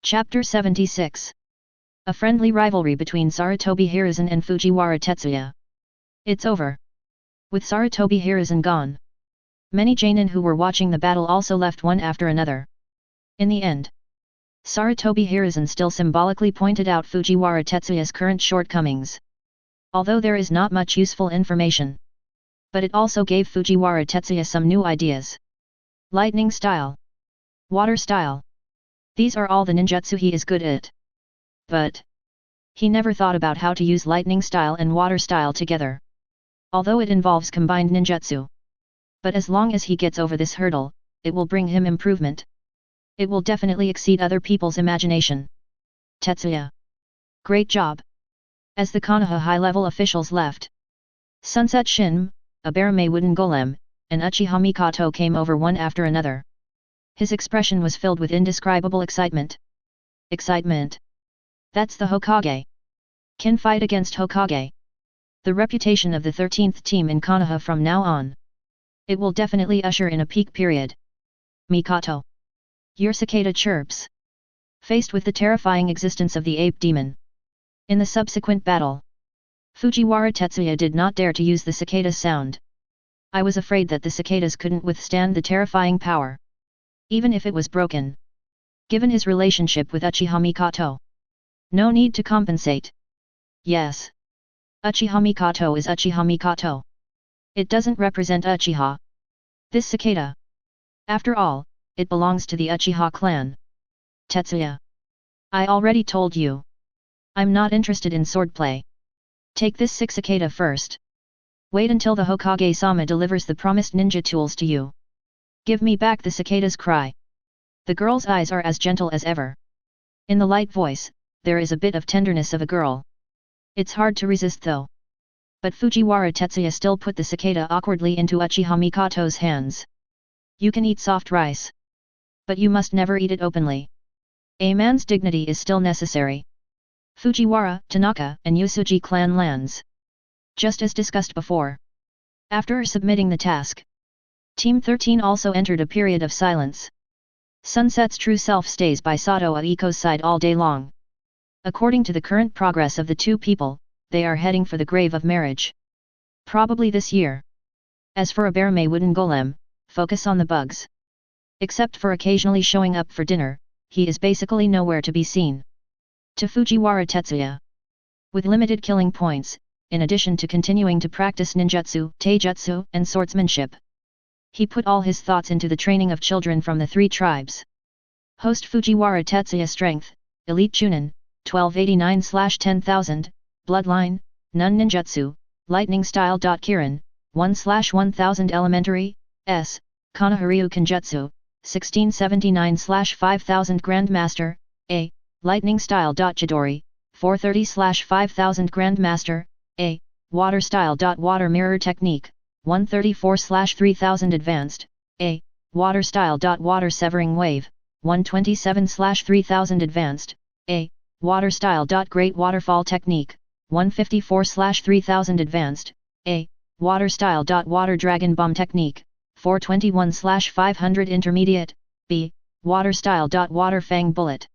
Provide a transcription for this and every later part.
Chapter 76. A friendly rivalry between Sarutobi Hiruzen and Fujiwara Tetsuya. It's over. With Sarutobi Hiruzen gone, many Jonin who were watching the battle also left one after another. In the end, Sarutobi Hiruzen still symbolically pointed out Fujiwara Tetsuya's current shortcomings. Although there is not much useful information, but it also gave Fujiwara Tetsuya some new ideas. Lightning style, water style. These are all the ninjutsu he is good at. But he never thought about how to use lightning style and water style together. Although it involves combined ninjutsu. But as long as he gets over this hurdle, it will bring him improvement. It will definitely exceed other people's imagination. Tetsuya. Great job. As the Konoha high-level officials left, Sunset Shin, a Barame wooden golem, and Uchiha Mikoto came over one after another. His expression was filled with indescribable excitement. Excitement. That's the Hokage. Can fight against Hokage. The reputation of the 13th team in Konoha from now on. It will definitely usher in a peak period. Mikoto. Your cicada chirps. Faced with the terrifying existence of the ape demon. In the subsequent battle, Fujiwara Tetsuya did not dare to use the cicada sound. I was afraid that the cicadas couldn't withstand the terrifying power. Even if it was broken. Given his relationship with Uchiha Mikoto. No need to compensate. Yes. Uchiha Mikoto is Uchiha Mikoto. It doesn't represent Uchiha. This cicada. After all, it belongs to the Uchiha clan. Tetsuya. I already told you. I'm not interested in swordplay. Take this sick cicada first. Wait until the Hokage-sama delivers the promised ninja tools to you. Give me back the cicada's cry. The girl's eyes are as gentle as ever. In the light voice, there is a bit of tenderness of a girl. It's hard to resist though. But Fujiwara Tetsuya still put the cicada awkwardly into Uchiha Mikoto's hands. You can eat soft rice. But you must never eat it openly. A man's dignity is still necessary. Fujiwara, Tanaka, and Yusuji clan lands. Just as discussed before. After submitting the task, Team 13 also entered a period of silence. Sunset's true self stays by Sato Aiko's side all day long. According to the current progress of the two people, they are heading for the grave of marriage. Probably this year. As for a Barame wooden golem, focus on the bugs. Except for occasionally showing up for dinner, he is basically nowhere to be seen. To Fujiwara Tetsuya. With limited killing points, in addition to continuing to practice ninjutsu, taijutsu, and swordsmanship. He put all his thoughts into the training of children from the three tribes. Host Fujiwara Tetsuya Strength, Elite Chunin, 1289/10000, Bloodline, Nun Ninjutsu, Lightning Style. Kirin, 1/1000 Elementary, S, Konoha Kenjutsu, 1679/5000 Grandmaster, A, Lightning Style. Chidori, 430/5000 Grandmaster, A, Water Style. Water Mirror Technique, 134/3000 Advanced, A, Water Style. Water Severing Wave, 127/3000 Advanced, A, Water Style. Great Waterfall Technique, 154/3000 Advanced, A, Water Style. Water Dragon Bomb Technique, 421/500 Intermediate, B, Water Style. Water Fang Bullet,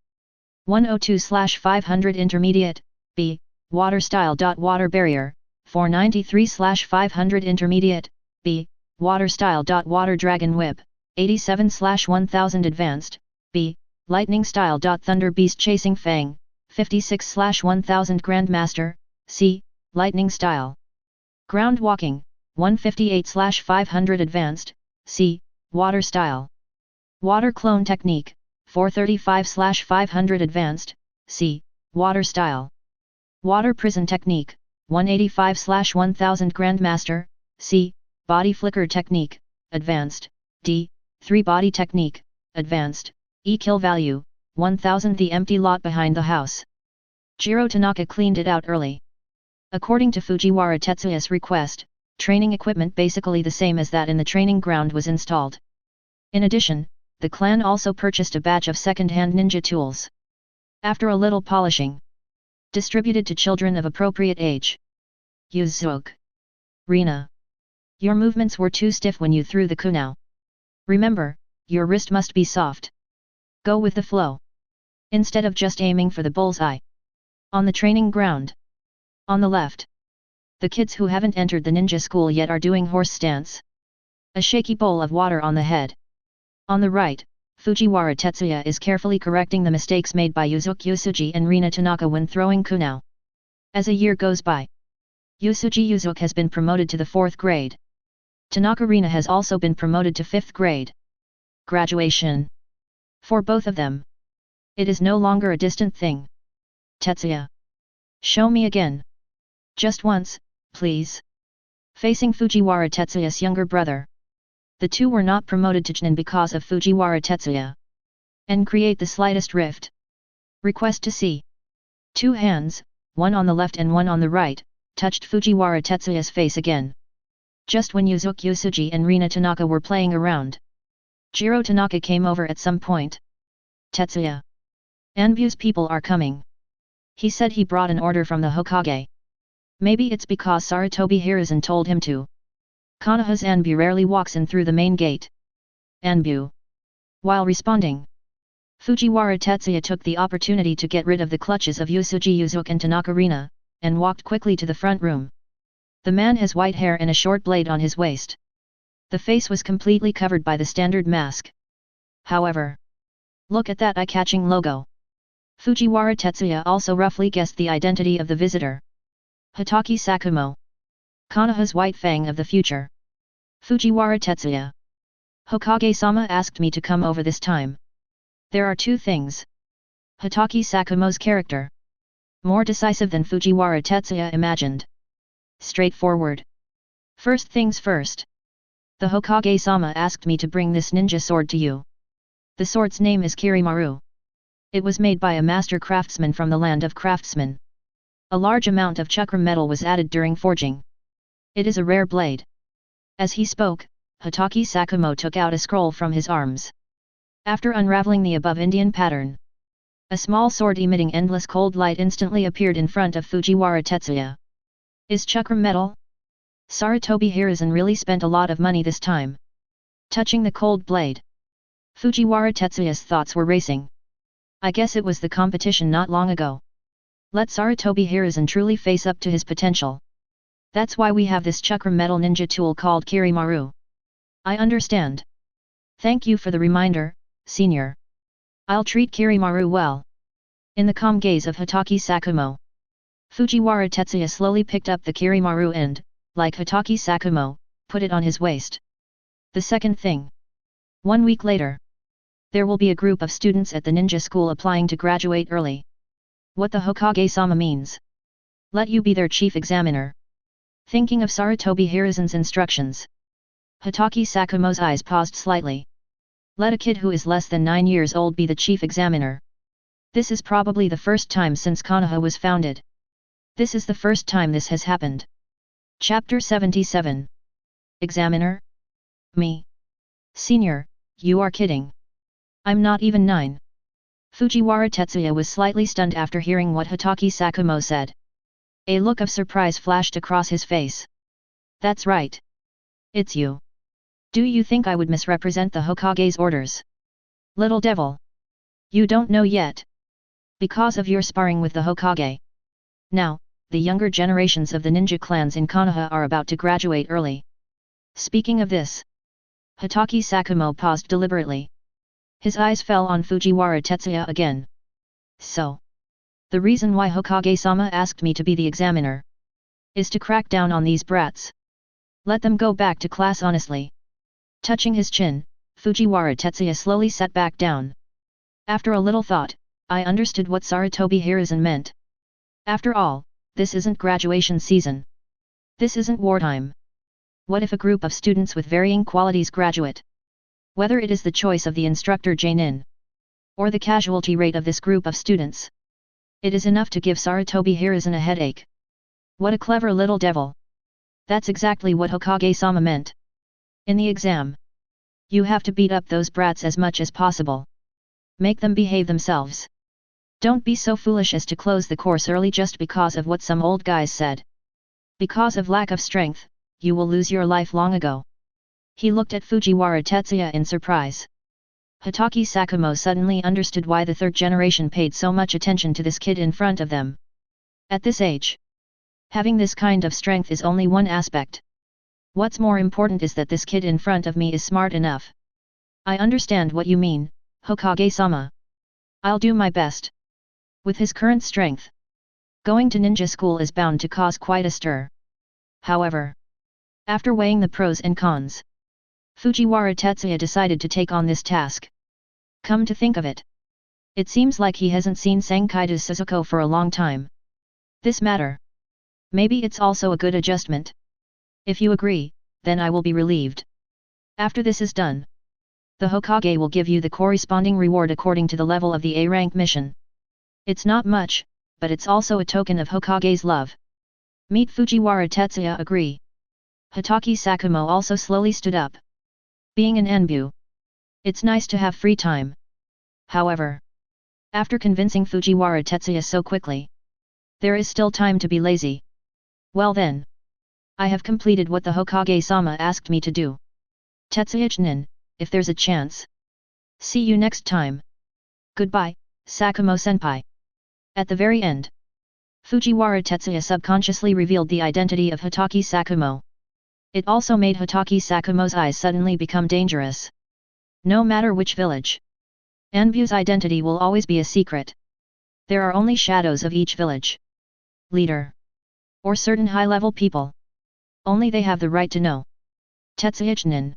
102/500 Intermediate, B, Water Style. Water Barrier, 493/500 Intermediate, B, Water Style. Water Dragon Whip, 87/1000 Advanced, B, Lightning Style. Thunder Beast Chasing Fang, 56/1000 Grandmaster, C, Lightning Style. Ground Walking, 158/500 Advanced, C, Water Style. Water Clone Technique, 435/500 Advanced, C, Water Style. Water Prison Technique, 185/1000 Grandmaster, C, Body Flicker Technique, Advanced, D, 3 Body Technique, Advanced, E. Kill Value, 1000 The empty lot behind the house. Jiro Tanaka cleaned it out early. According to Fujiwara Tetsuya's request, training equipment basically the same as that in the training ground was installed. In addition, the clan also purchased a batch of second-hand ninja tools. After a little polishing, distributed to children of appropriate age. Yuzuki. Rina. Your movements were too stiff when you threw the kunao. Remember, your wrist must be soft. Go with the flow. instead of just aiming for the bullseye. On the training ground. On the left. The kids who haven't entered the ninja school yet are doing horse stance. A shaky bowl of water on the head. On the right, Fujiwara Tetsuya is carefully correcting the mistakes made by Yusuke and Rina Tanaka when throwing kunao. As a year goes by, Yusuke has been promoted to the 4th grade. Tanaka Rina has also been promoted to 5th grade. Graduation. For both of them, it is no longer a distant thing. Tetsuya. Show me again. Just once, please. Facing Fujiwara Tetsuya's younger brother. The two were not promoted to Chunin because of Fujiwara Tetsuya. And create the slightest rift. Request to see. 2 hands, one on the left and one on the right, touched Fujiwara Tetsuya's face again. Just when Yusuke and Rina Tanaka were playing around. Jiro Tanaka came over at some point. Tetsuya. Anbu's people are coming. He said he brought an order from the Hokage. Maybe it's because Sarutobi Hiruzen told him to. Konoha's Anbu rarely walks in through the main gate. Anbu. While Fujiwara Tetsuya took the opportunity to get rid of the clutches of Yusuke and Tanaka Rina, and walked quickly to the front room. The man has white hair and a short blade on his waist. The face was completely covered by the standard mask. However, look at that eye-catching logo. Fujiwara Tetsuya also roughly guessed the identity of the visitor. Hotaki Sakumo. Konoha's White Fang of the future. Fujiwara Tetsuya. Hokage-sama asked me to come over this time. There are 2 things. Hotaki Sakumo's character. More decisive than Fujiwara Tetsuya imagined. Straightforward. First things first. The Hokage-sama asked me to bring this ninja sword to you. The sword's name is Kirimaru. It was made by a master craftsman from the land of craftsmen. A large amount of chakra metal was added during forging. It is a rare blade. As he spoke, Hotaki Sakumo took out a scroll from his arms. After unraveling the above Indian pattern, a small sword emitting endless cold light instantly appeared in front of Fujiwara Tetsuya. Is chakra metal? Sarutobi Hiruzen really spent a lot of money this time. Touching the cold blade, Fujiwara Tetsuya's thoughts were racing. I guess it was the competition not long ago. Let Sarutobi Hiruzen truly face up to his potential. That's why we have this chakra metal ninja tool called Kirimaru. I understand. Thank you for the reminder, senior. I'll treat Kirimaru well. In the calm gaze of Hotaki Sakumo, Fujiwara Tetsuya slowly picked up the Kirimaru and, like Hotaki Sakumo, put it on his waist. The second thing. 1 week later, there will be a group of students at the ninja school applying to graduate early. What the Hokage-sama means. Let you be their chief examiner. Thinking of Sarutobi Hiruzen's instructions, Hotaki Sakumo's eyes paused slightly. Let a kid who is less than 9 years old be the chief examiner. This is probably the first time since Konoha was founded. This is the first time this has happened. Chapter 77. Examiner? Me? Senior, you are kidding. I'm not even 9. Fujiwara Tetsuya was slightly stunned after hearing what Hotaki Sakumo said. A look of surprise flashed across his face. That's right. It's you. Do you think I would misrepresent the Hokage's orders? Little devil. You don't know yet. Because of your sparring with the Hokage. Now, the younger generations of the ninja clans in Konoha are about to graduate early. Speaking of this, Hotaki Sakumo paused deliberately. His eyes fell on Fujiwara Tetsuya again. So, the reason why Hokage-sama asked me to be the examiner is to crack down on these brats. Let them go back to class honestly. Touching his chin, Fujiwara Tetsuya slowly sat back down. After a little thought, I understood what Sarutobi Hiruzen meant. After all, this isn't graduation season. This isn't wartime. What if a group of students with varying qualities graduate? Whether it is the choice of the instructor Jainin, or the casualty rate of this group of students, it is enough to give Sarutobi Hiruzen a headache. What a clever little devil. That's exactly what Hokage-sama meant. In the exam, you have to beat up those brats as much as possible. Make them behave themselves. Don't be so foolish as to close the course early just because of what some old guys said. Because of lack of strength, you will lose your life long ago. He looked at Fujiwara Tetsuya in surprise. Hotake Sakumo suddenly understood why the third generation paid so much attention to this kid in front of them. At this age, having this kind of strength is only one aspect. What's more important is that this kid in front of me is smart enough. I understand what you mean, Hokage-sama. I'll do my best. With his current strength, going to ninja school is bound to cause quite a stir. However, after weighing the pros and cons, Fujiwara Tetsuya decided to take on this task. Come to think of it, it seems like he hasn't seen Sankaido Suzuko for a long time. This matter, maybe it's also a good adjustment. If you agree, then I will be relieved. After this is done, the Hokage will give you the corresponding reward according to the level of the A-rank mission. It's not much, but it's also a token of Hokage's love. Meet Fujiwara Tetsuya agree. Hotake Sakumo also slowly stood up. Being an Enbu, it's nice to have free time. However, after convincing Fujiwara Tetsuya so quickly, there is still time to be lazy. Well then, I have completed what the Hokage-sama asked me to do. Tetsuya-chinen, if there's a chance. See you next time. Goodbye, Sakumo-senpai. At the very end, Fujiwara Tetsuya subconsciously revealed the identity of Hotake Sakumo. It also made Hotake Sakumo's eyes suddenly become dangerous. No matter which village, Enbu's identity will always be a secret. There are only shadows of each village, leader, or certain high-level people. Only they have the right to know. Tetsuya-chinen,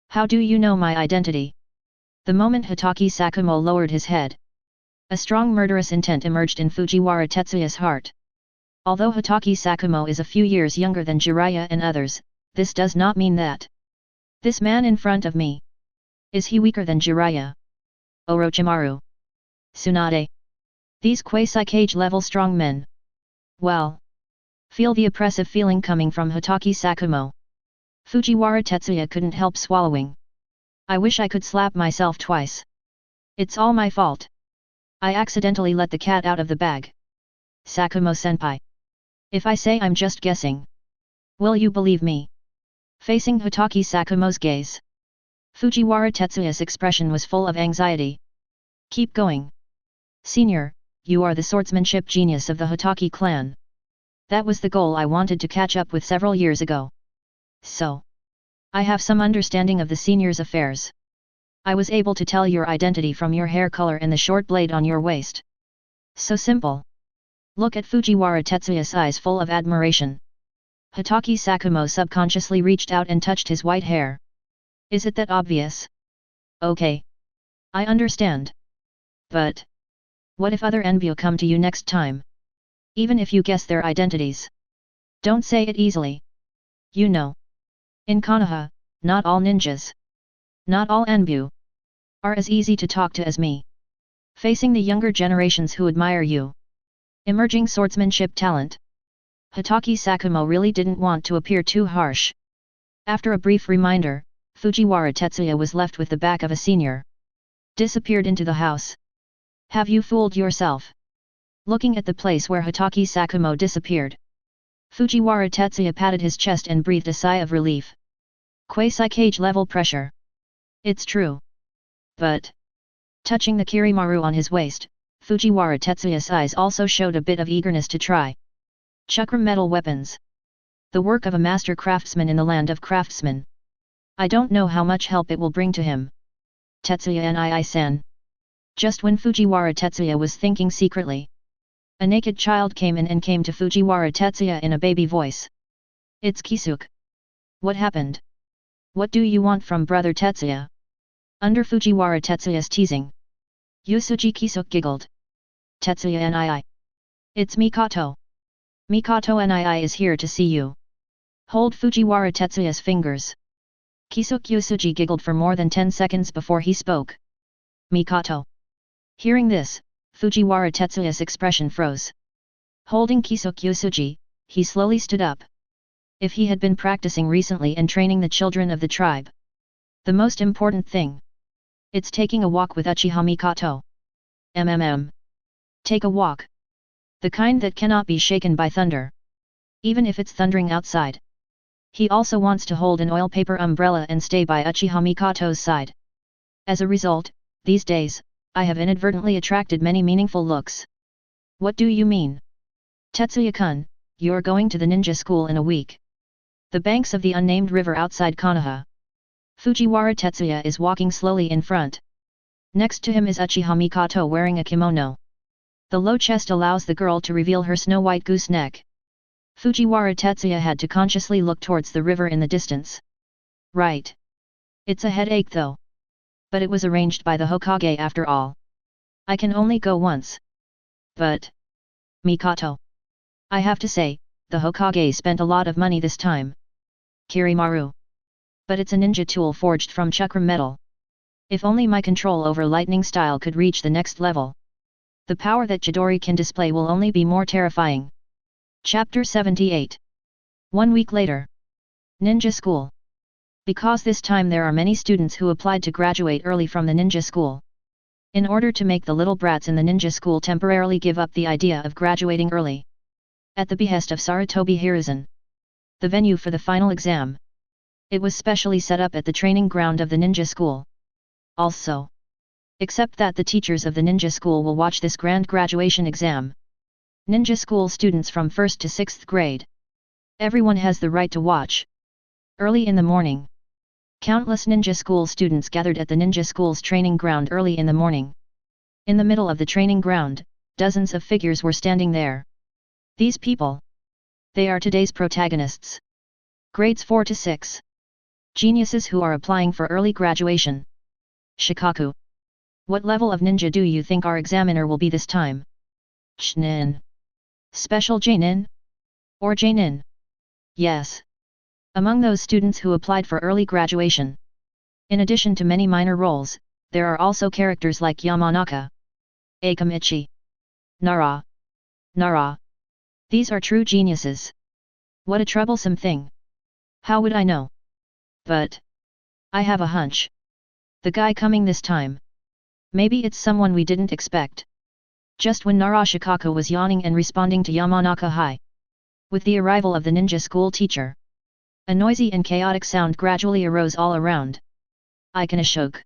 how do you know my identity? The moment Hotake Sakumo lowered his head, a strong murderous intent emerged in Fujiwara Tetsuya's heart. Although Hotake Sakumo is a few years younger than Jiraiya and others, this does not mean that this man in front of me, is he weaker than Jiraiya, Orochimaru, Tsunade, these quasi-cage level strong men? Well, feel the oppressive feeling coming from Hotake Sakumo. Fujiwara Tetsuya couldn't help swallowing. I wish I could slap myself twice. It's all my fault. I accidentally let the cat out of the bag. Sakumo-senpai. If I say I'm just guessing, will you believe me? Facing Hotake Sakumo's gaze, Fujiwara Tetsuya's expression was full of anxiety. Keep going. Senior, you are the swordsmanship genius of the Hotake clan. That was the goal I wanted to catch up with several years ago. So, I have some understanding of the senior's affairs. I was able to tell your identity from your hair color and the short blade on your waist. So simple. Look at Fujiwara Tetsuya's eyes full of admiration. Hotake Sakumo subconsciously reached out and touched his white hair. Is it that obvious? Okay. I understand. But what if other Enbu come to you next time? Even if you guess their identities, don't say it easily. You know, in Konoha, not all ninjas, not all Enbu, are as easy to talk to as me. Facing the younger generations who admire you, emerging swordsmanship talent, Hotake Sakumo really didn't want to appear too harsh. After a brief reminder, Fujiwara Tetsuya was left with the back of a senior. Disappeared into the house. Have you fooled yourself? Looking at the place where Hotake Sakumo disappeared, Fujiwara Tetsuya patted his chest and breathed a sigh of relief. Quasi-cage level pressure. It's true. But, touching the Kirimaru on his waist, Fujiwara Tetsuya's eyes also showed a bit of eagerness to try. Chakra metal weapons. The work of a master craftsman in the land of craftsmen. I don't know how much help it will bring to him. Tetsuya nii-san. Just when Fujiwara Tetsuya was thinking secretly, a naked child came in and came to Fujiwara Tetsuya in a baby voice. It's Kisuke. What happened? What do you want from brother Tetsuya? Under Fujiwara Tetsuya's teasing, Yusuji Kisuke giggled. Tetsuya nii. It's Mikoto. Mikoto nii is here to see you. Hold Fujiwara Tetsuya's fingers. Kisuke Yusuji giggled for more than 10 seconds before he spoke. Mikoto. Hearing this, Fujiwara Tetsuya's expression froze. Holding Kisuke Yusuji, he slowly stood up. If he had been practicing recently and training the children of the tribe, the most important thing, it's taking a walk with Uchiha Mikoto. Take a walk. The kind that cannot be shaken by thunder. Even if it's thundering outside. He also wants to hold an oil paper umbrella and stay by Uchiha Mikoto's side. As a result, these days, I have inadvertently attracted many meaningful looks. What do you mean? Tetsuya-kun, you're going to the ninja school in a week. The banks of the unnamed river outside Konoha. Fujiwara Tetsuya is walking slowly in front. Next to him is Uchiha Mikoto wearing a kimono. The low chest allows the girl to reveal her snow-white goose neck. Fujiwara Tetsuya had to consciously look towards the river in the distance. Right. It's a headache though. But it was arranged by the Hokage after all. I can only go once. But... Mikoto. I have to say, the Hokage spent a lot of money this time. Kirimaru. But it's a ninja tool forged from chakram metal. If only my control over lightning style could reach the next level. The power that Chidori can display will only be more terrifying. Chapter 78. 1 week later. Ninja School. Because this time there are many students who applied to graduate early from the ninja school. In order to make the little brats in the ninja school temporarily give up the idea of graduating early. At the behest of Sarutobi Hiruzen. The venue for the final exam. It was specially set up at the training ground of the ninja school. Also. Except that the teachers of the ninja school will watch this grand graduation exam. Ninja school students from 1st to 6th grade. Everyone has the right to watch. Early in the morning. Countless ninja school students gathered at the ninja school's training ground early in the morning. In the middle of the training ground, dozens of figures were standing there. These people. They are today's protagonists. Grades 4 to 6. Geniuses who are applying for early graduation. Shikaku. What level of ninja do you think our examiner will be this time? Chnin. Special J-nin? Or J-nin? Yes. Among those students who applied for early graduation. In addition to many minor roles, there are also characters like Yamanaka, Akamichi, Nara. These are true geniuses. What a troublesome thing. How would I know? But I have a hunch. The guy coming this time. Maybe it's someone we didn't expect. Just when Nara Shikaku was yawning and responding to Yamanaka hi. With the arrival of the ninja school teacher. A noisy and chaotic sound gradually arose all around. Ikonashok.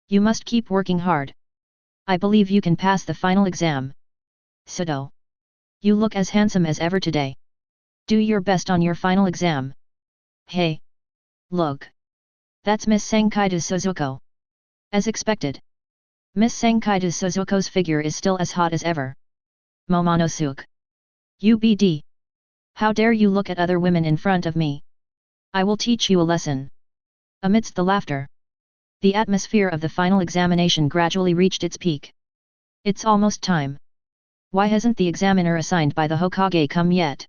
You must keep working hard. I believe you can pass the final exam. Sudo. You look as handsome as ever today. Do your best on your final exam. Hey. Look. That's Miss Sankaido Suzuko. As expected. Miss Sankaido Suzuko's figure is still as hot as ever. Momonosuke. UBD. How dare you look at other women in front of me? I will teach you a lesson. Amidst the laughter. The atmosphere of the final examination gradually reached its peak. It's almost time. Why hasn't the examiner assigned by the Hokage come yet?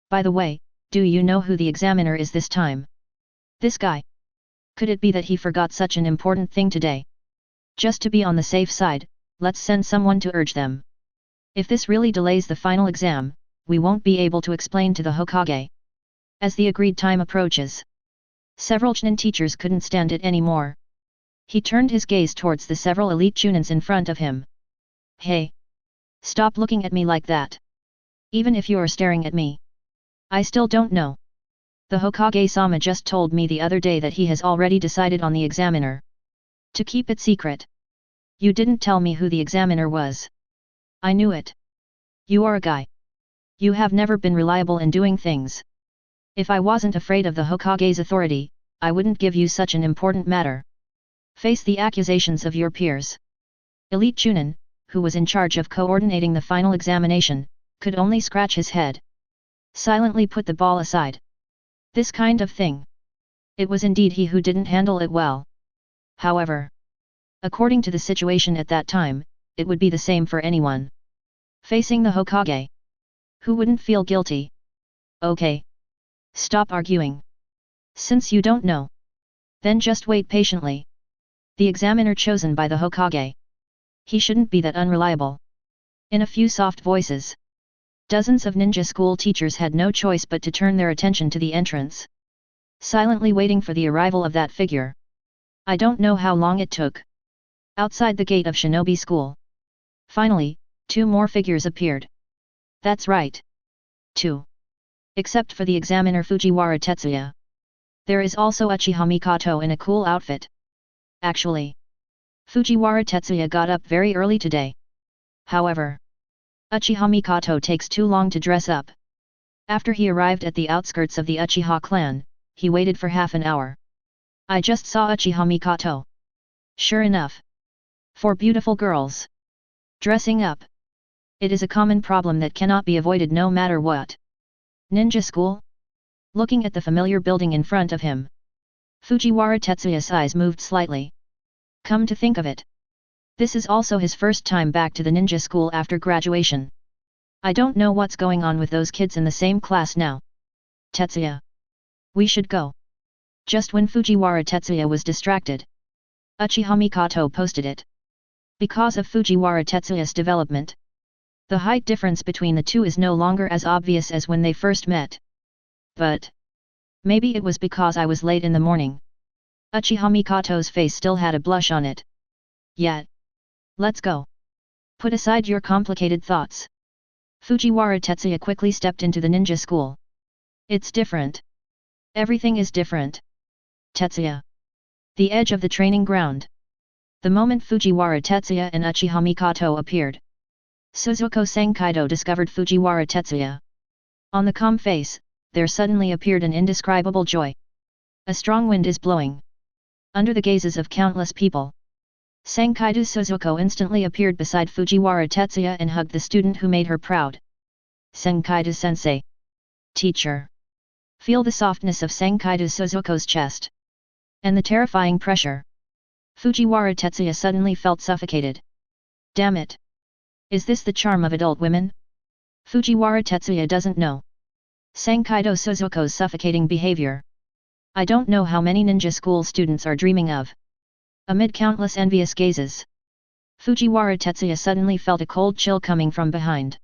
By the way, do you know who the examiner is this time? This guy. Could it be that he forgot such an important thing today? Just to be on the safe side, let's send someone to urge them. If this really delays the final exam, we won't be able to explain to the Hokage. As the agreed time approaches. Several Chunin teachers couldn't stand it anymore. He turned his gaze towards the several elite Chunins in front of him. Hey! Stop looking at me like that. Even if you're staring at me. I still don't know. The Hokage-sama just told me the other day that he has already decided on the examiner. To keep it secret. You didn't tell me who the examiner was. I knew it. You are a guy. You have never been reliable in doing things. If I wasn't afraid of the Hokage's authority, I wouldn't give you such an important matter. Face the accusations of your peers. Elite Chunin, who was in charge of coordinating the final examination, could only scratch his head. Silently put the ball aside. This kind of thing. It was indeed he who didn't handle it well. However, according to the situation at that time, it would be the same for anyone. Facing the Hokage. Who wouldn't feel guilty? Okay. Stop arguing. Since you don't know. Then just wait patiently. The examiner chosen by the Hokage. He shouldn't be that unreliable. In a few soft voices. Dozens of ninja school teachers had no choice but to turn their attention to the entrance. Silently waiting for the arrival of that figure. I don't know how long it took. Outside the gate of Shinobi School. Finally, 2 more figures appeared. That's right. 2. Except for the examiner Fujiwara Tetsuya. There is also Uchiha Mikoto in a cool outfit. Actually, Fujiwara Tetsuya got up very early today. However, Uchiha Mikoto takes too long to dress up. After he arrived at the outskirts of the Uchiha clan, he waited for half an hour. I just saw Uchiha Mikoto. Sure enough. 4 beautiful girls. Dressing up. It is a common problem that cannot be avoided no matter what. Ninja school? Looking at the familiar building in front of him, Fujiwara Tetsuya's eyes moved slightly. Come to think of it, this is also his first time back to the ninja school after graduation. I don't know what's going on with those kids in the same class now. Tetsuya. We should go. Just when Fujiwara Tetsuya was distracted, Uchiha Mikoto posted it. Because of Fujiwara Tetsuya's development, the height difference between the two is no longer as obvious as when they first met. But maybe it was because I was late in the morning. Uchiha Mikoto's face still had a blush on it. Yet. Let's go. Put aside your complicated thoughts. Fujiwara Tetsuya quickly stepped into the ninja school. It's different. Everything is different. Tetsuya. The edge of the training ground. The moment Fujiwara Tetsuya and Uchiha Mikoto appeared, Suzuko Senkaido discovered Fujiwara Tetsuya. On the calm face, there suddenly appeared an indescribable joy. A strong wind is blowing. Under the gazes of countless people, Senkaido Suzuko instantly appeared beside Fujiwara Tetsuya and hugged the student who made her proud. Senkaido-sensei. Teacher. Feel the softness of Senkaido Suzuko's chest. And the terrifying pressure. Fujiwara Tetsuya suddenly felt suffocated. Damn it. Is this the charm of adult women? Fujiwara Tetsuya doesn't know Senkaido Suzuko's suffocating behavior. I don't know how many ninja school students are dreaming of. Amid countless envious gazes, Fujiwara Tetsuya suddenly felt a cold chill coming from behind.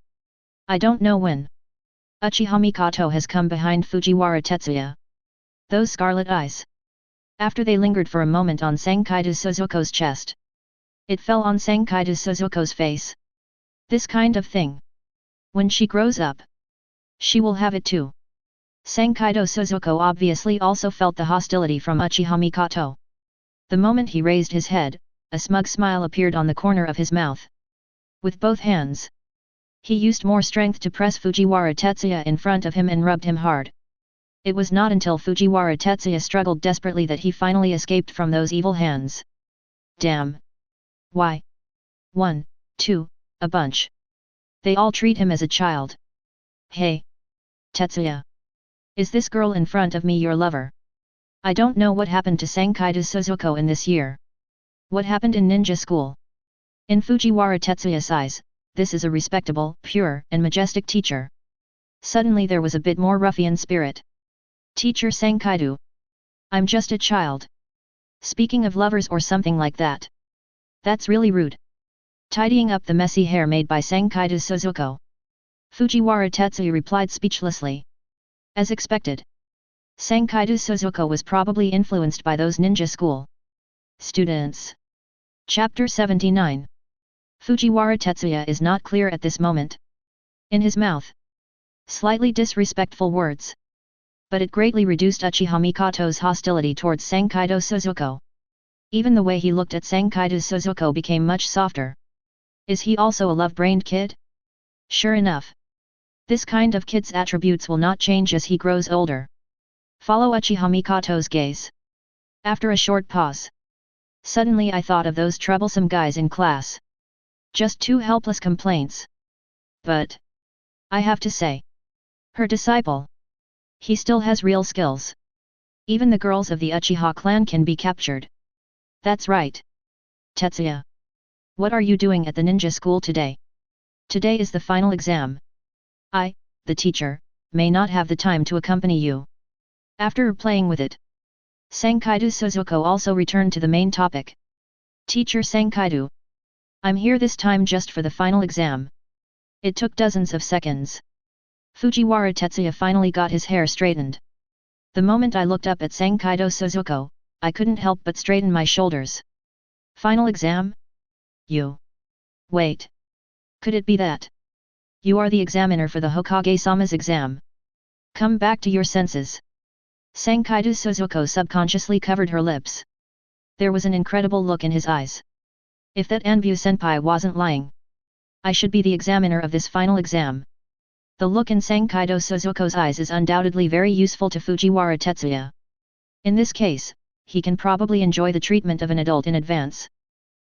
I don't know when. Uchiha Mikoto has come behind Fujiwara Tetsuya. Those scarlet eyes. After they lingered for a moment on Senkaido Suzuko's chest, it fell on Senkaido Suzuko's face. This kind of thing. When she grows up, she will have it too. Senkaido Suzuko obviously also felt the hostility from Uchiha Mikoto. The moment he raised his head, a smug smile appeared on the corner of his mouth. With both hands, he used more strength to press Fujiwara Tetsuya in front of him and rubbed him hard. It was not until Fujiwara Tetsuya struggled desperately that he finally escaped from those evil hands. Damn. Why? 1, 2, a bunch. They all treat him as a child. Hey. Tetsuya. Is this girl in front of me your lover? I don't know what happened to Senkaido Suzuko in this year. What happened in ninja school? In Fujiwara Tetsuya's eyes, this is a respectable, pure, and majestic teacher. Suddenly there was a bit more ruffian spirit. Teacher Senkaido. I'm just a child. Speaking of lovers or something like that. That's really rude. Tidying up the messy hair made by Senkaido Suzuko, Fujiwara Tetsuya replied speechlessly. As expected, Senkaido Suzuko was probably influenced by those ninja school students. Chapter 79. Fujiwara Tetsuya is not clear at this moment. In his mouth, slightly disrespectful words. But it greatly reduced Uchiha Mikoto's hostility towards Senkaido Suzuko. Even the way he looked at Senkaido Suzuko became much softer. Is he also a love-brained kid? Sure enough. This kind of kid's attributes will not change as he grows older. Follow Uchiha Mikoto's gaze. After a short pause. Suddenly I thought of those troublesome guys in class. Just 2 helpless complaints. But I have to say, her disciple. He still has real skills. Even the girls of the Uchiha clan can be captured. That's right. Tetsuya. What are you doing at the ninja school today? Today is the final exam. I, the teacher, may not have the time to accompany you. After playing with it, Senkaido Suzuko also returned to the main topic. Teacher Senkaido. I'm here this time just for the final exam. It took dozens of seconds. Fujiwara Tetsuya finally got his hair straightened. The moment I looked up at Senkaido Suzuko, I couldn't help but straighten my shoulders. Final exam? You. Wait. Could it be that you are the examiner for the Hokage-sama's exam? Come back to your senses. Senkaido Suzuko subconsciously covered her lips. There was an incredible look in his eyes. If that Anbu senpai wasn't lying, I should be the examiner of this final exam. The look in Kaido Suzuko's eyes is undoubtedly very useful to Fujiwara Tetsuya. In this case, he can probably enjoy the treatment of an adult in advance.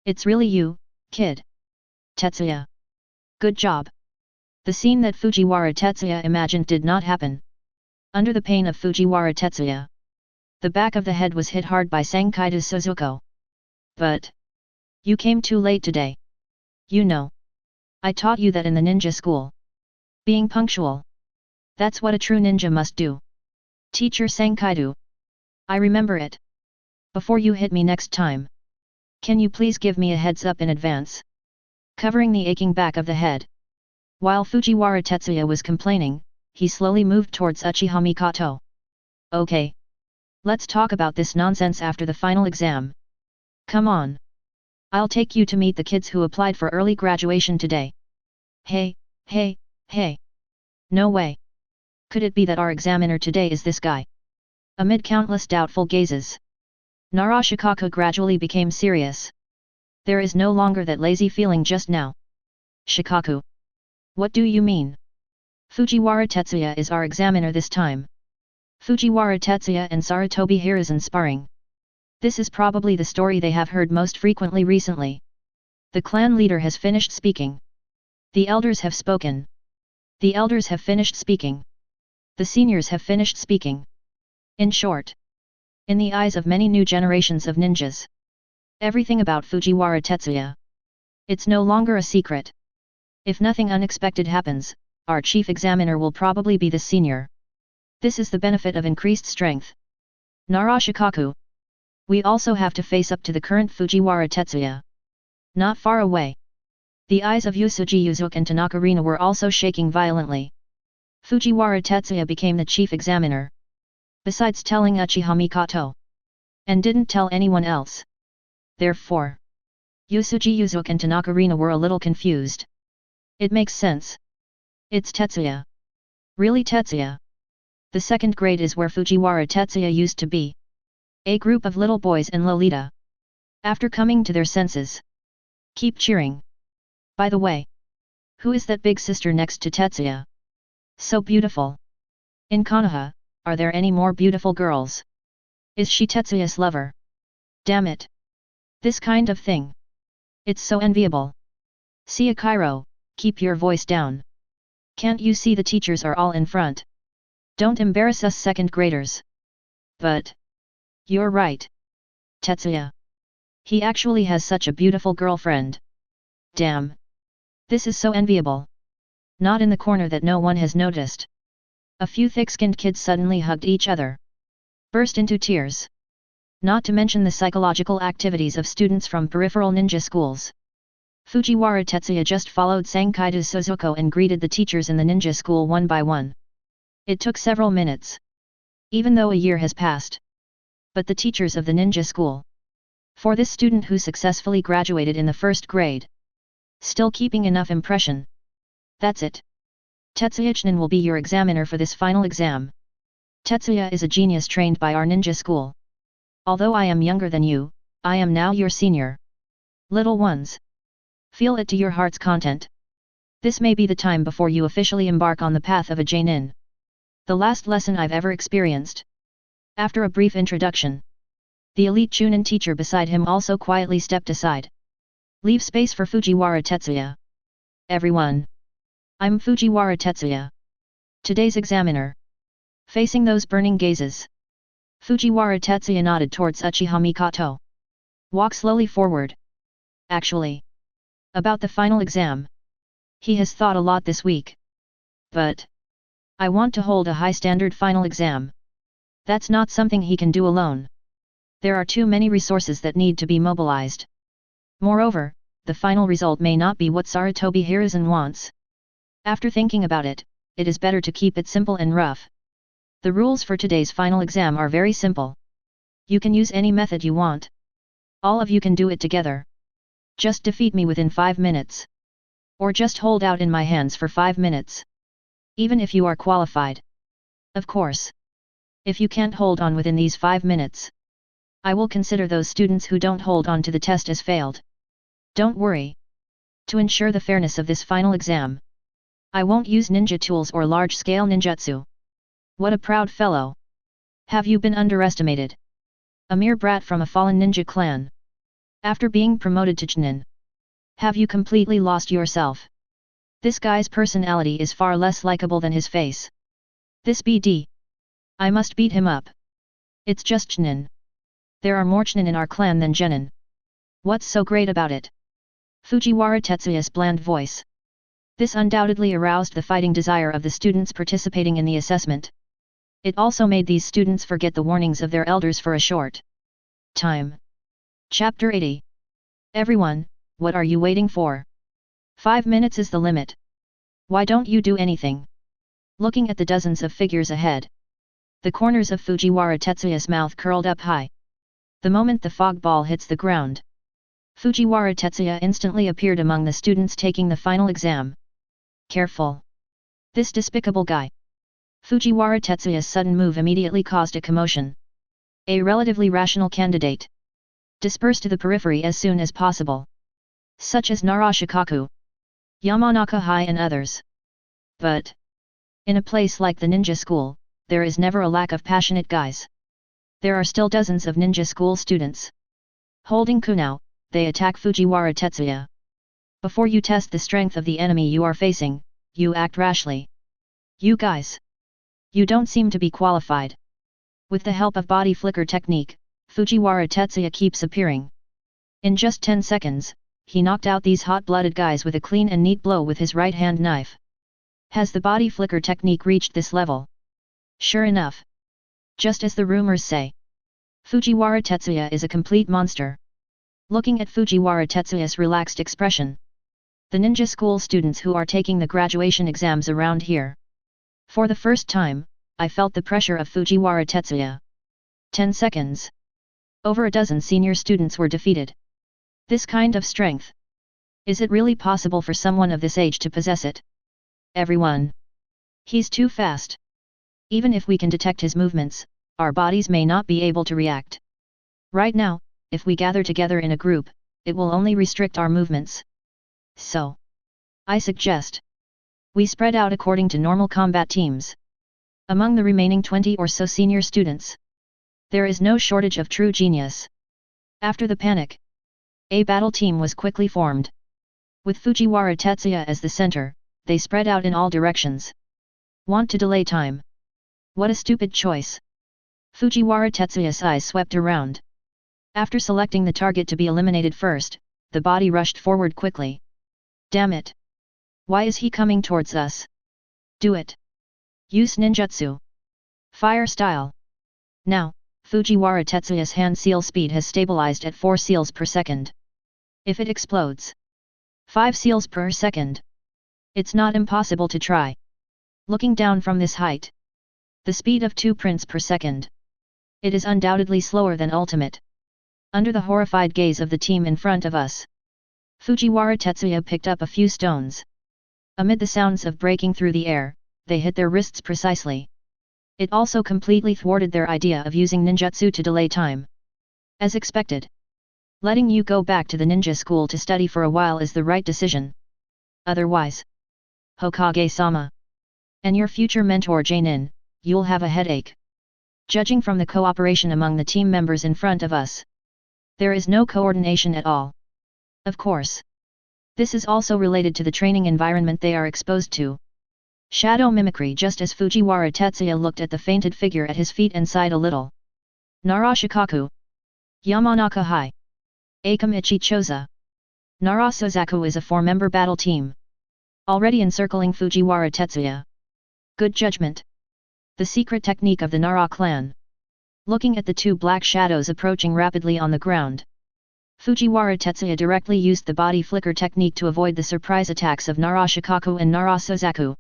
It's really you, kid. Tetsuya. Good job. The scene that Fujiwara Tetsuya imagined did not happen. Under the pain of Fujiwara Tetsuya, the back of the head was hit hard by Kaido Suzuko. But you came too late today. You know, I taught you that in the ninja school. Being punctual. That's what a true ninja must do. Teacher Kaido. I remember it. Before you hit me next time, can you please give me a heads up in advance? Covering the aching back of the head. While Fujiwara Tetsuya was complaining, he slowly moved towards Uchiha Mikoto. Okay. Let's talk about this nonsense after the final exam. Come on. I'll take you to meet the kids who applied for early graduation today. Hey. No way. Could it be that our examiner today is this guy? Amid countless doubtful gazes, Naruto gradually became serious. There is no longer that lazy feeling just now. Shikaku. What do you mean? Fujiwara Tetsuya is our examiner this time. Fujiwara Tetsuya and Sarutobi Hiruzen sparring. This is probably the story they have heard most frequently recently. The clan leader has finished speaking. The elders have spoken. The elders have finished speaking. The seniors have finished speaking. In short, in the eyes of many new generations of ninjas, everything about Fujiwara Tetsuya, it's no longer a secret. If nothing unexpected happens, our chief examiner will probably be the senior. This is the benefit of increased strength. Naruto. We also have to face up to the current Fujiwara Tetsuya. Not far away, the eyes of Yusuji Yuzuki and Tanaka Rina were also shaking violently. Fujiwara Tetsuya became the chief examiner. Besides telling Uchiha Mikoto, and didn't tell anyone else. Therefore, Yusuji Yuzuki and Tanaka Rina were a little confused. It makes sense. It's Tetsuya. Really Tetsuya? The second grade is where Fujiwara Tetsuya used to be. A group of little boys in Lolita. After coming to their senses. Keep cheering. By the way, who is that big sister next to Tetsuya? So beautiful. In Konoha, are there any more beautiful girls? Is she Tetsuya's lover? Damn it. This kind of thing. It's so enviable. See Akairo, keep your voice down. Can't you see the teachers are all in front? Don't embarrass us second graders. But you're right. Tetsuya. He actually has such a beautiful girlfriend. Damn. This is so enviable. Not in the corner that no one has noticed. A few thick-skinned kids suddenly hugged each other. Burst into tears. Not to mention the psychological activities of students from peripheral ninja schools. Fujiwara Tetsuya just followed Kaido Suzuko and greeted the teachers in the ninja school one by one. It took several minutes. Even though a year has passed. But the teachers of the ninja school. For this student who successfully graduated in the first grade. Still keeping enough impression. That's it. Tetsuya-chan will be your examiner for this final exam. Tetsuya is a genius trained by our ninja school. Although I am younger than you, I am now your senior. Little ones. Feel it to your heart's content. This may be the time before you officially embark on the path of a Jainin. The last lesson I've ever experienced. After a brief introduction, the elite Chunin teacher beside him also quietly stepped aside. Leave space for Fujiwara Tetsuya. Everyone. I'm Fujiwara Tetsuya. Today's examiner. Facing those burning gazes, Fujiwara Tetsuya nodded towards Uchiha Mikoto. Walk slowly forward. Actually, about the final exam. He has thought a lot this week. But I want to hold a high-standard final exam. That's not something he can do alone. There are too many resources that need to be mobilized. Moreover, the final result may not be what Sarutobi Hiruzen wants. After thinking about it, it is better to keep it simple and rough. The rules for today's final exam are very simple. You can use any method you want. All of you can do it together. Just defeat me within 5 minutes. Or just hold out in my hands for 5 minutes. Even if you are qualified. Of course. If you can't hold on within these 5 minutes, I will consider those students who don't hold on to the test as failed. Don't worry. To ensure the fairness of this final exam, I won't use ninja tools or large-scale ninjutsu. What a proud fellow. Have you been underestimated? A mere brat from a fallen ninja clan. After being promoted to Chunin. Have you completely lost yourself? This guy's personality is far less likable than his face. This BD. I must beat him up. It's just Chunin. There are more Chunin in our clan than genin. What's so great about it? Fujiwara Tetsuya's bland voice. This undoubtedly aroused the fighting desire of the students participating in the assessment. It also made these students forget the warnings of their elders for a short time. Chapter 80. Everyone, what are you waiting for? 5 minutes is the limit. Why don't you do anything? Looking at the dozens of figures ahead. The corners of Fujiwara Tetsuya's mouth curled up high. The moment the fog ball hits the ground, Fujiwara Tetsuya instantly appeared among the students taking the final exam. Careful! This despicable guy! Fujiwara Tetsuya's sudden move immediately caused a commotion. A relatively rational candidate dispersed to the periphery as soon as possible, such as Naruto, Yamanaka High and others. But in a place like the ninja school, there is never a lack of passionate guys. There are still dozens of ninja school students. Holding kunao, they attack Fujiwara Tetsuya. Before you test the strength of the enemy you are facing, you act rashly. You guys! You don't seem to be qualified. With the help of body flicker technique, Fujiwara Tetsuya keeps appearing. In just 10 seconds, he knocked out these hot-blooded guys with a clean and neat blow with his right-hand knife. Has the body flicker technique reached this level? Sure enough. Just as the rumors say, Fujiwara Tetsuya is a complete monster. Looking at Fujiwara Tetsuya's relaxed expression, the ninja school students who are taking the graduation exams around here. For the first time, I felt the pressure of Fujiwara Tetsuya. 10 seconds. Over a dozen senior students were defeated. This kind of strength. Is it really possible for someone of this age to possess it? Everyone. He's too fast. Even if we can detect his movements, our bodies may not be able to react. Right now, if we gather together in a group, it will only restrict our movements. So, I suggest we spread out according to normal combat teams. Among the remaining 20 or so senior students, there is no shortage of true genius. After the panic, a battle team was quickly formed. With Fujiwara Tetsuya as the center, they spread out in all directions. Want to delay time? What a stupid choice! Fujiwara Tetsuya's eyes swept around. After selecting the target to be eliminated first, the body rushed forward quickly. Damn it! Why is he coming towards us? Do it! Use ninjutsu! Fire style! Now, Fujiwara Tetsuya's hand seal speed has stabilized at 4 seals per second. If it explodes 5 seals per second, it's not impossible to try. Looking down from this height, the speed of 2 prints per second. It is undoubtedly slower than ultimate. Under the horrified gaze of the team in front of us, Fujiwara Tetsuya picked up a few stones. Amid the sounds of breaking through the air, they hit their wrists precisely. It also completely thwarted their idea of using ninjutsu to delay time. As expected, letting you go back to the ninja school to study for a while is the right decision. Otherwise, Hokage-sama and your future mentor Jainin, you'll have a headache. Judging from the cooperation among the team members in front of us, there is no coordination at all. Of course, this is also related to the training environment they are exposed to. Shadow mimicry. Just as Fujiwara Tetsuya looked at the fainted figure at his feet and sighed a little. Naruto, Yamanaka High, Akamichi Choza. Naruto is a 4-member battle team, already encircling Fujiwara Tetsuya. Good judgment. The secret technique of the Nara clan. Looking at the 2 black shadows approaching rapidly on the ground, Fujiwara Tetsuya directly used the body flicker technique to avoid the surprise attacks of Naruto and Naruto.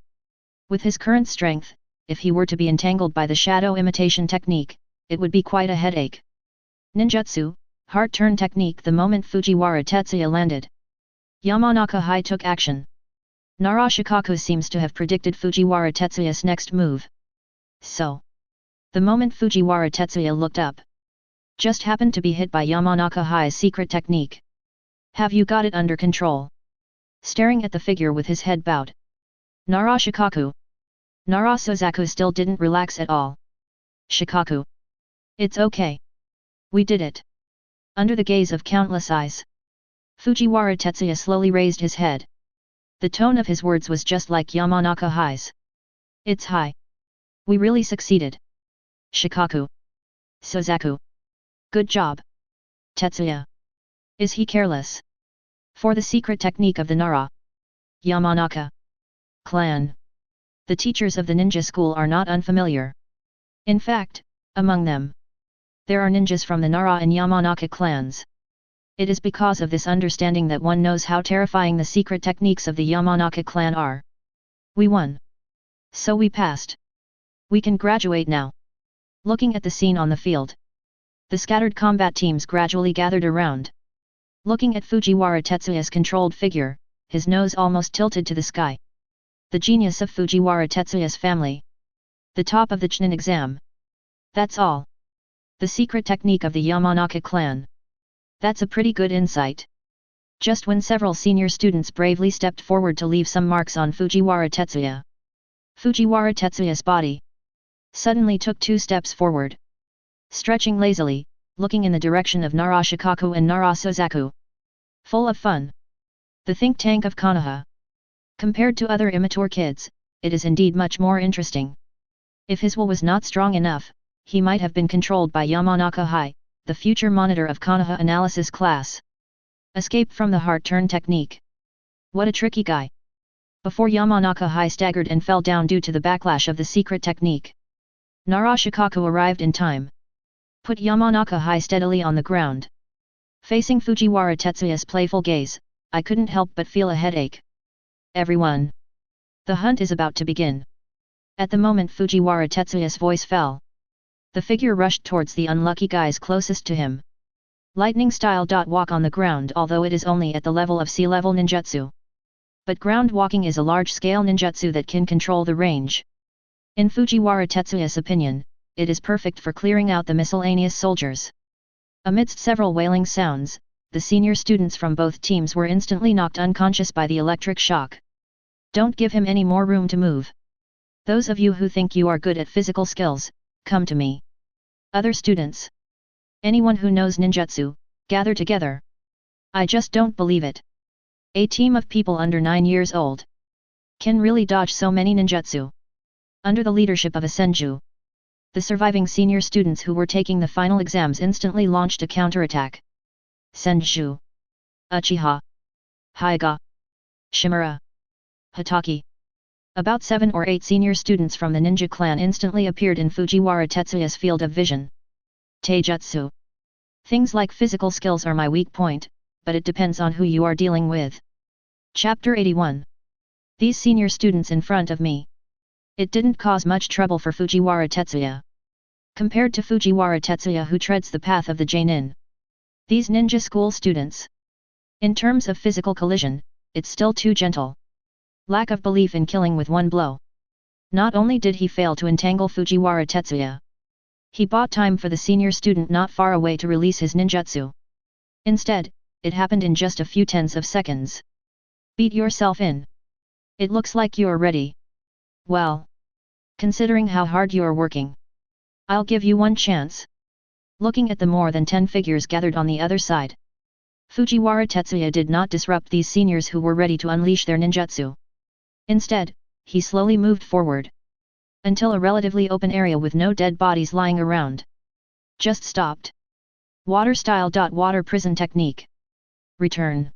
With his current strength, if he were to be entangled by the shadow imitation technique, it would be quite a headache. Ninjutsu, heart turn technique. The moment Fujiwara Tetsuya landed, Yamanaka High took action. Naruto seems to have predicted Fujiwara Tetsuya's next move. So, the moment Fujiwara Tetsuya looked up, just happened to be hit by Yamanaka High's secret technique. Have you got it under control? Staring at the figure with his head bowed. Nara Shikaku. Nara Sozaku still didn't relax at all. Shikaku. It's okay. We did it. Under the gaze of countless eyes, Fujiwara Tetsuya slowly raised his head. The tone of his words was just like Yamanaka High's. It's high. We really succeeded. Shikaku. Sozaku. Good job. Tetsuya. Is he careless? For the secret technique of the Nara Yamanaka clan, the teachers of the ninja school are not unfamiliar. In fact, among them, there are ninjas from the Nara and Yamanaka clans. It is because of this understanding that one knows how terrifying the secret techniques of the Yamanaka clan are. We won. So we passed. We can graduate now. Looking at the scene on the field, the scattered combat teams gradually gathered around. Looking at Fujiwara Tetsuya's controlled figure, his nose almost tilted to the sky. The genius of Fujiwara Tetsuya's family. The top of the Chunin exam. That's all. The secret technique of the Yamanaka clan. That's a pretty good insight. Just when several senior students bravely stepped forward to leave some marks on Fujiwara Tetsuya, Fujiwara Tetsuya's body suddenly took 2 steps forward. Stretching lazily, looking in the direction of Nara Shikaku and Nara Sozaku. Full of fun. The think tank of Konoha. Compared to other immature kids, it is indeed much more interesting. If his will was not strong enough, he might have been controlled by Yamanaka High, the future monitor of Konoha analysis class. Escape from the heart turn technique. What a tricky guy. Before Yamanaka High staggered and fell down due to the backlash of the secret technique, Nara Shikaku arrived in time. Put Yamanaka High steadily on the ground. Facing Fujiwara Tetsuya's playful gaze, I couldn't help but feel a headache. Everyone. The hunt is about to begin. At the moment Fujiwara Tetsuya's voice fell, the figure rushed towards the unlucky guys closest to him. Lightning style. Walk on the ground, although it is only at the level of sea level ninjutsu. But ground walking is a large-scale ninjutsu that can control the range. In Fujiwara Tetsuya's opinion, it is perfect for clearing out the miscellaneous soldiers. Amidst several wailing sounds, the senior students from both teams were instantly knocked unconscious by the electric shock. Don't give him any more room to move. Those of you who think you are good at physical skills, come to me. Other students. Anyone who knows ninjutsu, gather together. I just don't believe it. A team of people under 9 years old can really dodge so many ninjutsu. Under the leadership of a senju, the surviving senior students who were taking the final exams instantly launched a counterattack. Senju, Uchiha, Hyuga, Shimura, Hitaki. About 7 or 8 senior students from the ninja clan instantly appeared in Fujiwara Tetsuya's field of vision. Taijutsu. Things like physical skills are my weak point, but it depends on who you are dealing with. Chapter 81. These senior students in front of me. It didn't cause much trouble for Fujiwara Tetsuya. Compared to Fujiwara Tetsuya who treads the path of the Jainin, these ninja school students, in terms of physical collision, it's still too gentle. Lack of belief in killing with one blow. Not only did he fail to entangle Fujiwara Tetsuya, he bought time for the senior student not far away to release his ninjutsu. Instead, it happened in just a few tenths of seconds. Beat yourself in. It looks like you're ready. Well, considering how hard you're working, I'll give you one chance. Looking at the more than 10 figures gathered on the other side, Fujiwara Tetsuya did not disrupt these seniors who were ready to unleash their ninjutsu. Instead, he slowly moved forward, until a relatively open area with no dead bodies lying around just stopped. Water style. Water prison technique. Return.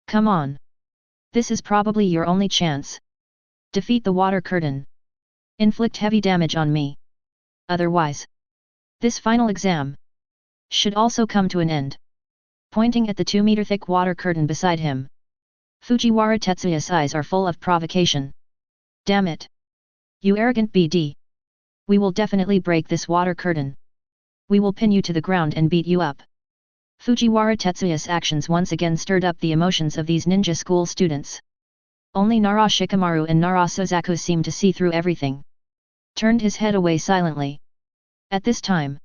Come on. This is probably your only chance. Defeat the water curtain. Inflict heavy damage on me. Otherwise, this final exam should also come to an end. Pointing at the 2-meter thick water curtain beside him, Fujiwara Tetsuya's eyes are full of provocation. Damn it! You arrogant BD! We will definitely break this water curtain. We will pin you to the ground and beat you up. Fujiwara Tetsuya's actions once again stirred up the emotions of these ninja school students. Only Nara Shikamaru and Nara Sozaku seemed to see through everything. Turned his head away silently. At this time,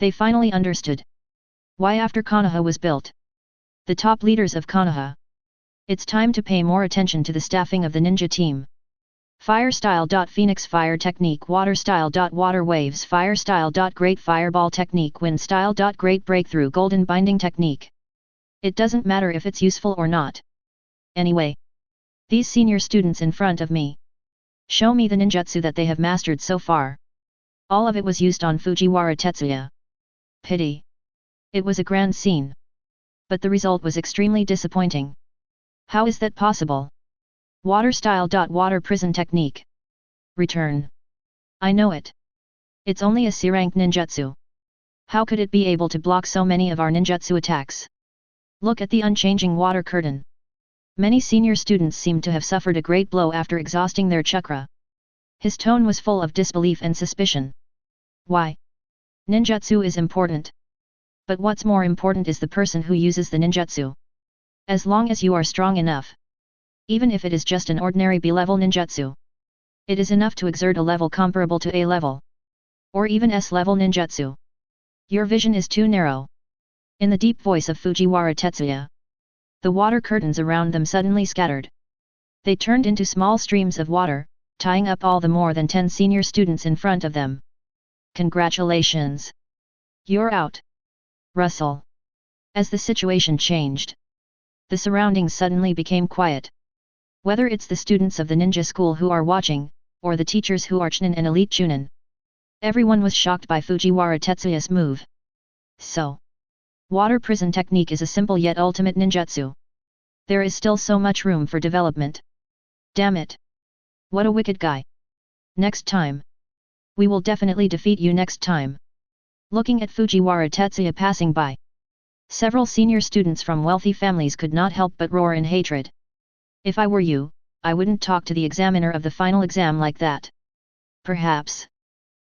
they finally understood why after Konoha was built, The top leaders of Konoha. It's time to pay more attention to the staffing of the ninja team. Fire style. Phoenix fire technique. Water style. Water waves. Fire style. Great fireball technique. Wind style. Great breakthrough. Golden binding technique. It doesn't matter if it's useful or not. Anyway, these senior students in front of me show me the ninjutsu that they have mastered so far. All of it was used on Fujiwara Tetsuya. Pity. It was a grand scene. But the result was extremely disappointing. How is that possible? Water style. Water prison technique. Return. I know it. It's only a S-rank ninjutsu. How could it be able to block so many of our ninjutsu attacks? Look at the unchanging water curtain. Many senior students seemed to have suffered a great blow after exhausting their chakra. His tone was full of disbelief and suspicion. Why? Ninjutsu is important. But what's more important is the person who uses the ninjutsu. As long as you are strong enough. Even if it is just an ordinary B-level ninjutsu. It is enough to exert a level comparable to A level. Or even S-level ninjutsu. Your vision is too narrow. In the deep voice of Fujiwara Tetsuya. The water curtains around them suddenly scattered. They turned into small streams of water, tying up all the more than 10 senior students in front of them. Congratulations! You're out. Russell. As the situation changed, the surroundings suddenly became quiet. Whether it's the students of the ninja school who are watching, or the teachers who are chunin and elite chunin. Everyone was shocked by Fujiwara Tetsuya's move. So, water prison technique is a simple yet ultimate ninjutsu. There is still so much room for development. Damn it! What a wicked guy. Next time. We will definitely defeat you next time. Looking at Fujiwara Tetsuya passing by. Several senior students from wealthy families could not help but roar in hatred. If I were you, I wouldn't talk to the examiner of the final exam like that. Perhaps.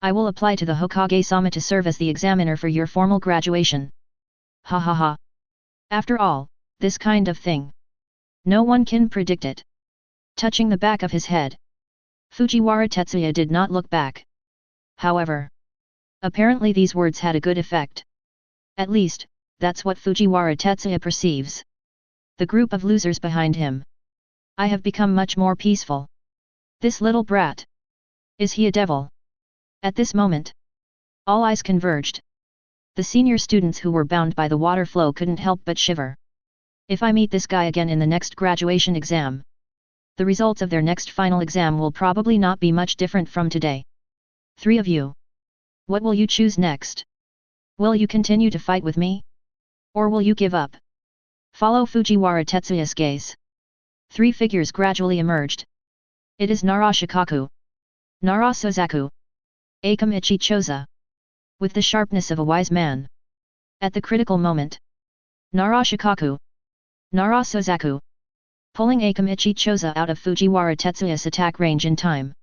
I will apply to the Hokage-sama to serve as the examiner for your formal graduation. Ha ha ha. After all, this kind of thing. No one can predict it. Touching the back of his head. Fujiwara Tetsuya did not look back. However, apparently these words had a good effect. At least, that's what Fujiwara Tetsuya perceives. The group of losers behind him. I have become much more peaceful. This little brat. Is he a devil? At this moment, all eyes converged. The senior students who were bound by the water flow couldn't help but shiver. If I meet this guy again in the next graduation exam, the results of their next final exam will probably not be much different from today. 3 of you. What will you choose next? Will you continue to fight with me? Or will you give up? Follow Fujiwara Tetsuya's gaze. 3 figures gradually emerged. It is Nara Shikaku, Nara Sozaku, Akamichi Choza. With the sharpness of a wise man. At the critical moment. Nara Shikaku, Nara Sozaku. Pulling Akamichi Choza out of Fujiwara Tetsuya's attack range in time.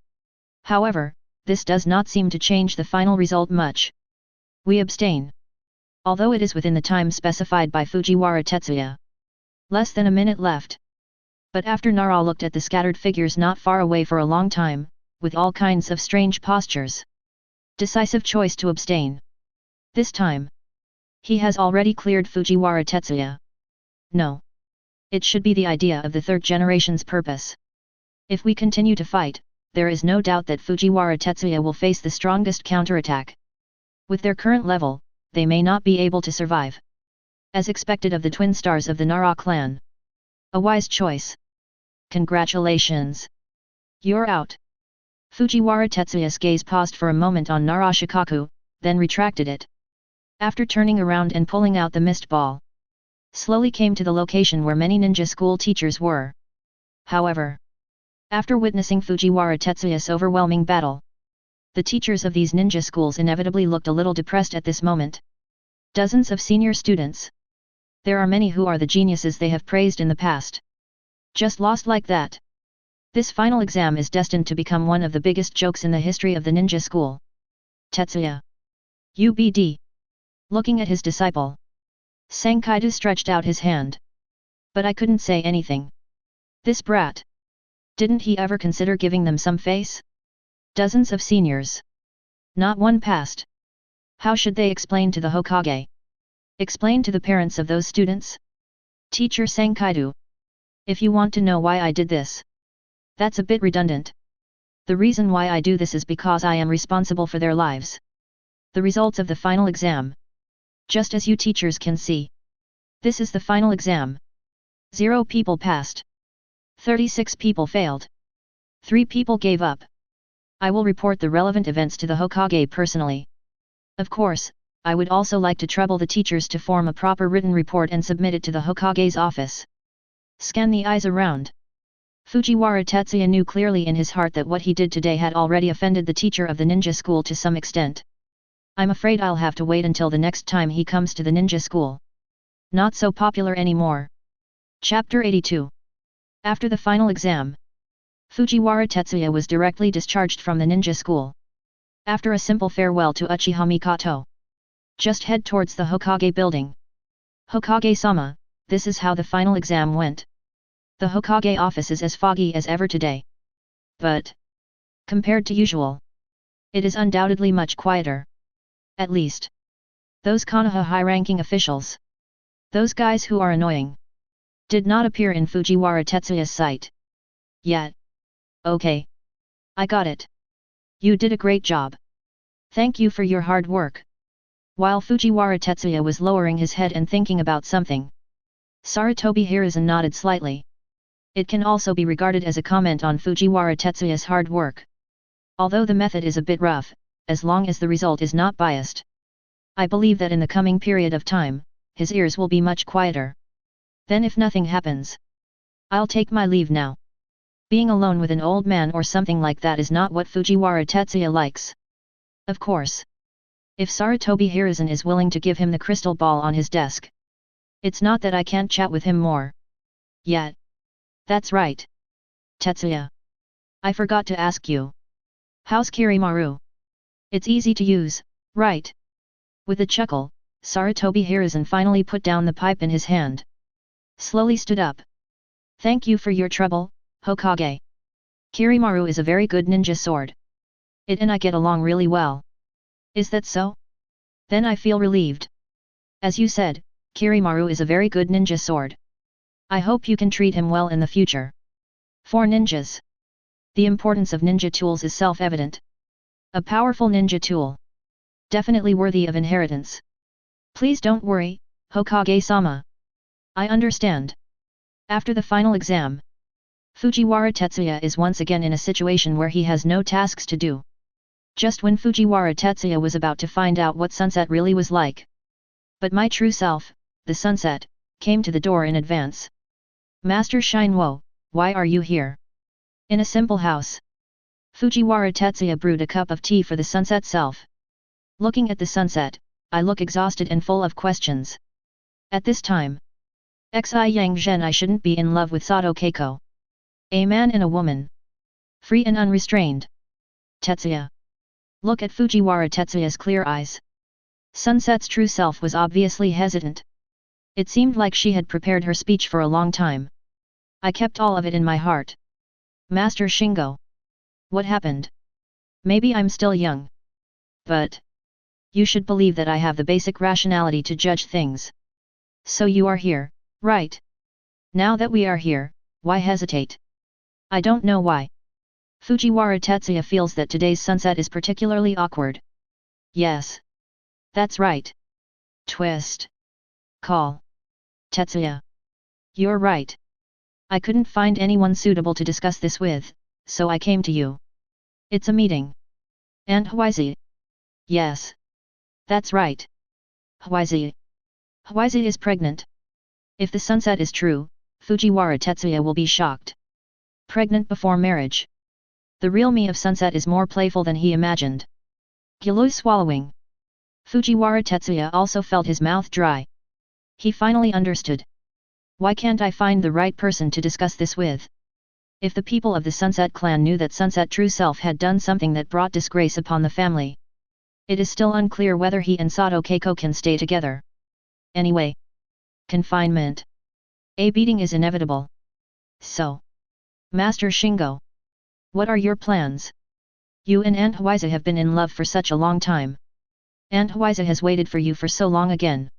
However, this does not seem to change the final result much. We abstain. Although it is within the time specified by Fujiwara Tetsuya. Less than a minute left. But after Nara looked at the scattered figures not far away for a long time, with all kinds of strange postures. Decisive choice to abstain. This time. He has already cleared Fujiwara Tetsuya. No. It should be the idea of the third generation's purpose. If we continue to fight, there is no doubt that Fujiwara Tetsuya will face the strongest counterattack. With their current level, they may not be able to survive. As expected of the twin stars of the Nara clan. A wise choice. Congratulations. You're out. Fujiwara Tetsuya's gaze paused for a moment on Nara Shikaku, then retracted it. After turning around and pulling out the mist ball. Slowly came to the location where many ninja school teachers were. However, after witnessing Fujiwara Tetsuya's overwhelming battle, the teachers of these ninja schools inevitably looked a little depressed at this moment. Dozens of senior students. There are many who are the geniuses they have praised in the past. Just lost like that. This final exam is destined to become one of the biggest jokes in the history of the ninja school. Tetsuya. UBD. Looking at his disciple. Sankaido stretched out his hand. But I couldn't say anything. This brat. Didn't he ever consider giving them some face? Dozens of seniors. Not one passed. How should they explain to the Hokage? Explain to the parents of those students? Teacher sang kaido. If you want to know why I did this. That's a bit redundant. The reason why I do this is because I am responsible for their lives. The results of the final exam. Just as you teachers can see. This is the final exam. 0 people passed. 36 people failed. 3 people gave up. I will report the relevant events to the Hokage personally. Of course, I would also like to trouble the teachers to form a proper written report and submit it to the Hokage's office. Scan the eyes around. Fujiwara Tetsuya knew clearly in his heart that what he did today had already offended the teacher of the ninja school to some extent. I'm afraid I'll have to wait until the next time he comes to the ninja school. Not so popular anymore. Chapter 82. After the final exam, Fujiwara Tetsuya was directly discharged from the ninja school. After a simple farewell to Uchiha Mikoto, just head towards the Hokage building. Hokage-sama, this is how the final exam went. The Hokage office is as foggy as ever today. But, compared to usual, it is undoubtedly much quieter. At least, those Konoha high-ranking officials, those guys who are annoying, did not appear in Fujiwara Tetsuya's sight. Yet. Okay. I got it. You did a great job. Thank you for your hard work. While Fujiwara Tetsuya was lowering his head and thinking about something, Sarutobi Hiruzen nodded slightly. It can also be regarded as a comment on Fujiwara Tetsuya's hard work. Although the method is a bit rough, as long as the result is not biased. I believe that in the coming period of time, his ears will be much quieter. Then if nothing happens, I'll take my leave now. Being alone with an old man or something like that is not what Fujiwara Tetsuya likes. Of course. If Sarutobi Hiruzen is willing to give him the crystal ball on his desk. It's not that I can't chat with him more. Yet. That's right. Tetsuya. I forgot to ask you. How's Kirimaru? It's easy to use, right? With a chuckle, Sarutobi Hiruzen finally put down the pipe in his hand. Slowly stood up. Thank you for your trouble, Hokage. Kirimaru is a very good ninja sword. It and I get along really well. Is that so? Then I feel relieved. As you said, Kirimaru is a very good ninja sword. I hope you can treat him well in the future. For ninjas, the importance of ninja tools is self-evident. A powerful ninja tool. Definitely worthy of inheritance. Please don't worry, Hokage-sama. I understand. After the final exam, Fujiwara Tetsuya is once again in a situation where he has no tasks to do. Just when Fujiwara Tetsuya was about to find out what sunset really was like. But my true self, the sunset, came to the door in advance. Master Shinwo, why are you here? In a simple house. Fujiwara Tetsuya brewed a cup of tea for the sunset self. Looking at the sunset, I look exhausted and full of questions. At this time, Xi Yang Zhen, I shouldn't be in love with Sato Keiko. A man and a woman. Free and unrestrained. Tetsuya. Look at Fujiwara Tetsuya's clear eyes. Sunset's true self was obviously hesitant. It seemed like she had prepared her speech for a long time. I kept all of it in my heart. Master Shingo. What happened? Maybe I'm still young. But you should believe that I have the basic rationality to judge things. So you are here, right? Now that we are here, why hesitate? I don't know why. Fujiwara Tetsuya feels that today's sunset is particularly awkward. Yes. That's right. Twist. Call. Tetsuya. You're right. I couldn't find anyone suitable to discuss this with, so I came to you. It's a meeting. And Hwaizi. Yes. That's right. Hwaizi. Hwaizi is pregnant. If the sunset is true, Fujiwara Tetsuya will be shocked. Pregnant before marriage. The real me of sunset is more playful than he imagined. Gilui swallowing. Fujiwara Tetsuya also felt his mouth dry. He finally understood. Why can't I find the right person to discuss this with? If the people of the Sunset clan knew that Sunset True Self had done something that brought disgrace upon the family, it is still unclear whether he and Sato Keiko can stay together. Anyway. Confinement. A beating is inevitable. So. Master Shingo. What are your plans? You and Aunt Hwaiza have been in love for such a long time. Aunt Hwaiza has waited for you for so long again.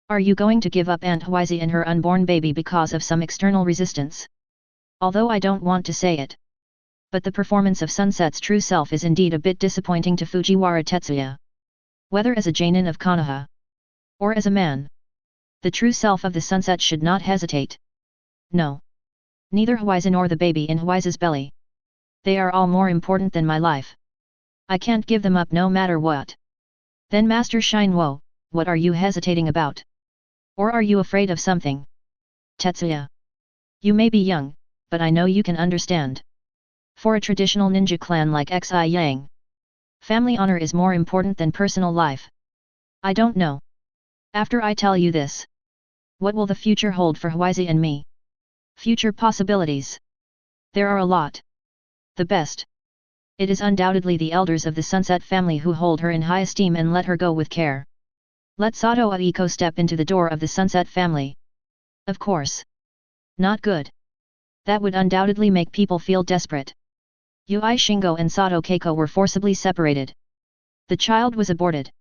Are you going to give up Aunt Huizi and her unborn baby because of some external resistance? Although I don't want to say it. But the performance of Sunset's true self is indeed a bit disappointing to Fujiwara Tetsuya. Whether as a Jainin of Konoha, or as a man, the true self of the Sunset should not hesitate. No. Neither Huizi nor the baby in Huizi's belly. They are all more important than my life. I can't give them up no matter what. Then Master Shinwo, what are you hesitating about? Or are you afraid of something? Tetsuya. You may be young, but I know you can understand. For a traditional ninja clan like Xi Yang, family honor is more important than personal life. I don't know. After I tell you this, what will the future hold for Huizi and me? Future possibilities. There are a lot. The best. It is undoubtedly the elders of the Sunset family who hold her in high esteem and let her go with care. Let Sato Aiko step into the door of the Sunset family. Of course. Not good. That would undoubtedly make people feel desperate. Yui Shingo and Sato Keiko were forcibly separated. The child was aborted.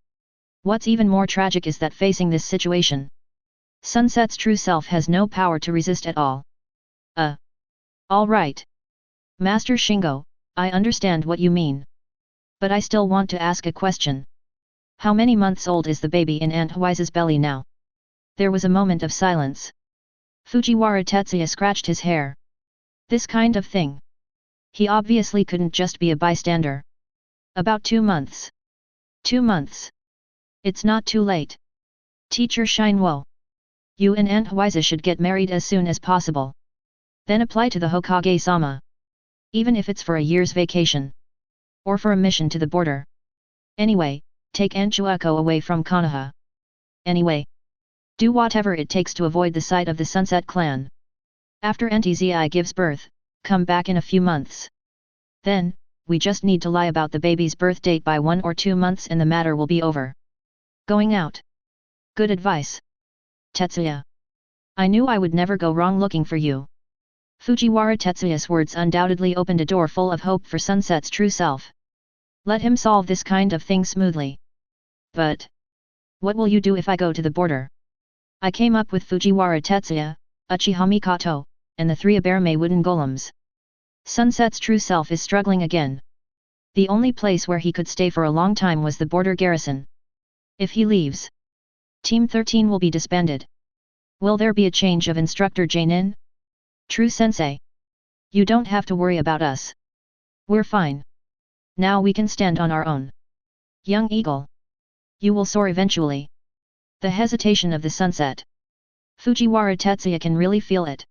What's even more tragic is that facing this situation, Sunset's true self has no power to resist at all. All right. Master Shingo, I understand what you mean. But I still want to ask a question. How many months old is the baby in Aunt Huizi's belly now? There was a moment of silence. Fujiwara Tetsuya scratched his hair. This kind of thing. He obviously couldn't just be a bystander. About 2 months. 2 months. It's not too late. Teacher Shinwo. You and Aunt Huizi should get married as soon as possible. Then apply to the Hokage-sama. Even if it's for a year's vacation. Or for a mission to the border. Anyway, take Aunt Chueko away from Konoha. Anyway. Do whatever it takes to avoid the sight of the Sunset clan. After Auntie Zi gives birth, come back in a few months. Then, we just need to lie about the baby's birth date by 1 or 2 months and the matter will be over. Going out. Good advice. Tetsuya. I knew I would never go wrong looking for you. Fujiwara Tetsuya's words undoubtedly opened a door full of hope for Sunset's true self. Let him solve this kind of thing smoothly. But what will you do if I go to the border? I came up with Fujiwara Tetsuya, Uchiha Mikoto, and the 3 Aberme wooden golems. Sunset's true self is struggling again. The only place where he could stay for a long time was the border garrison. If he leaves, Team 13 will be disbanded. Will there be a change of instructor Jainin? True sensei. You don't have to worry about us. We're fine. Now we can stand on our own. Young eagle. You will soar eventually. The hesitation of the sunset. Fujiwara Tetsuya can really feel it.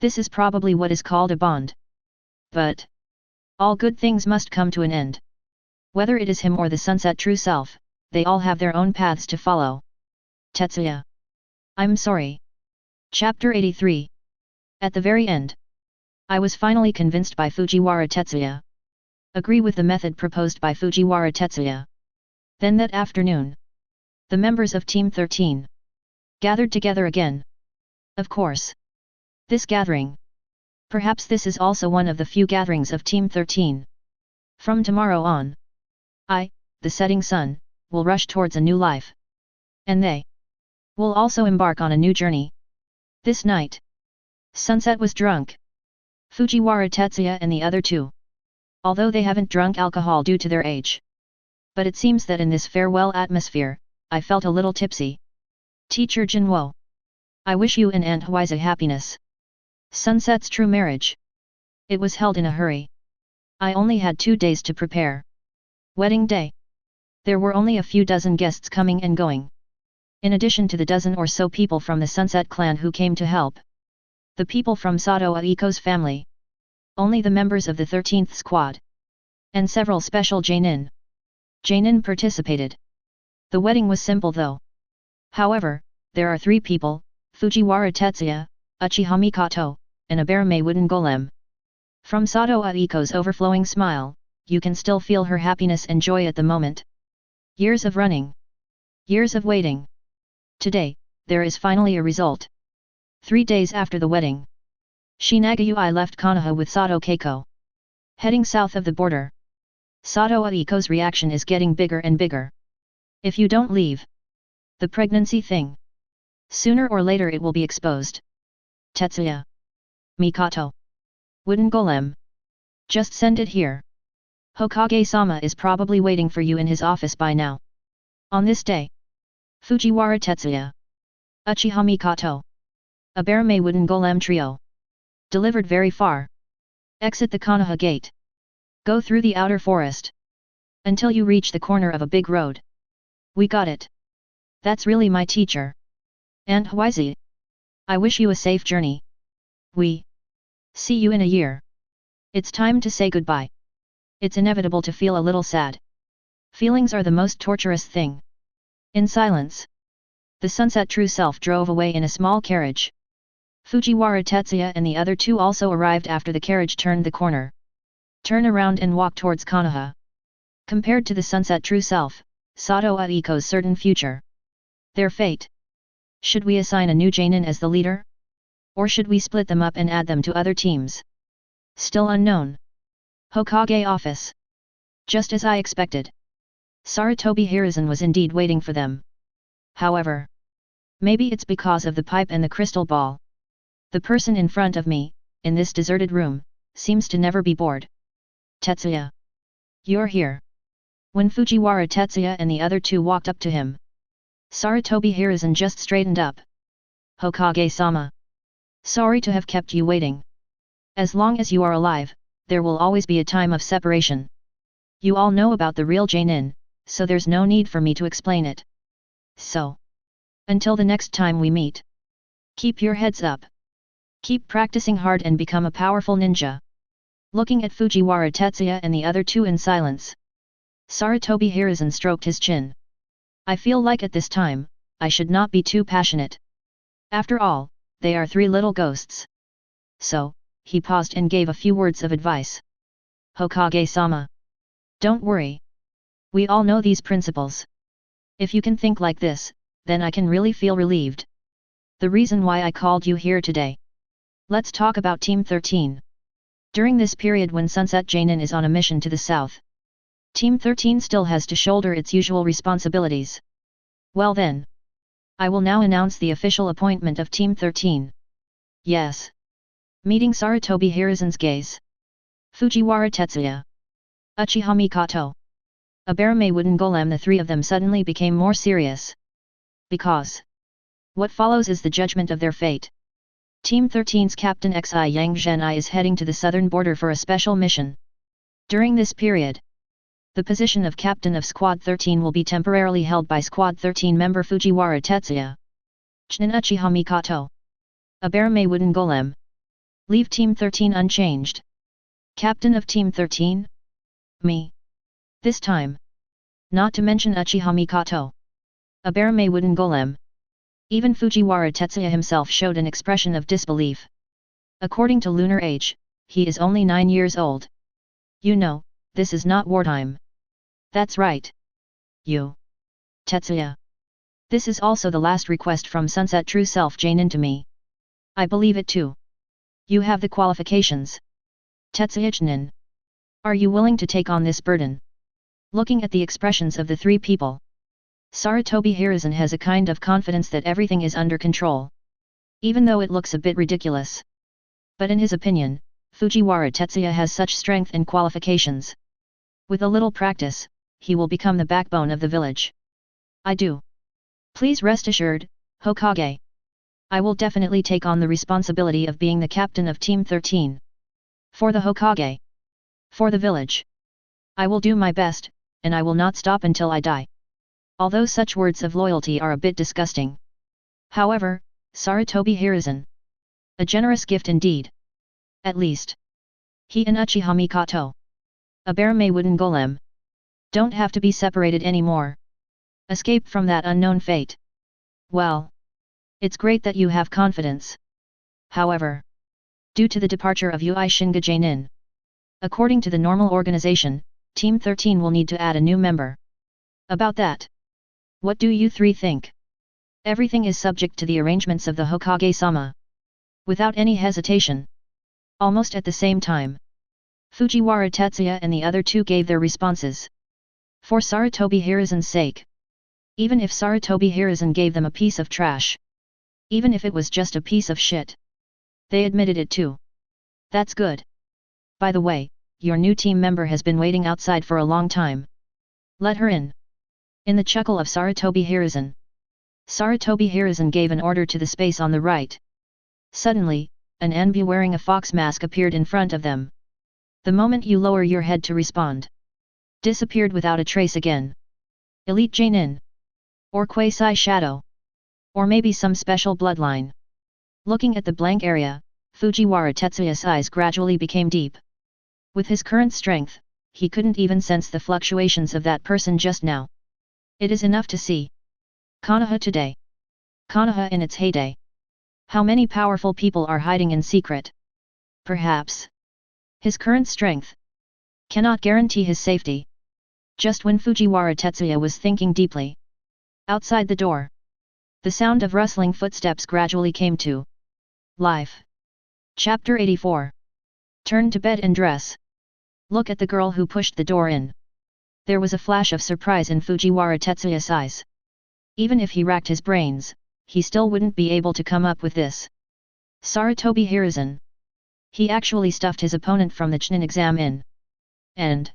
This is probably what is called a bond. But all good things must come to an end. Whether it is him or the sunset true self, they all have their own paths to follow. Tetsuya. I'm sorry. Chapter 83. At the very end, I was finally convinced by Fujiwara Tetsuya. Agree with the method proposed by Fujiwara Tetsuya. Then that afternoon, the members of Team 13 gathered together again. Of course. This gathering. Perhaps this is also one of the few gatherings of Team 13. From tomorrow on, I, the setting sun, will rush towards a new life. And they will also embark on a new journey. This night, Sunset was drunk. Fujiwara Tetsuya and the other 2. Although they haven't drunk alcohol due to their age. But it seems that in this farewell atmosphere, I felt a little tipsy. Teacher Jinwo. I wish you and Aunt Huizi happiness. Sunset's true marriage. It was held in a hurry. I only had 2 days to prepare. Wedding day. There were only a few dozen guests coming and going. In addition to the dozen or so people from the Sunset clan who came to help. The people from Sato Aiko's family. Only the members of the 13th squad. And several special Jainin. Jainin participated. The wedding was simple though. However, there are 3 people, Fujiwara Tetsuya, Uchiha Mikoto, and a Aberme wooden golem. From Sato Aiko's overflowing smile, you can still feel her happiness and joy at the moment. Years of running. Years of waiting. Today, there is finally a result. 3 days after the wedding, Shinagayui left Konoha with Sato Keiko. Heading south of the border. Sato Aiko's reaction is getting bigger and bigger. If you don't leave. The pregnancy thing. Sooner or later it will be exposed. Tetsuya. Mikoto. Wooden golem. Just send it here. Hokage-sama is probably waiting for you in his office by now. On this day, Fujiwara Tetsuya. Uchiha Mikoto. A Barame wooden golem trio. Delivered very far. Exit the Konoha gate. Go through the outer forest. Until you reach the corner of a big road. We got it. That's really my teacher. And Hwizi. I wish you a safe journey. We see you in a year. It's time to say goodbye. It's inevitable to feel a little sad. Feelings are the most torturous thing. In silence, the sunset true self drove away in a small carriage. Fujiwara Tetsuya and the other two also arrived after the carriage turned the corner. Turn around and walk towards Konoha. Compared to the sunset true self, Sato Aiko's certain future. Their fate. Should we assign a new Jainin as the leader? Or should we split them up and add them to other teams? Still unknown. Hokage office. Just as I expected. Sarutobi Hiruzen was indeed waiting for them. However, maybe it's because of the pipe and the crystal ball. The person in front of me, in this deserted room, seems to never be bored. Tetsuya. You're here. When Fujiwara Tetsuya and the other two walked up to him, Sarutobi Hiruzen just straightened up. Hokage-sama. Sorry to have kept you waiting. As long as you are alive, there will always be a time of separation. You all know about the real Jainin, so there's no need for me to explain it. So, until the next time we meet, keep your heads up. Keep practicing hard and become a powerful ninja. Looking at Fujiwara Tetsuya and the other two in silence, Sarutobi Hiruzen stroked his chin. I feel like at this time, I should not be too passionate. After all, they are three little ghosts. So, he paused and gave a few words of advice. Hokage-sama. Don't worry. We all know these principles. If you can think like this, then I can really feel relieved. The reason why I called you here today. Let's talk about Team 13. During this period when Sunset Jainin is on a mission to the south, Team 13 still has to shoulder its usual responsibilities. Well then, I will now announce the official appointment of Team 13. Yes. Meeting Sarutobi Hiruzen's gaze. Fujiwara Tetsuya. Uchiha Mikoto. A Barame wooden golem. The three of them suddenly became more serious. Because what follows is the judgment of their fate. Team 13's Captain Xi Yang Zhenai is heading to the southern border for a special mission. During this period, the position of Captain of Squad 13 will be temporarily held by Squad 13 member Fujiwara Tetsuya. Chnin Uchiha Mikoto. A Barame wooden golem. Leave Team 13 unchanged. Captain of Team 13? Me. This time. Not to mention Uchiha Mikoto. A Barame wooden golem. Even Fujiwara Tetsuya himself showed an expression of disbelief. According to lunar age, he is only 9 years old. You know, this is not wartime. That's right. You. Tetsuya. This is also the last request from Sunset True Self Jainin to me. I believe it too. You have the qualifications. Tetsuya Chnin. Are you willing to take on this burden? Looking at the expressions of the three people, Sarutobi Hiruzen has a kind of confidence that everything is under control. Even though it looks a bit ridiculous. But in his opinion, Fujiwara Tetsuya has such strength and qualifications. With a little practice, he will become the backbone of the village. I do. Please rest assured, Hokage. I will definitely take on the responsibility of being the captain of Team 13. For the Hokage. For the village. I will do my best, and I will not stop until I die. Although such words of loyalty are a bit disgusting. However, Sarutobi Hiruzen. A generous gift indeed. At least. He and Uchiha Mikoto. A Barame wooden golem. Don't have to be separated anymore. Escape from that unknown fate. Well. It's great that you have confidence. However. Due to the departure of Ui Shinga Jainin. According to the normal organization, Team 13 will need to add a new member. About that. What do you three think? Everything is subject to the arrangements of the Hokage-sama. Without any hesitation. Almost at the same time. Fujiwara Tetsuya and the other two gave their responses. For Sarutobi Hiruzen's sake. Even if Sarutobi Hiruzen gave them a piece of trash. Even if it was just a piece of shit. They admitted it too. That's good. By the way, your new team member has been waiting outside for a long time. Let her in. In the chuckle of Sarutobi Hiruzen. Sarutobi Hiruzen gave an order to the space on the right. Suddenly, an Anbu wearing a fox mask appeared in front of them. The moment you lower your head to respond. Disappeared without a trace again. Elite Jainin. Or Quasi Shadow. Or maybe some special bloodline. Looking at the blank area, Fujiwara Tetsuya's eyes gradually became deep. With his current strength, he couldn't even sense the fluctuations of that person just now. It is enough to see. Konoha today. Konoha in its heyday. How many powerful people are hiding in secret? Perhaps. His current strength cannot guarantee his safety. Just when Fujiwara Tetsuya was thinking deeply. Outside the door. The sound of rustling footsteps gradually came to life. Chapter 84. Turn to bed and dress. Look at the girl who pushed the door in. There was a flash of surprise in Fujiwara Tetsuya's eyes. Even if he racked his brains, he still wouldn't be able to come up with this. Sarutobi Hiruzen. He actually stuffed his opponent from the Chunin exam in. And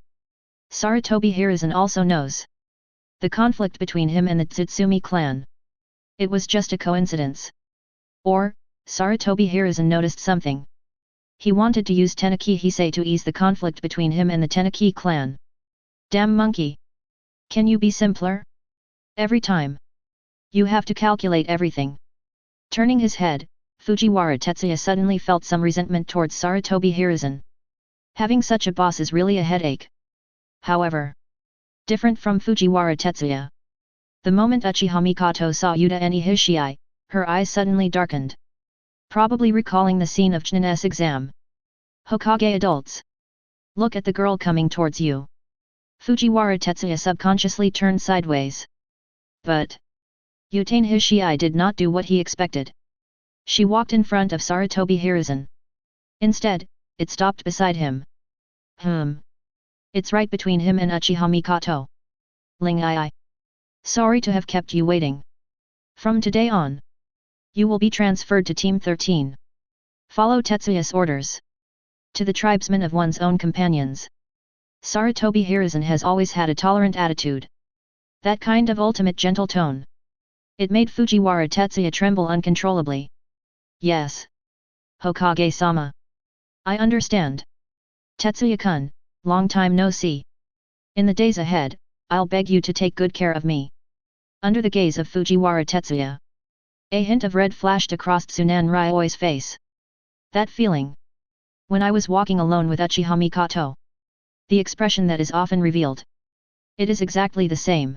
Sarutobi Hiruzen also knows the conflict between him and the Tsutsumi clan. It was just a coincidence. Or, Sarutobi Hiruzen noticed something. He wanted to use Tenaki Hisei to ease the conflict between him and the Tenaki clan. Damn monkey! Can you be simpler? Every time. You have to calculate everything. Turning his head, Fujiwara Tetsuya suddenly felt some resentment towards Sarutobi Hiruzen. Having such a boss is really a headache. However, different from Fujiwara Tetsuya. The moment Uchiha Mikoto saw Yuta and Ihishii, her eyes suddenly darkened. Probably recalling the scene of Chunin's exam. Hokage adults. Look at the girl coming towards you. Fujiwara Tetsuya subconsciously turned sideways. But Yuta Ihishii did not do what he expected. She walked in front of Sarutobi Hiruzen. Instead, it stopped beside him. It's right between him and Uchiha Mikoto. Ling Ai. Sorry to have kept you waiting. From today on, you will be transferred to Team 13. Follow Tetsuya's orders. To the tribesmen of one's own companions. Sarutobi Hiruzen has always had a tolerant attitude. That kind of ultimate gentle tone. It made Fujiwara Tetsuya tremble uncontrollably. Yes. Hokage-sama. I understand. Tetsuya-kun, long time no see. In the days ahead, I'll beg you to take good care of me. Under the gaze of Fujiwara Tetsuya. A hint of red flashed across Tsunan Ryoi's face. That feeling. When I was walking alone with Uchiha Mikoto. The expression that is often revealed. It is exactly the same.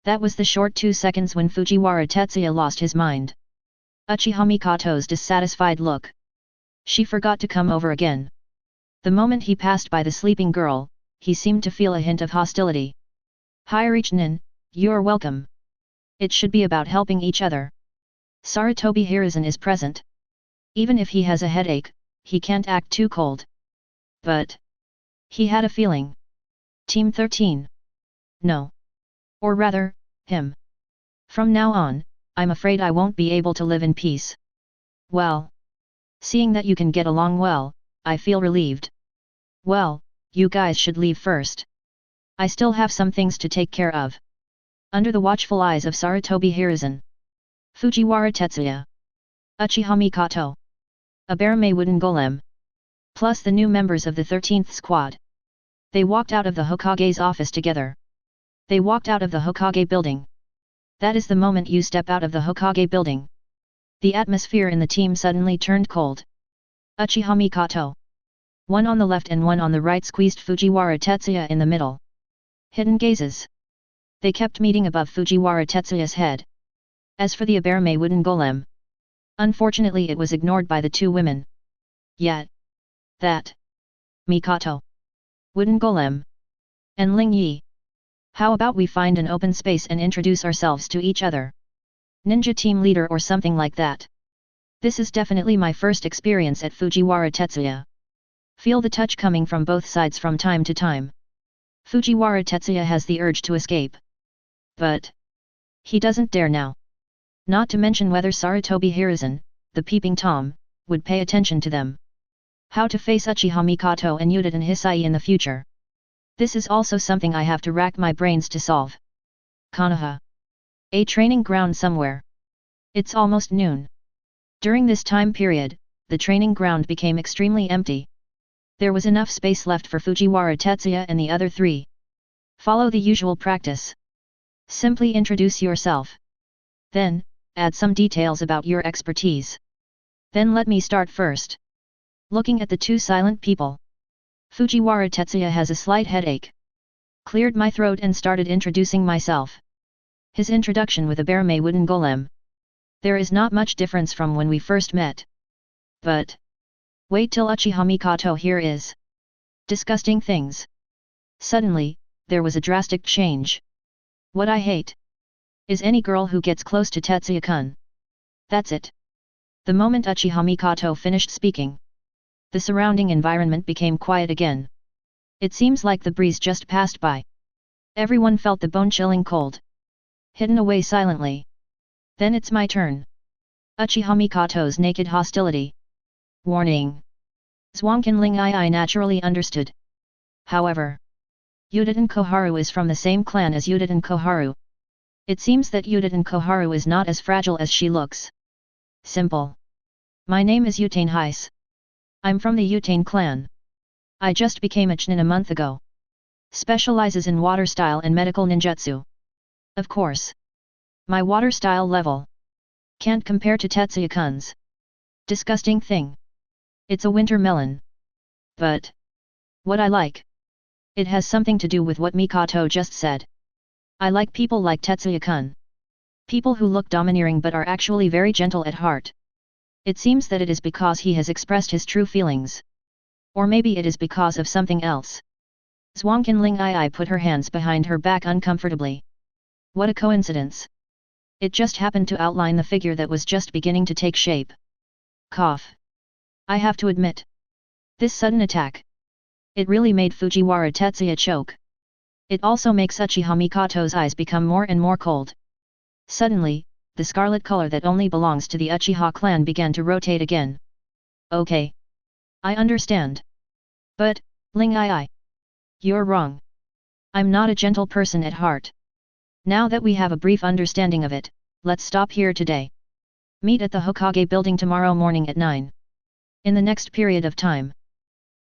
That was the short 2 seconds when Fujiwara Tetsuya lost his mind. Uchiha Mikoto's dissatisfied look. She forgot to come over again. The moment he passed by the sleeping girl, he seemed to feel a hint of hostility. Hi-Richnin, you're welcome. It should be about helping each other. Sarutobi Hiruzen is present. Even if he has a headache, he can't act too cold. But he had a feeling. Team 13. No. Or rather, him. From now on, I'm afraid I won't be able to live in peace. Well. Seeing that you can get along well, I feel relieved. Well, you guys should leave first. I still have some things to take care of. Under the watchful eyes of Sarutobi Hiruzen. Fujiwara Tetsuya. Uchiha Mikoto. A bear-may wooden golem. Plus the new members of the 13th squad. They walked out of the Hokage's office together. They walked out of the Hokage building. That is the moment you step out of the Hokage building. The atmosphere in the team suddenly turned cold. Uchiha Mikoto. One on the left and one on the right squeezed Fujiwara Tetsuya in the middle. Hidden gazes. They kept meeting above Fujiwara Tetsuya's head. As for the Aberme wooden golem. Unfortunately it was ignored by the two women. Yet. That. Mikoto. Wooden golem. And Ling Yi. How about we find an open space and introduce ourselves to each other? Ninja team leader or something like that. This is definitely my first experience at Fujiwara Tetsuya. Feel the touch coming from both sides from time to time. Fujiwara Tetsuya has the urge to escape. But he doesn't dare now. Not to mention whether Sarutobi Hiruzen, the peeping Tom, would pay attention to them. How to face Uchiha Mikoto and Uchiha Hisai in the future. This is also something I have to rack my brains to solve. Konoha. A training ground somewhere. It's almost noon. During this time period, the training ground became extremely empty. There was enough space left for Fujiwara Tetsuya and the other three. Follow the usual practice. Simply introduce yourself. Then, add some details about your expertise. Then let me start first. Looking at the two silent people. Fujiwara Tetsuya has a slight headache. Cleared my throat and started introducing myself. His introduction with a Barame wooden golem. There is not much difference from when we first met. But wait till Uchiha Mikoto here is disgusting things. Suddenly, there was a drastic change. What I hate is any girl who gets close to Tetsuya-kun. That's it. The moment Uchiha Mikoto finished speaking, the surrounding environment became quiet again. It seems like the breeze just passed by. Everyone felt the bone-chilling cold. Hidden away silently. Then it's my turn. Uchiha Mikoto's naked hostility. Warning. Zwankinling I naturally understood. However, Uchiha Koharu is from the same clan as Uchiha Koharu. It seems that Uchiha Koharu is not as fragile as she looks. Simple. My name is Utain Heis. I'm from the Utain clan. I just became a Chunin a month ago. Specializes in water style and medical ninjutsu. Of course. My water style level can't compare to Tetsuya-kun's. Disgusting thing. It's a winter melon. But what I like. It has something to do with what Mikoto just said. I like people like Tetsuya-kun. People who look domineering but are actually very gentle at heart. It seems that it is because he has expressed his true feelings. Or maybe it is because of something else. Zwankinling I put her hands behind her back uncomfortably. What a coincidence. It just happened to outline the figure that was just beginning to take shape. Cough. I have to admit. This sudden attack. It really made Fujiwara Tetsuya choke. It also makes Uchiha Mikoto's eyes become more and more cold. Suddenly, the scarlet color that only belongs to the Uchiha clan began to rotate again. Okay. I understand. But, Ling I. You're wrong. I'm not a gentle person at heart. Now that we have a brief understanding of it, let's stop here today. Meet at the Hokage building tomorrow morning at 9. In the next period of time,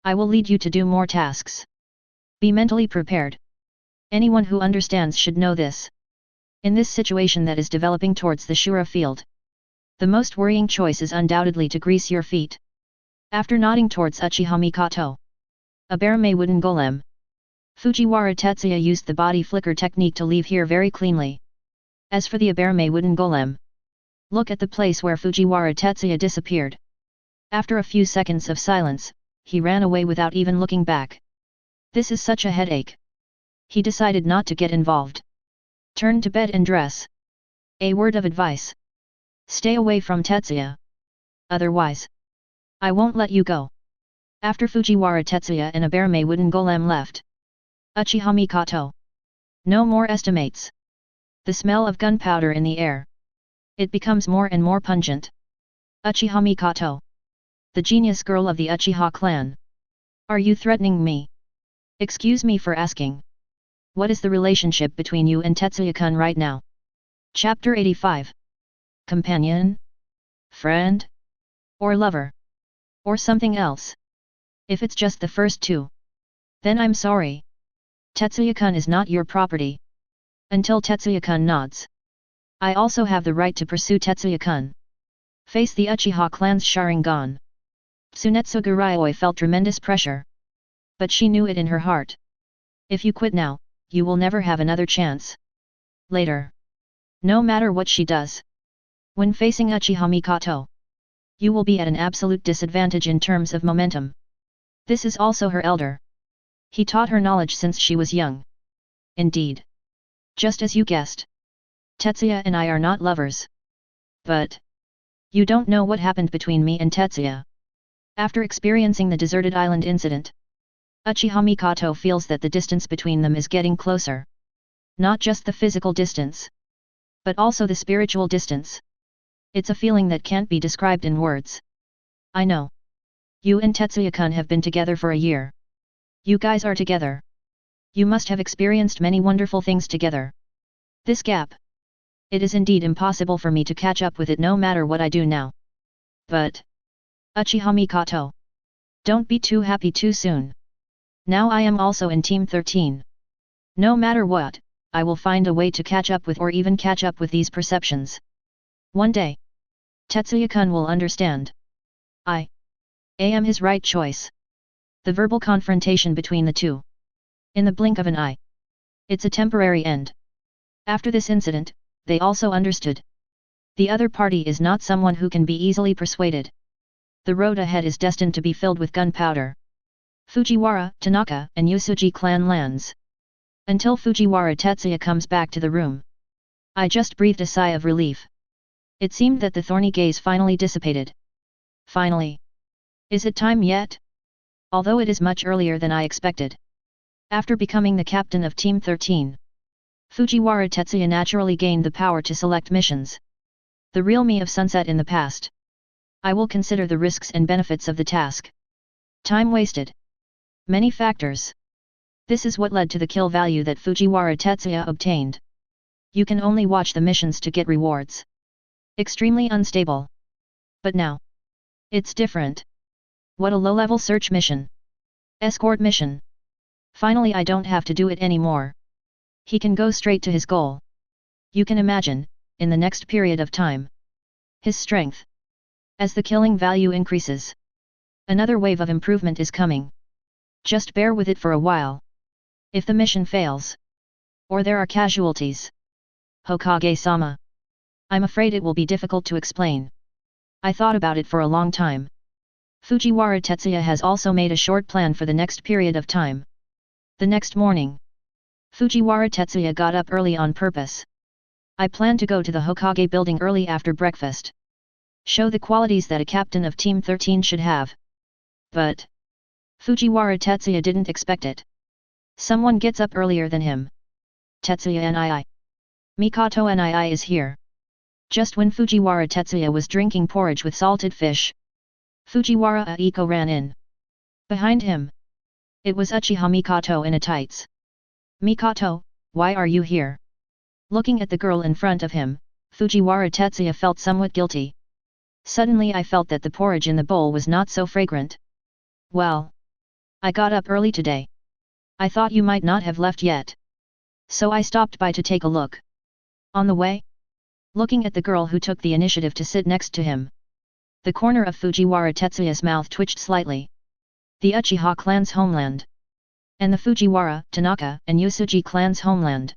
I will lead you to do more tasks. Be mentally prepared. Anyone who understands should know this. In this situation that is developing towards the Shura field, the most worrying choice is undoubtedly to grease your feet. After nodding towards Uchiha Mikoto, a Barame wooden golem, Fujiwara Tetsuya used the body flicker technique to leave here very cleanly. As for the Abarame wooden golem, look at the place where Fujiwara Tetsuya disappeared. After a few seconds of silence, he ran away without even looking back. This is such a headache. He decided not to get involved. Turn to bed and dress. A word of advice. Stay away from Tetsuya. Otherwise, I won't let you go. After Fujiwara Tetsuya and Abarame wooden golem left, Uchiha Mikoto. No more estimates. The smell of gunpowder in the air. It becomes more and more pungent. Uchiha Mikoto. The genius girl of the Uchiha clan. Are you threatening me? Excuse me for asking. What is the relationship between you and Tetsuya-kun right now? Chapter 85. Companion? Friend? Or lover? Or something else? If it's just the first two, then I'm sorry. Tetsuya-kun is not your property. Until Tetsuya-kun nods. I also have the right to pursue Tetsuya-kun. Face the Uchiha clan's Sharingan. Tsunetsugu Ryoi felt tremendous pressure. But she knew it in her heart. If you quit now, you will never have another chance. Later. No matter what she does. When facing Uchiha Mikoto, you will be at an absolute disadvantage in terms of momentum. This is also her elder. He taught her knowledge since she was young. Indeed. Just as you guessed. Tetsuya and I are not lovers. But you don't know what happened between me and Tetsuya. After experiencing the deserted island incident, Uchiha Mikoto feels that the distance between them is getting closer. Not just the physical distance, but also the spiritual distance. It's a feeling that can't be described in words. I know. You and Tetsuya-kun have been together for a year. You guys are together. You must have experienced many wonderful things together. This gap. It is indeed impossible for me to catch up with it no matter what I do now. But... Uchiha Mikoto. Don't be too happy too soon. Now I am also in Team 13. No matter what, I will find a way to catch up with or even catch up with these perceptions. One day. Tetsuya-kun will understand. I am his right choice. The verbal confrontation between the two. In the blink of an eye. It's a temporary end. After this incident, they also understood. The other party is not someone who can be easily persuaded. The road ahead is destined to be filled with gunpowder. Fujiwara, Tanaka, and Usuji clan lands. Until Fujiwara Tetsuya comes back to the room. I just breathed a sigh of relief. It seemed that the thorny gaze finally dissipated. Finally. Is it time yet? Although it is much earlier than I expected. After becoming the captain of Team 13. Fujiwara Tetsuya naturally gained the power to select missions. The real me of sunset in the past. I will consider the risks and benefits of the task. Time wasted. Many factors. This is what led to the kill value that Fujiwara Tetsuya obtained. You can only watch the missions to get rewards. Extremely unstable. But now. It's different. What a low-level search mission. Escort mission. Finally I don't have to do it anymore. He can go straight to his goal. You can imagine, in the next period of time. His strength. As the killing value increases. Another wave of improvement is coming. Just bear with it for a while. If the mission fails. Or there are casualties. Hokage-sama. I'm afraid it will be difficult to explain. I thought about it for a long time. Fujiwara Tetsuya has also made a short plan for the next period of time. The next morning. Fujiwara Tetsuya got up early on purpose. I plan to go to the Hokage building early after breakfast. Show the qualities that a captain of Team 13 should have. But Fujiwara Tetsuya didn't expect it. Someone gets up earlier than him. Tetsuya nii. Mikoto nii is here. Just when Fujiwara Tetsuya was drinking porridge with salted fish. Fujiwara Aiko ran in. Behind him. It was Uchiha Mikoto in a tights. Mikoto, why are you here? Looking at the girl in front of him, Fujiwara Tetsuya felt somewhat guilty. Suddenly I felt that the porridge in the bowl was not so fragrant. Well. I got up early today. I thought you might not have left yet. So I stopped by to take a look. On the way? Looking at the girl who took the initiative to sit next to him. The corner of Fujiwara Tetsuya's mouth twitched slightly. The Uchiha clan's homeland. And the Fujiwara, Tanaka, and Usuji clan's homeland.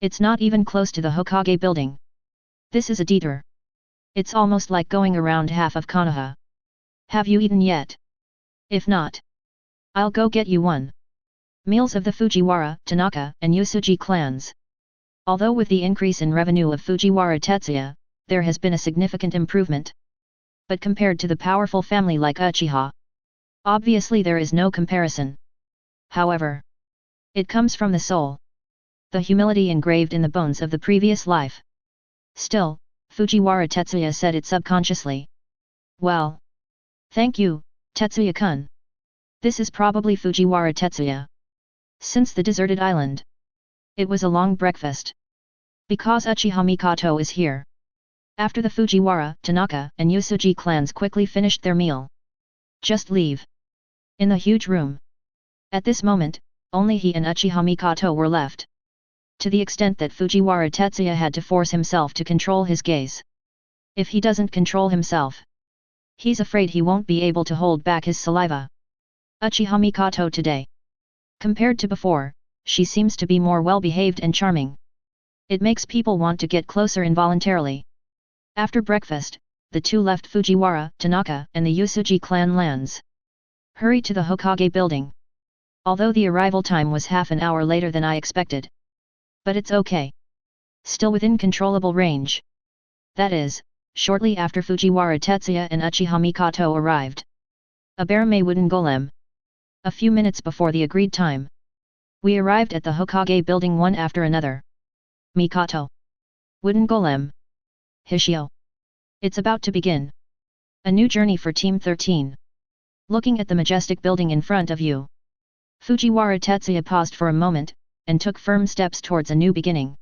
It's not even close to the Hokage building. This is a detour. It's almost like going around half of Konoha. Have you eaten yet? If not, I'll go get you one. Meals of the Fujiwara, Tanaka, and Usuji clans. Although with the increase in revenue of Fujiwara Tetsuya, there has been a significant improvement. But compared to the powerful family like Uchiha, obviously there is no comparison. However, it comes from the soul. The humility engraved in the bones of the previous life. Still, Fujiwara Tetsuya said it subconsciously. Well. Thank you, Tetsuya-kun. This is probably Fujiwara Tetsuya. Since the deserted island. It was a long breakfast. Because Uchiha Mikoto is here. After the Fujiwara, Tanaka, and Usuji clans quickly finished their meal. Just leave. In the huge room. At this moment, only he and Uchiha Mikoto were left. To the extent that Fujiwara Tetsuya had to force himself to control his gaze. If he doesn't control himself, he's afraid he won't be able to hold back his saliva. Uchiha Mikoto today. Compared to before, she seems to be more well-behaved and charming. It makes people want to get closer involuntarily. After breakfast, the two left Fujiwara, Tanaka, and the Usuji clan lands. Hurry to the Hokage building. Although the arrival time was half an hour later than I expected. But it's okay. Still within controllable range. That is, shortly after Fujiwara Tetsuya and Uchiha Mikoto arrived. A Barame wooden golem. A few minutes before the agreed time. We arrived at the Hokage building one after another. Mikoto. Wooden golem. Hishio. It's about to begin. A new journey for Team 13. Looking at the majestic building in front of you, Fujiwara Tetsuya paused for a moment, and took firm steps towards a new beginning.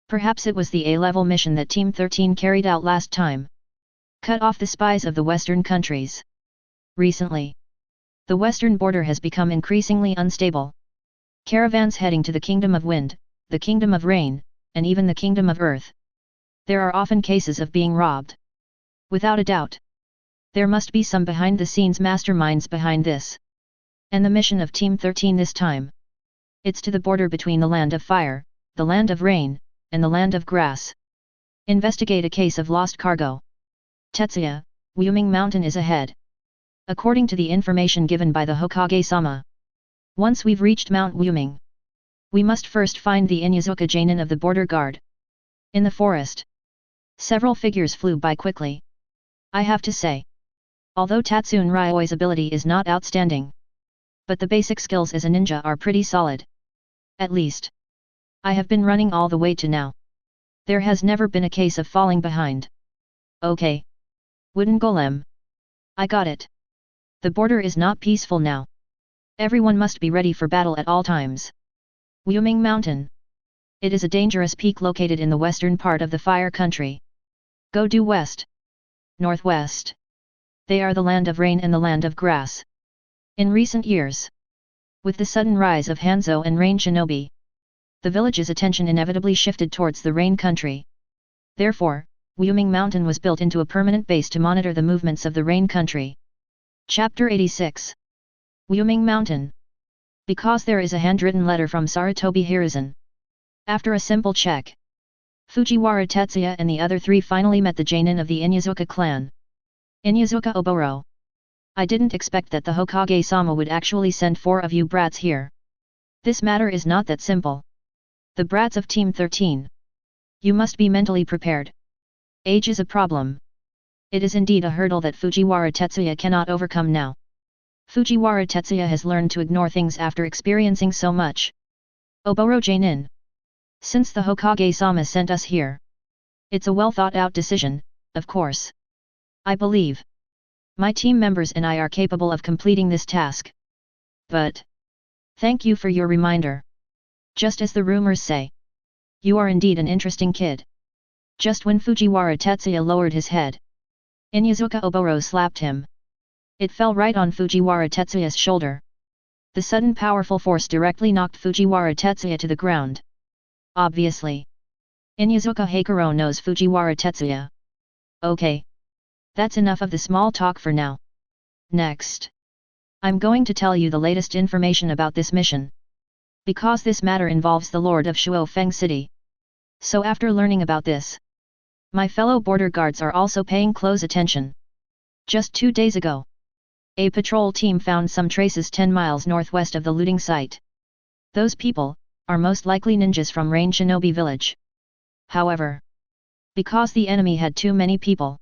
Perhaps it was the A-level mission that Team 13 carried out last time. Cut off the spies of the Western countries. Recently, the Western border has become increasingly unstable. Caravans heading to the Kingdom of Wind, the Kingdom of Rain, and even the Kingdom of Earth. There are often cases of being robbed. Without a doubt, there must be some behind-the-scenes masterminds behind this. And the mission of Team 13 this time? It's to the border between the Land of Fire, the Land of Rain, and the Land of Grass. Investigate a case of lost cargo. Tetsuya, Wyoming Mountain is ahead. According to the information given by the Hokage-sama. Once we've reached Mount Wyoming, we must first find the Inyazuka Jainin of the border guard. In the forest, several figures flew by quickly. I have to say, although Tatsune Ryoi's ability is not outstanding, but the basic skills as a ninja are pretty solid. At least, I have been running all the way to now. There has never been a case of falling behind. Okay. Wooden Golem. I got it. The border is not peaceful now. Everyone must be ready for battle at all times. Wyoming Mountain. It is a dangerous peak located in the western part of the Fire Country. Go due west. Northwest. They are the Land of Rain and the Land of Grass. In recent years, with the sudden rise of Hanzo and Rain Shinobi, the village's attention inevitably shifted towards the Rain Country. Therefore, Wyoming Mountain was built into a permanent base to monitor the movements of the Rain Country. Chapter 86. Wyoming Mountain. Because there is a handwritten letter from Sarutobi Hiruzen. After a simple check, Fujiwara Tetsuya and the other three finally met the Jainin of the Inyazuka clan. Inyazuka Oboro. I didn't expect that the Hokage-sama would actually send 4 of you brats here. This matter is not that simple. The brats of Team 13. You must be mentally prepared. Age is a problem. It is indeed a hurdle that Fujiwara Tetsuya cannot overcome now. Fujiwara Tetsuya has learned to ignore things after experiencing so much. Oboro Jainin. Since the Hokage-sama sent us here, it's a well-thought-out decision, of course. I believe my team members and I are capable of completing this task. But thank you for your reminder. Just as the rumors say, you are indeed an interesting kid. Just when Fujiwara Tetsuya lowered his head, Inyazuka Oboro slapped him. It fell right on Fujiwara Tetsuya's shoulder. The sudden powerful force directly knocked Fujiwara Tetsuya to the ground. Obviously, Inyazuka Heikuro knows Fujiwara Tetsuya. Okay. That's enough of the small talk for now. Next, I'm going to tell you the latest information about this mission. Because this matter involves the Lord of Shuofeng City. So after learning about this, my fellow border guards are also paying close attention. Just 2 days ago, a patrol team found some traces 10 miles northwest of the looting site. Those people are most likely ninjas from Rain Shinobi village. However, because the enemy had too many people,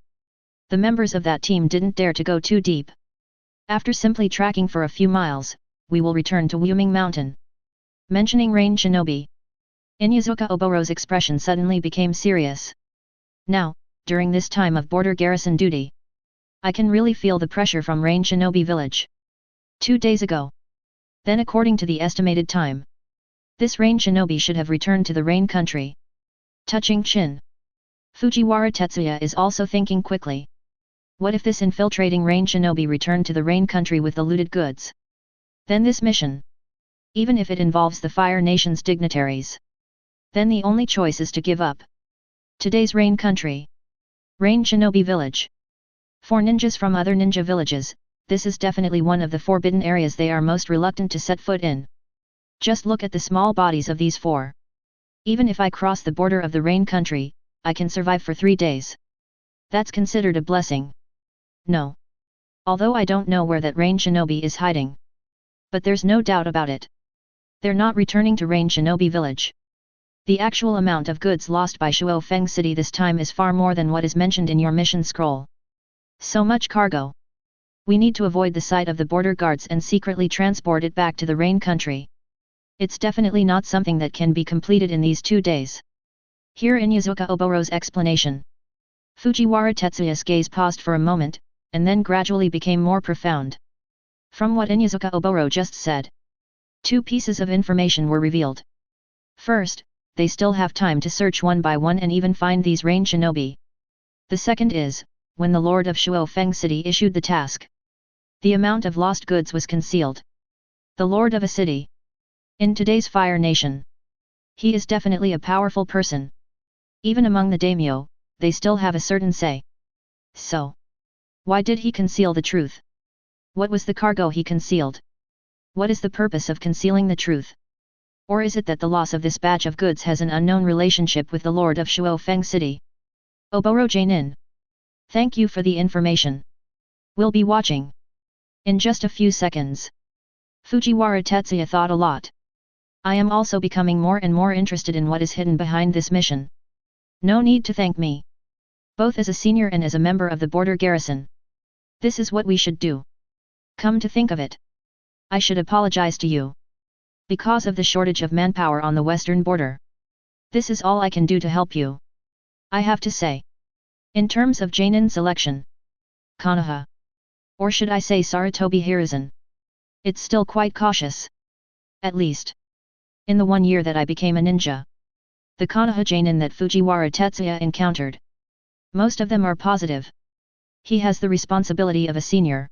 the members of that team didn't dare to go too deep. After simply tracking for a few miles, we will return to Wyoming Mountain. Mentioning Rain Shinobi, Inyazuka Oboro's expression suddenly became serious. Now, during this time of border garrison duty, I can really feel the pressure from Rain Shinobi village. 2 days ago. Then according to the estimated time, this Rain Shinobi should have returned to the Rain Country. Touching chin. Fujiwara Tetsuya is also thinking quickly. What if this infiltrating Rain Shinobi returned to the Rain Country with the looted goods? Then this mission, even if it involves the Fire Nation's dignitaries, then the only choice is to give up. Today's Rain Country. Rain Shinobi Village. For ninjas from other ninja villages, this is definitely one of the forbidden areas they are most reluctant to set foot in. Just look at the small bodies of these 4. Even if I cross the border of the Rain Country, I can survive for 3 days. That's considered a blessing. No. Although I don't know where that Rain Shinobi is hiding. But there's no doubt about it. They're not returning to Rain Shinobi village. The actual amount of goods lost by Shuofeng City this time is far more than what is mentioned in your mission scroll. So much cargo. We need to avoid the sight of the border guards and secretly transport it back to the Rain Country. It's definitely not something that can be completed in these 2 days. Here Inyazuka Oboro's explanation. Fujiwara Tetsuya's gaze paused for a moment, and then gradually became more profound. From what Inyazuka Oboro just said, two pieces of information were revealed. First, they still have time to search one by one and even find these rain shinobi. The second is, when the Lord of Shuo Feng City issued the task, the amount of lost goods was concealed. The Lord of a city. In today's Fire Nation, he is definitely a powerful person. Even among the daimyo, they still have a certain say. So, why did he conceal the truth? What was the cargo he concealed? What is the purpose of concealing the truth? Or is it that the loss of this batch of goods has an unknown relationship with the Lord of Shuo Feng City? Oboro Jainin. Thank you for the information. We'll be watching. In just a few seconds. Fujiwara Tetsuya thought a lot. I am also becoming more and more interested in what is hidden behind this mission. No need to thank me. Both as a senior and as a member of the border garrison. This is what we should do. Come to think of it, I should apologize to you. Because of the shortage of manpower on the western border. This is all I can do to help you. I have to say. In terms of Jainin's selection, Konoha. Or should I say Sarutobi Hiruzen? It's still quite cautious. At least. In the 1 year that I became a ninja. The Konoha Jainin that Fujiwara Tetsuya encountered. Most of them are positive. He has the responsibility of a senior.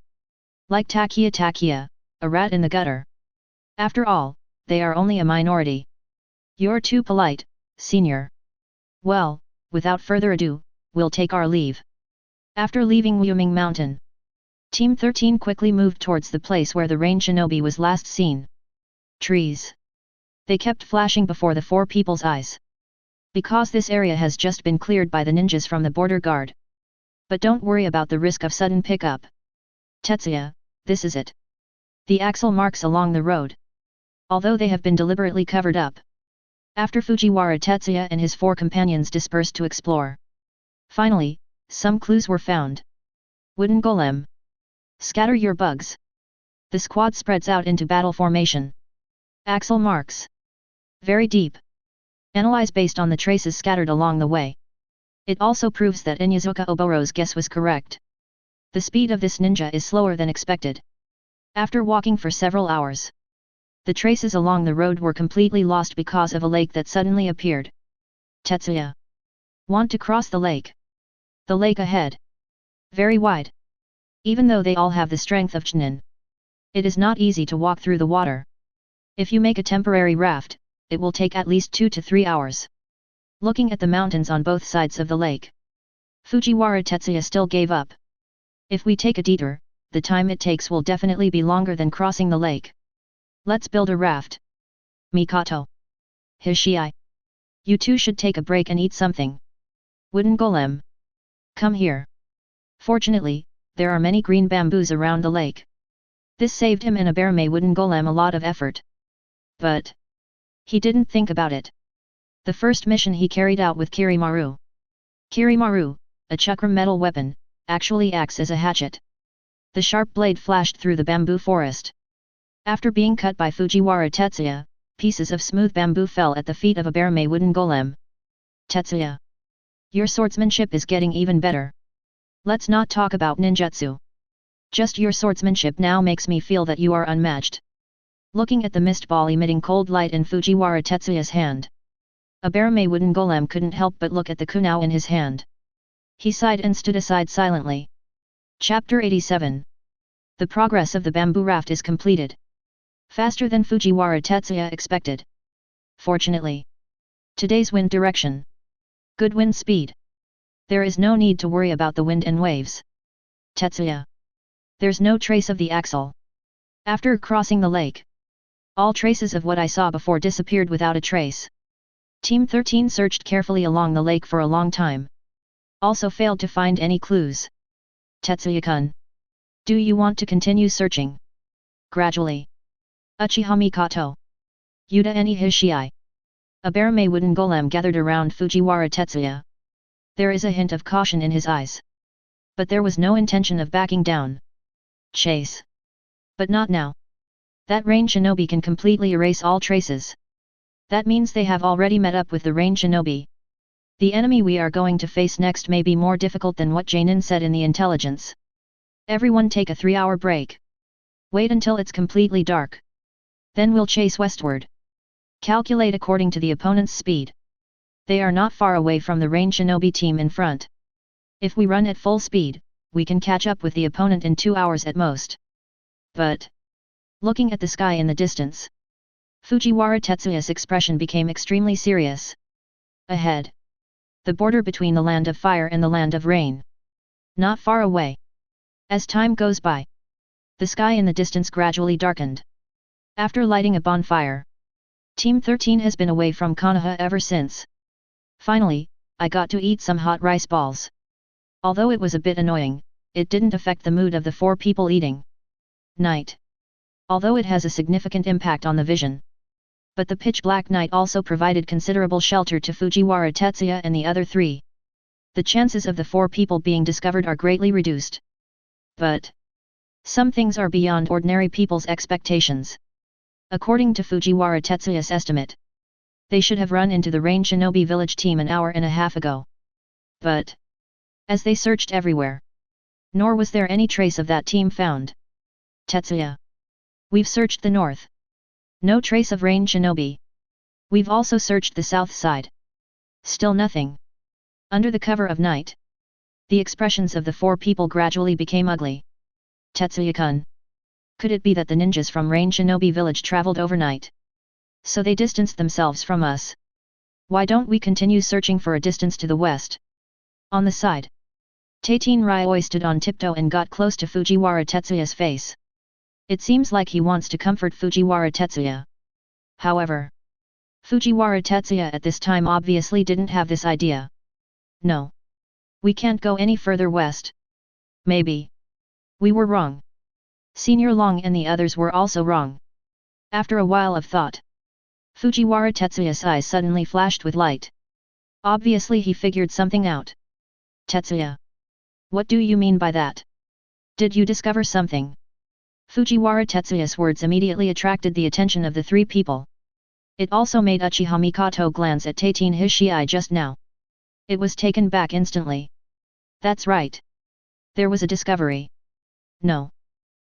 Like Takia, a rat in the gutter. After all, they are only a minority. You're too polite, senior. Well, without further ado, we'll take our leave. After leaving Wyoming Mountain, Team 13 quickly moved towards the place where the rain shinobi was last seen. Trees. They kept flashing before the four people's eyes. Because this area has just been cleared by the ninjas from the border guard. But don't worry about the risk of sudden pickup. Tetsuya, this is it. The axle marks along the road. Although they have been deliberately covered up. After Fujiwara Tetsuya and his four companions dispersed to explore. Finally, some clues were found. Wooden golem. Scatter your bugs. The squad spreads out into battle formation. Axle marks. Very deep. Analyze based on the traces scattered along the way. It also proves that Inyazuka Oboro's guess was correct. The speed of this ninja is slower than expected. After walking for several hours, the traces along the road were completely lost because of a lake that suddenly appeared. Tetsuya. Want to cross the lake? The lake ahead. Very wide. Even though they all have the strength of Chunin, it is not easy to walk through the water. If you make a temporary raft, it will take at least 2 to 3 hours. Looking at the mountains on both sides of the lake, Fujiwara Tetsuya still gave up. If we take a detour, the time it takes will definitely be longer than crossing the lake. Let's build a raft. Mikoto. Hishii. You two should take a break and eat something. Wooden golem. Come here. Fortunately, there are many green bamboos around the lake. This saved him and a bearmay wooden golem a lot of effort. But he didn't think about it. The first mission he carried out with Kirimaru. Kirimaru, a chakram metal weapon, actually acts as a hatchet. The sharp blade flashed through the bamboo forest. After being cut by Fujiwara Tetsuya, pieces of smooth bamboo fell at the feet of a bearmay wooden golem. Tetsuya. Your swordsmanship is getting even better. Let's not talk about ninjutsu. Just your swordsmanship now makes me feel that you are unmatched. Looking at the mist ball emitting cold light in Fujiwara Tetsuya's hand, a bearmay wooden golem couldn't help but look at the kunao in his hand. He sighed and stood aside silently. Chapter 87. The progress of the bamboo raft is completed. Faster than Fujiwara Tetsuya expected. Fortunately, today's wind direction. Good wind speed. There is no need to worry about the wind and waves. Tetsuya. There's no trace of the axle. After crossing the lake, all traces of what I saw before disappeared without a trace. Team 13 searched carefully along the lake for a long time. Also failed to find any clues. Tetsuya-kun. Do you want to continue searching? Gradually. Uchiha Mikoto. Yuta Eni Hishii. A bearmay wooden golem gathered around Fujiwara Tetsuya. There is a hint of caution in his eyes. But there was no intention of backing down. Chase. But not now. That rain shinobi can completely erase all traces. That means they have already met up with the rain shinobi. The enemy we are going to face next may be more difficult than what Jainin said in the intelligence. Everyone take a 3-hour break. Wait until it's completely dark. Then we'll chase westward. Calculate according to the opponent's speed. They are not far away from the range shinobi team in front. If we run at full speed, we can catch up with the opponent in 2 hours at most. But, looking at the sky in the distance, Fujiwara Tetsuya's expression became extremely serious. Ahead. The border between the land of fire and the land of rain. Not far away. As time goes by, the sky in the distance gradually darkened. After lighting a bonfire, Team 13 has been away from Konoha ever since. Finally, I got to eat some hot rice balls. Although it was a bit annoying, it didn't affect the mood of the 4 people eating. Night. Although it has a significant impact on the vision. But the pitch-black night also provided considerable shelter to Fujiwara Tetsuya and the other 3. The chances of the 4 people being discovered are greatly reduced. But some things are beyond ordinary people's expectations. According to Fujiwara Tetsuya's estimate, they should have run into the Rain Shinobi village team an hour and a half ago. But as they searched everywhere, nor was there any trace of that team found. Tetsuya. We've searched the north. No trace of Rain Shinobi. We've also searched the south side. Still nothing. Under the cover of night, the expressions of the 4 people gradually became ugly. Tetsuya-kun. Could it be that the ninjas from Rain Shinobi village traveled overnight? So they distanced themselves from us. Why don't we continue searching for a distance to the west? On the side, Teitin Ryoi stood on tiptoe and got close to Fujiwara Tetsuya's face. It seems like he wants to comfort Fujiwara Tetsuya. However, Fujiwara Tetsuya at this time obviously didn't have this idea. No. We can't go any further west. Maybe. We were wrong. Senior Long and the others were also wrong. After a while of thought, Fujiwara Tetsuya's eyes suddenly flashed with light. Obviously he figured something out. Tetsuya. What do you mean by that? Did you discover something? Fujiwara Tetsuya's words immediately attracted the attention of the 3 people. It also made Uchiha Mikoto glance at Teitin Hishii just now. It was taken back instantly. That's right. There was a discovery. No.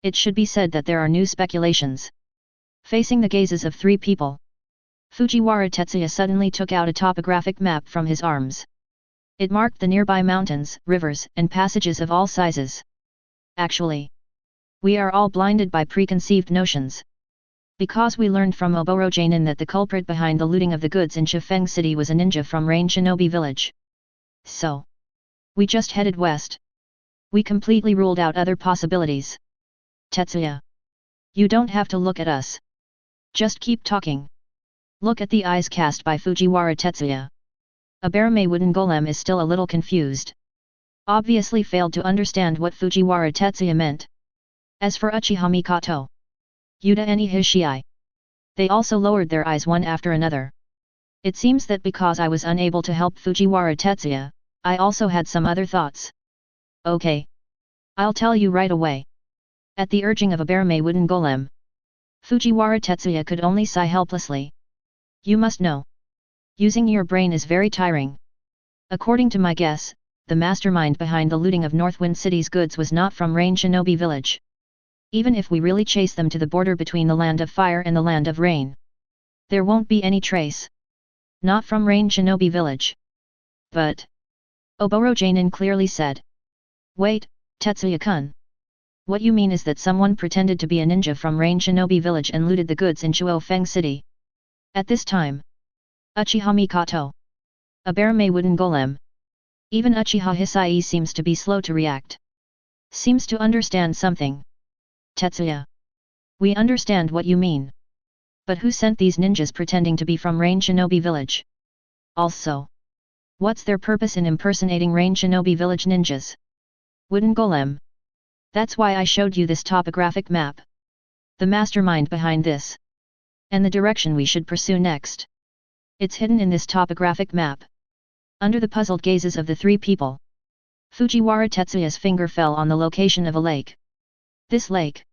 It should be said that there are new speculations. Facing the gazes of 3 people, Fujiwara Tetsuya suddenly took out a topographic map from his arms. It marked the nearby mountains, rivers, and passages of all sizes. Actually, we are all blinded by preconceived notions. Because we learned from Oboro Jainin that the culprit behind the looting of the goods in Shifeng City was a ninja from Rain Shinobi village. So, we just headed west. We completely ruled out other possibilities. Tetsuya. You don't have to look at us. Just keep talking. Look at the eyes cast by Fujiwara Tetsuya. Abarame Wooden Golem is still a little confused. Obviously failed to understand what Fujiwara Tetsuya meant. As for Uchiha Mikoto, Yuta and Hishii, they also lowered their eyes one after another. It seems that because I was unable to help Fujiwara Tetsuya, I also had some other thoughts. Okay. I'll tell you right away. At the urging of Abarame Wooden Golem, Fujiwara Tetsuya could only sigh helplessly. You must know. Using your brain is very tiring. According to my guess, the mastermind behind the looting of Northwind City's goods was not from Rain Shinobi village. Even if we really chase them to the border between the land of fire and the land of rain, there won't be any trace. Not from Rain Shinobi village. But Oboro Jainin clearly said. Wait, Tetsuya-kun. What you mean is that someone pretended to be a ninja from Rain Shinobi village and looted the goods in Chuofeng City. At this time, Uchiha Mikoto, Abarame Wooden Golem, even Uchiha Hisai seems to be slow to react. Seems to understand something. Tetsuya. We understand what you mean. But who sent these ninjas pretending to be from Rain Shinobi village? Also, what's their purpose in impersonating Rain Shinobi village ninjas? Wooden Golem. That's why I showed you this topographic map. The mastermind behind this. And the direction we should pursue next. It's hidden in this topographic map. Under the puzzled gazes of the 3 people, Fujiwara Tetsuya's finger fell on the location of a lake. This lake.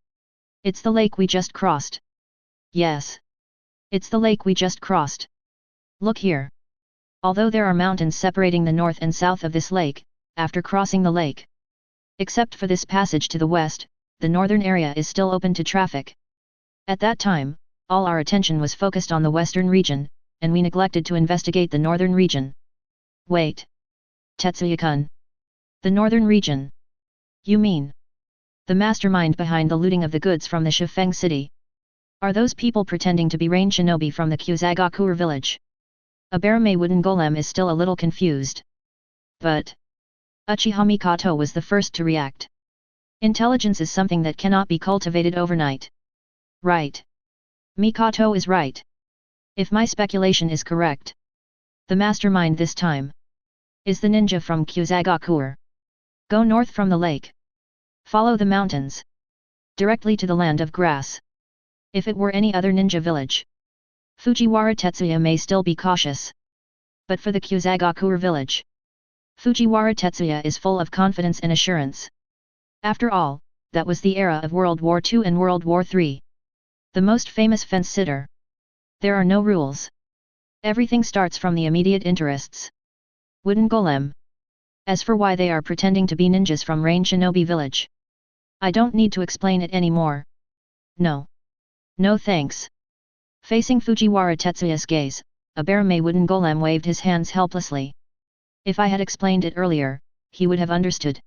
It's the lake we just crossed. Yes. It's the lake we just crossed. Look here. Although there are mountains separating the north and south of this lake, after crossing the lake, except for this passage to the west, the northern area is still open to traffic. At that time, all our attention was focused on the western region, and we neglected to investigate the northern region. Wait. Tetsuya-kun. The northern region? You mean the mastermind behind the looting of the goods from the Shifeng city? Are those people pretending to be rain shinobi from the Kyuzagakuer village? Abarame Wooden Golem is still a little confused. But Uchiha Mikoto was the first to react. Intelligence is something that cannot be cultivated overnight. Right. Mikoto is right. If my speculation is correct, the mastermind this time is the ninja from Kyuzagakuer. Go north from the lake. Follow the mountains directly to the land of grass. If it were any other ninja village, Fujiwara Tetsuya may still be cautious. But for the Kyuzagakuer village, Fujiwara Tetsuya is full of confidence and assurance. After all, that was the era of World War II and World War III. The most famous fence-sitter. There are no rules. Everything starts from the immediate interests. Wooden Golem. As for why they are pretending to be ninjas from Rain Shinobi village, I don't need to explain it anymore. No. No thanks. Facing Fujiwara Tetsuya's gaze, Abarame Wooden Golem waved his hands helplessly. If I had explained it earlier, he would have understood.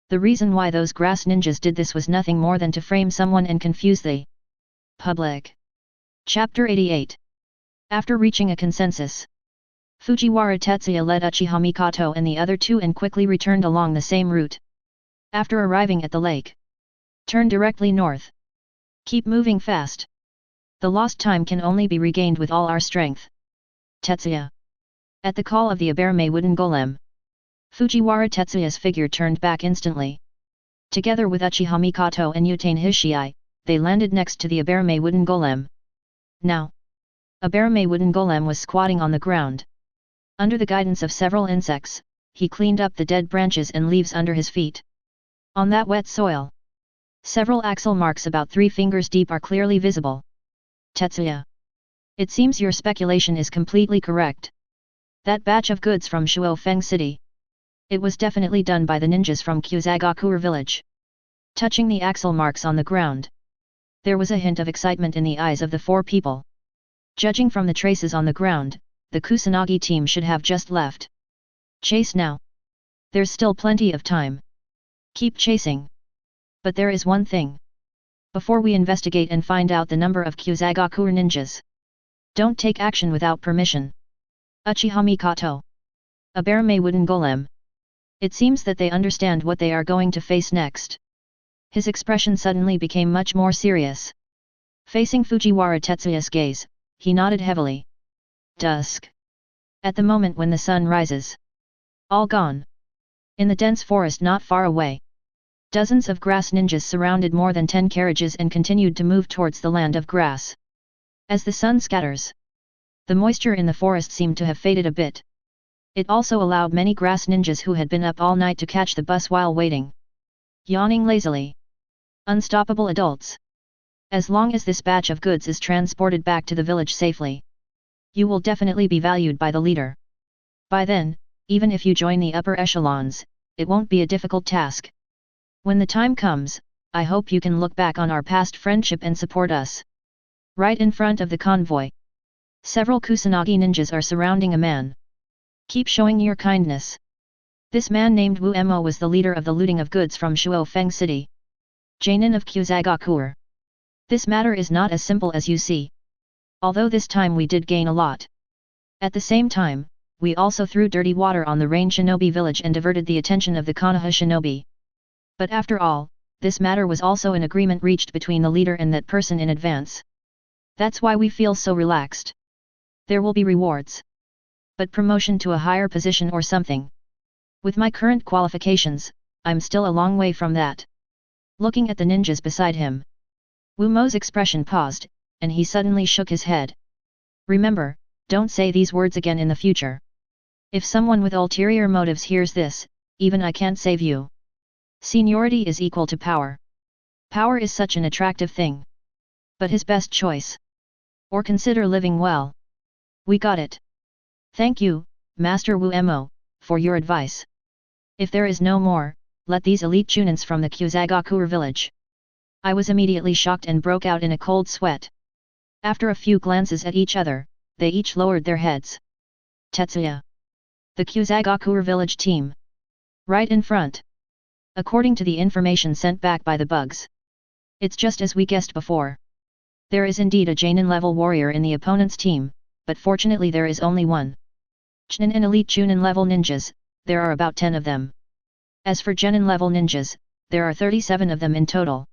The reason why those grass ninjas did this was nothing more than to frame someone and confuse the public. Chapter 88. After reaching a consensus, Fujiwara Tetsuya led Uchiha Mikoto and the other two and quickly returned along the same route. After arriving at the lake, turn directly north. Keep moving fast. The lost time can only be regained with all our strength. Tetsuya. At the call of the Abarame Wooden Golem, Fujiwara Tetsuya's figure turned back instantly. Together with Uchiha Mikoto and Utane Hishii, they landed next to the Abarame Wooden Golem. Now, Abarame Wooden Golem was squatting on the ground. Under the guidance of several insects, he cleaned up the dead branches and leaves under his feet. On that wet soil, several axle marks about 3 fingers deep are clearly visible. Tetsuya. It seems your speculation is completely correct. That batch of goods from Shuofeng City. It was definitely done by the ninjas from Kyuzagakuer village. Touching the axle marks on the ground, there was a hint of excitement in the eyes of the 4 people. Judging from the traces on the ground, the Kusanagi team should have just left. Chase now. There's still plenty of time. Keep chasing. But there is one thing. Before we investigate and find out the number of Kyuzagakuer ninjas, don't take action without permission. Uchiha Mikoto. Abarame Wooden Golem. It seems that they understand what they are going to face next. His expression suddenly became much more serious. Facing Fujiwara Tetsuya's gaze, he nodded heavily. Dusk. At the moment when the sun rises. All gone. In the dense forest not far away, dozens of grass ninjas surrounded more than 10 carriages and continued to move towards the land of grass. As the sun scatters, the moisture in the forest seemed to have faded a bit. It also allowed many grass ninjas who had been up all night to catch the bus while waiting. Yawning lazily. Unstoppable adults. As long as this batch of goods is transported back to the village safely, you will definitely be valued by the leader. By then, even if you join the upper echelons, it won't be a difficult task. When the time comes, I hope you can look back on our past friendship and support us. Right in front of the convoy, several Kusanagi ninjas are surrounding a man. Keep showing your kindness. This man named Wu Emo was the leader of the looting of goods from Shuofeng City. Jainin of Kyuzagakuer. This matter is not as simple as you see. Although this time we did gain a lot. At the same time, we also threw dirty water on the Rain Shinobi village and diverted the attention of the Konoha Shinobi. But after all, this matter was also an agreement reached between the leader and that person in advance. That's why we feel so relaxed. There will be rewards. But promotion to a higher position or something. With my current qualifications, I'm still a long way from that. Looking at the ninjas beside him, Wu Mo's expression paused, and he suddenly shook his head. Remember, don't say these words again in the future. If someone with ulterior motives hears this, even I can't save you. Seniority is equal to power. Power is such an attractive thing. But his best choice. Or consider living well. We got it. Thank you, Master Wu Mo, for your advice. If there is no more, let these elite chunins from the Kyuzagakuer village. I was immediately shocked and broke out in a cold sweat. After a few glances at each other, they each lowered their heads. Tetsuya. The Kyuzagakuer village team. Right in front. According to the information sent back by the bugs. It's just as we guessed before. There is indeed a Jonin level warrior in the opponent's team, but fortunately there is only one. Chunin and elite Chunin level ninjas, there are about 10 of them. As for Genin level ninjas, there are 37 of them in total.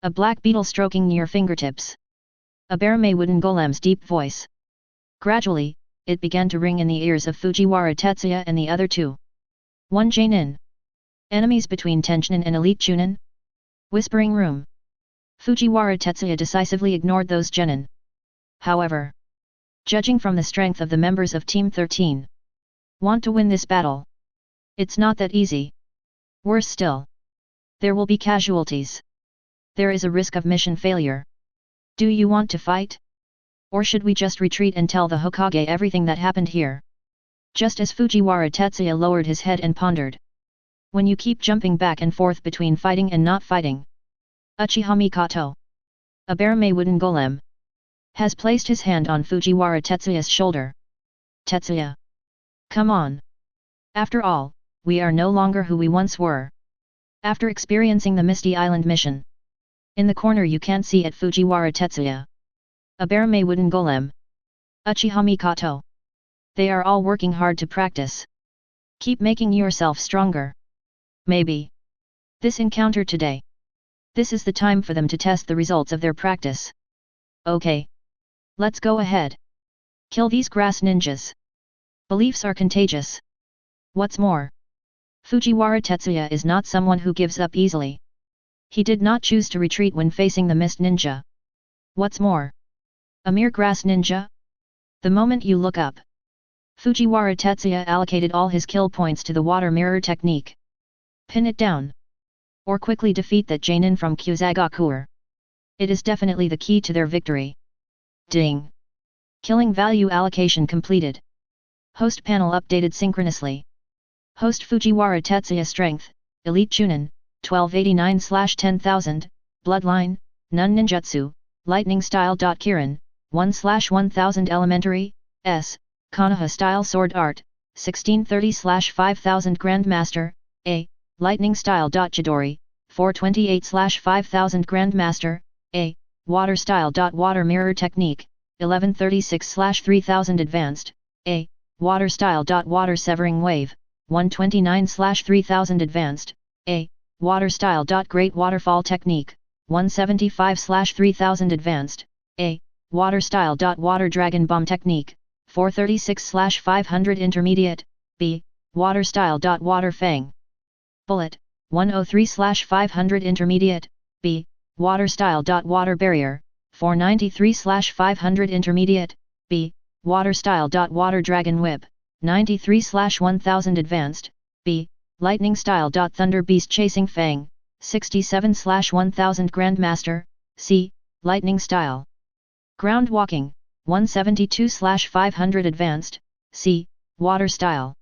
A black beetle stroking near fingertips. A Barame wooden golem's deep voice. Gradually, it began to ring in the ears of Fujiwara Tetsuya and the other two. One Jonin. Enemies between Tenchunin and elite Chunin? Whispering room. Fujiwara Tetsuya decisively ignored those Genin. However, judging from the strength of the members of Team 13, want to win this battle. It's not that easy. Worse still. There will be casualties. There is a risk of mission failure. Do you want to fight? Or should we just retreat and tell the Hokage everything that happened here? Just as Fujiwara Tetsuya lowered his head and pondered. When you keep jumping back and forth between fighting and not fighting. Uchiha Mikoto, a Barame wooden golem, has placed his hand on Fujiwara Tetsuya's shoulder. Tetsuya. Come on. After all, we are no longer who we once were. After experiencing the Misty Island mission. In the corner you can't see at Fujiwara Tetsuya. A Barame wooden golem. Uchiha Mikoto. They are all working hard to practice. Keep making yourself stronger. Maybe. This encounter today. This is the time for them to test the results of their practice. Okay. Let's go ahead. Kill these grass ninjas. Beliefs are contagious. What's more, Fujiwara Tetsuya is not someone who gives up easily. He did not choose to retreat when facing the mist ninja. What's more, a mere grass ninja? The moment you look up, Fujiwara Tetsuya allocated all his kill points to the water mirror technique. Pin it down. Or quickly defeat that Jonin from Kyuzagakuer. It is definitely the key to their victory. Ding! Killing value allocation completed. Host panel updated synchronously. Host Fujiwara Tetsuya Strength, Elite Chunin, 1289/10000, Bloodline, Nun Ninjutsu, Lightning Style. Kirin, 1/1000 Elementary, S, Konoha Style Sword Art, 1630/5000 Grandmaster, A, Lightning Style. Chidori, 428/5000 Grandmaster, A, Water Style. Water Mirror Technique, 1136/3000 Advanced, A, Water Style. Water Severing Wave, 129/3000 Advanced, A, Water Style. Great Waterfall Technique, 175/3000 Advanced, A, Water Style. Water Dragon Bomb Technique, 436/500 Intermediate, B, Water Style. Water Fang Bullet, 103/500 Intermediate, B, Water Style. Water Barrier, 493/500 Intermediate, B, Water Style. Water Dragon Whip, 93/1000 Advanced, B, Lightning Style. Thunder Beast Chasing Fang, 67/1000 Grandmaster, C, Lightning Style. Ground Walking, 172/500 Advanced, C, Water Style.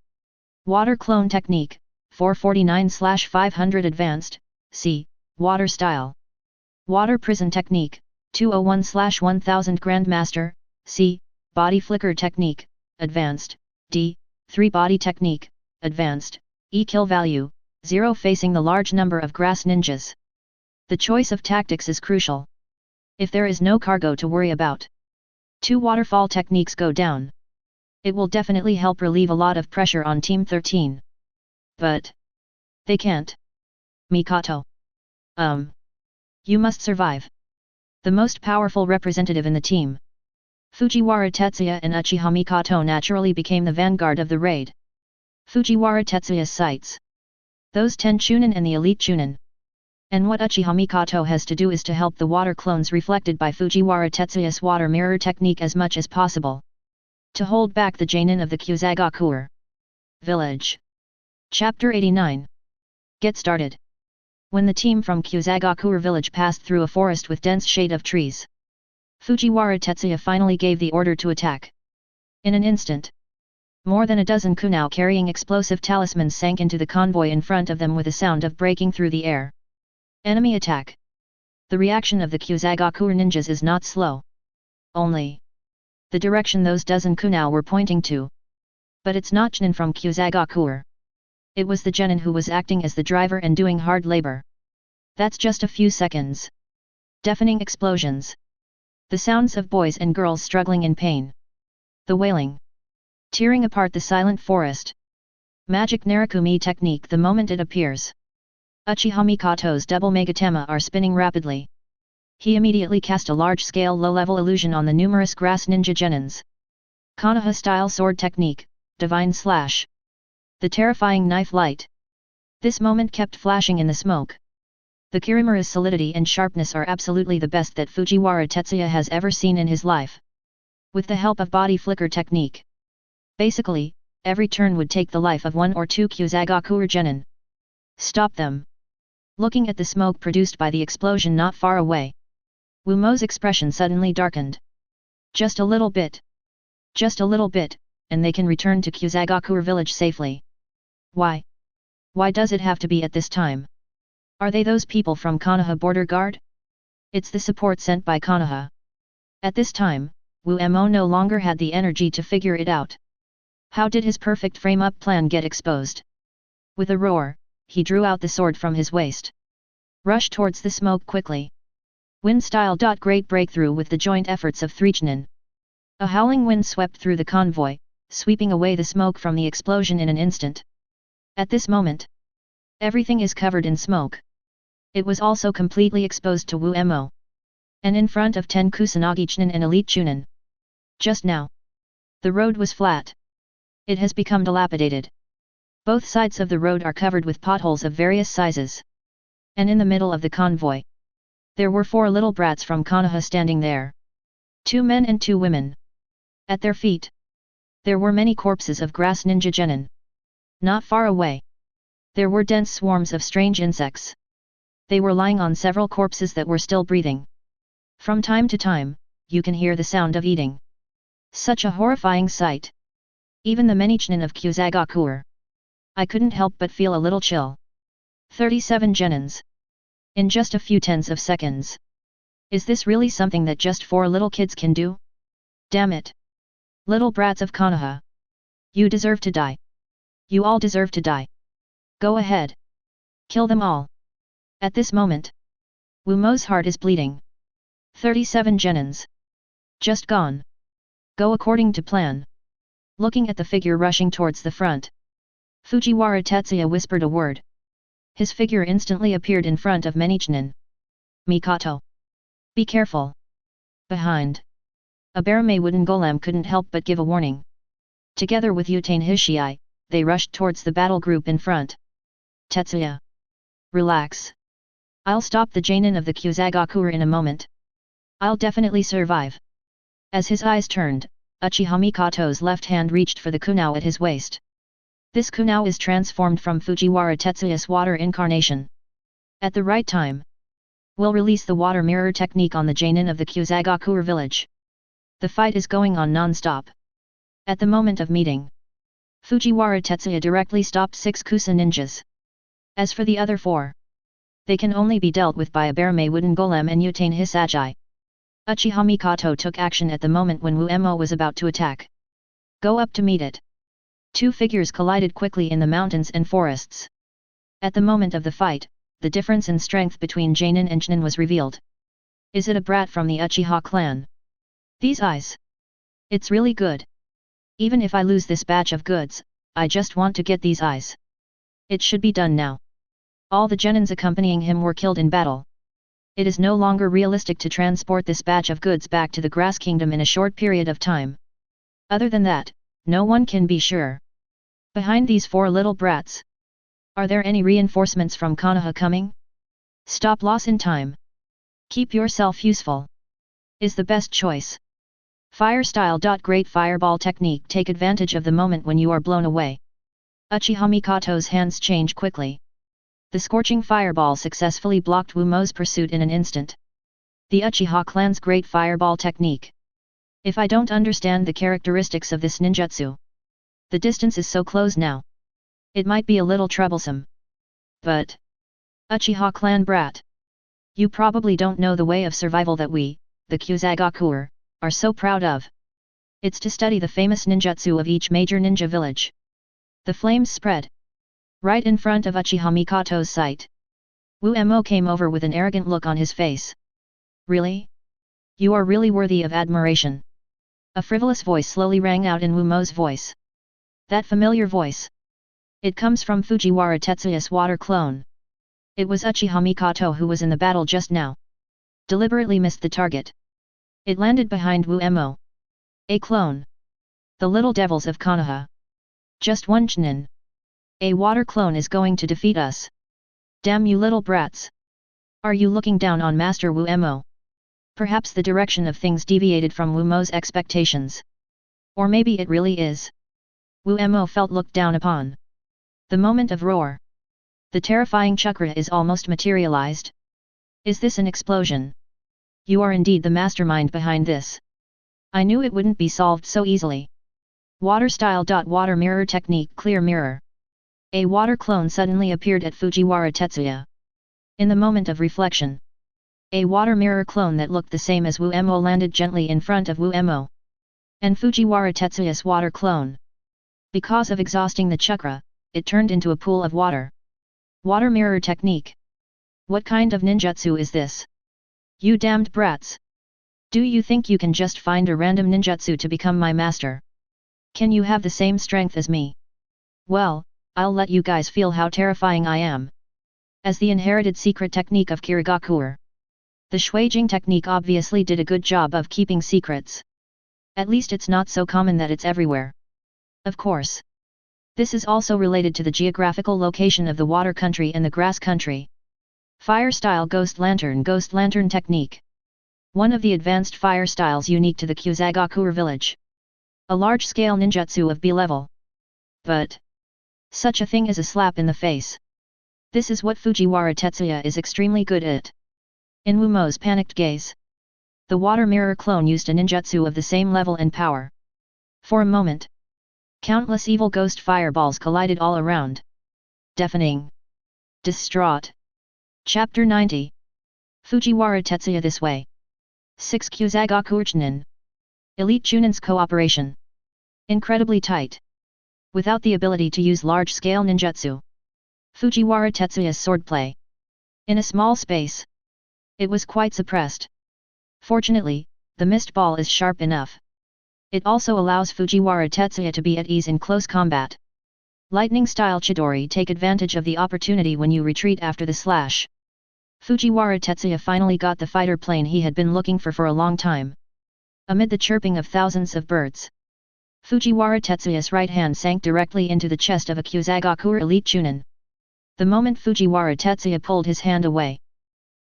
Water Clone Technique, 449/500 Advanced, C, Water Style. Water Prison Technique, 201/1000 Grandmaster, C, Body Flicker Technique, Advanced, D, 3 Body Technique, Advanced, E. Kill Value, 0. Facing the large number of grass ninjas. The choice of tactics is crucial. If there is no cargo to worry about, 2 waterfall techniques go down. It will definitely help relieve a lot of pressure on Team 13. But they can't. Mikoto. You must survive. The most powerful representative in the team, Fujiwara Tetsuya and Uchiha Mikoto, naturally became the vanguard of the raid. Fujiwara Tetsuya's sights. Those 10 Chunin and the elite Chunin. And what Uchiha Mikoto has to do is to help the water clones reflected by Fujiwara Tetsuya's water mirror technique as much as possible. To hold back the Jonin of the Kyuzagakuer village. Chapter 89. Get started. When the team from Kyuzagakuer village passed through a forest with dense shade of trees, Fujiwara Tetsuya finally gave the order to attack. In an instant, More than a dozen kunao carrying explosive talismans sank into the convoy in front of them with a sound of breaking through the air. Enemy attack. The reaction of the Kyuzagoku ninjas is not slow. Only the direction those dozen kunao were pointing to. But it's not Chunin from Kyuzagoku. It was the genin who was acting as the driver and doing hard labor. That's just a few seconds. Deafening explosions. The sounds of boys and girls struggling in pain. The wailing. Tearing apart the silent forest. Magic Narukumi technique the moment it appears. Uchiha Mikoto's double megatama are spinning rapidly. He immediately cast a large-scale low-level illusion on the numerous grass ninja genins. Konoha-style sword technique, divine slash. The terrifying knife light. This moment kept flashing in the smoke. The Kirimura's solidity and sharpness are absolutely the best that Fujiwara Tetsuya has ever seen in his life. With the help of body flicker technique. Basically, every turn would take the life of one or two Kyuzagoku genin. Stop them. Looking at the smoke produced by the explosion not far away. Wumo's expression suddenly darkened. Just a little bit. Just a little bit, and they can return to Kyuzagoku village safely. Why? Why does it have to be at this time? Are they those people from Konoha border guard? It's the support sent by Konoha. At this time, Wumo no longer had the energy to figure it out. How did his perfect frame-up plan get exposed? With a roar, he drew out the sword from his waist. Rushed towards the smoke quickly. Wind-style. Great breakthrough with the joint efforts of three Chunin. A howling wind swept through the convoy, sweeping away the smoke from the explosion in an instant. At this moment, everything is covered in smoke. It was also completely exposed to Wumo. And in front of 10 Kusanagi Chunin and elite Chunin. Just now, the road was flat. It has become dilapidated. Both sides of the road are covered with potholes of various sizes. And in the middle of the convoy, there were 4 little brats from Konoha standing there. 2 men and 2 women. At their feet, there were many corpses of grass ninja genin. Not far away, there were dense swarms of strange insects. They were lying on several corpses that were still breathing. From time to time, you can hear the sound of eating. Such a horrifying sight. Even the many Chunin of Kyuzagoku. I couldn't help but feel a little chill. 37 genins. In just a few tens of seconds. Is this really something that just 4 little kids can do? Damn it. Little brats of Konoha. You deserve to die. You all deserve to die. Go ahead. Kill them all. At this moment, Wumo's heart is bleeding. 37 genins. Just gone. Go according to plan. Looking at the figure rushing towards the front, Fujiwara Tetsuya whispered a word. His figure instantly appeared in front of many Chunin. Mikoto. Be careful. Behind. A barame wooden golem couldn't help but give a warning. Together with Utane Hishii, they rushed towards the battle group in front. Tetsuya. Relax. I'll stop the genin of the Kyuzagoku in a moment. I'll definitely survive. As his eyes turned, Uchiha Mikoto's left hand reached for the kunao at his waist. This kunao is transformed from Fujiwara Tetsuya's water incarnation. At the right time, we'll release the water mirror technique on the genin of the Kyuzagoku village. The fight is going on non-stop. At the moment of meeting, Fujiwara Tetsuya directly stopped 6 Kusa ninjas. As for the other 4, they can only be dealt with by a barame wooden golem and Utane Hisagi. Uchiha Mikoto took action at the moment when Wumo was about to attack. Go up to meet it. 2 figures collided quickly in the mountains and forests. At the moment of the fight, the difference in strength between genin and Chunin was revealed. Is it a brat from the Uchiha clan? These eyes. It's really good. Even if I lose this batch of goods, I just want to get these eyes. It should be done now. All the genins accompanying him were killed in battle. It is no longer realistic to transport this batch of goods back to the Grass Kingdom in a short period of time. Other than that, no one can be sure. Behind these 4 little brats, are there any reinforcements from Konoha coming? Stop loss in time. Keep yourself useful. Is the best choice. Fire style. Great fireball technique. Take advantage of the moment when you are blown away. Uchiha Mikoto's hands change quickly. The scorching fireball successfully blocked Wumo's pursuit in an instant. The Uchiha clan's great fireball technique. If I don't understand the characteristics of this ninjutsu, The distance is so close now. It might be a little troublesome. But... Uchiha clan brat. You probably don't know the way of survival that we, the Kyuzagoku, are so proud of. It's to study the famous ninjutsu of each major ninja village. The flames spread. Right in front of Uchiha Mikoto's sight. Wu-mo came over with an arrogant look on his face. Really? You are really worthy of admiration. A frivolous voice slowly rang out in Wu-mo's voice. That familiar voice. It comes from Fujiwara Tetsuya's water clone. It was Uchiha Mikoto who was in the battle just now. Deliberately missed the target. It landed behind Wu-mo. A clone. The little devils of Konoha. Just one Chunin. A water clone is going to defeat us. Damn you little brats. Are you looking down on Master Wu-mo? Perhaps the direction of things deviated from Wu-mo's expectations. Or maybe it really is. Wu-mo felt looked down upon. The moment of roar. The terrifying chakra is almost materialized. Is this an explosion? You are indeed the mastermind behind this. I knew it wouldn't be solved so easily. Water style. Water mirror technique. Clear mirror. A water clone suddenly appeared at Fujiwara Tetsuya. In the moment of reflection. A water mirror clone that looked the same as Wu-mo landed gently in front of Wu-mo. And Fujiwara Tetsuya's water clone. Because of exhausting the chakra, it turned into a pool of water. Water mirror technique. What kind of ninjutsu is this? You damned brats! Do you think you can just find a random ninjutsu to become my master? Can you have the same strength as me? Well, I'll let you guys feel how terrifying I am. As the inherited secret technique of Kirigaku. The Shuijing technique obviously did a good job of keeping secrets. At least it's not so common that it's everywhere. Of course. This is also related to the geographical location of the water country and the grass country. Fire style ghost lantern technique. One of the advanced fire styles unique to the Kyuzagoku village. A large-scale ninjutsu of B level. But such a thing is a slap in the face. This is what Fujiwara Tetsuya is extremely good at. In Wu-mo's panicked gaze. The water mirror clone used a ninjutsu of the same level and power. For a moment. Countless evil ghost fireballs collided all around. Deafening. Distraught. Chapter 90. Fujiwara Tetsuya this way. 6 Kyuzagoku Chunin. Elite Chunin's cooperation. Incredibly tight. Without the ability to use large-scale ninjutsu. Fujiwara Tetsuya's swordplay. In a small space. It was quite suppressed. Fortunately, the mist ball is sharp enough. It also allows Fujiwara Tetsuya to be at ease in close combat. Lightning style Chidori take advantage of the opportunity when you retreat after the slash. Fujiwara Tetsuya finally got the fighter plane he had been looking for a long time. Amid the chirping of thousands of birds. Fujiwara Tetsuya's right hand sank directly into the chest of a Kyuzagoku elite Chunin. The moment Fujiwara Tetsuya pulled his hand away.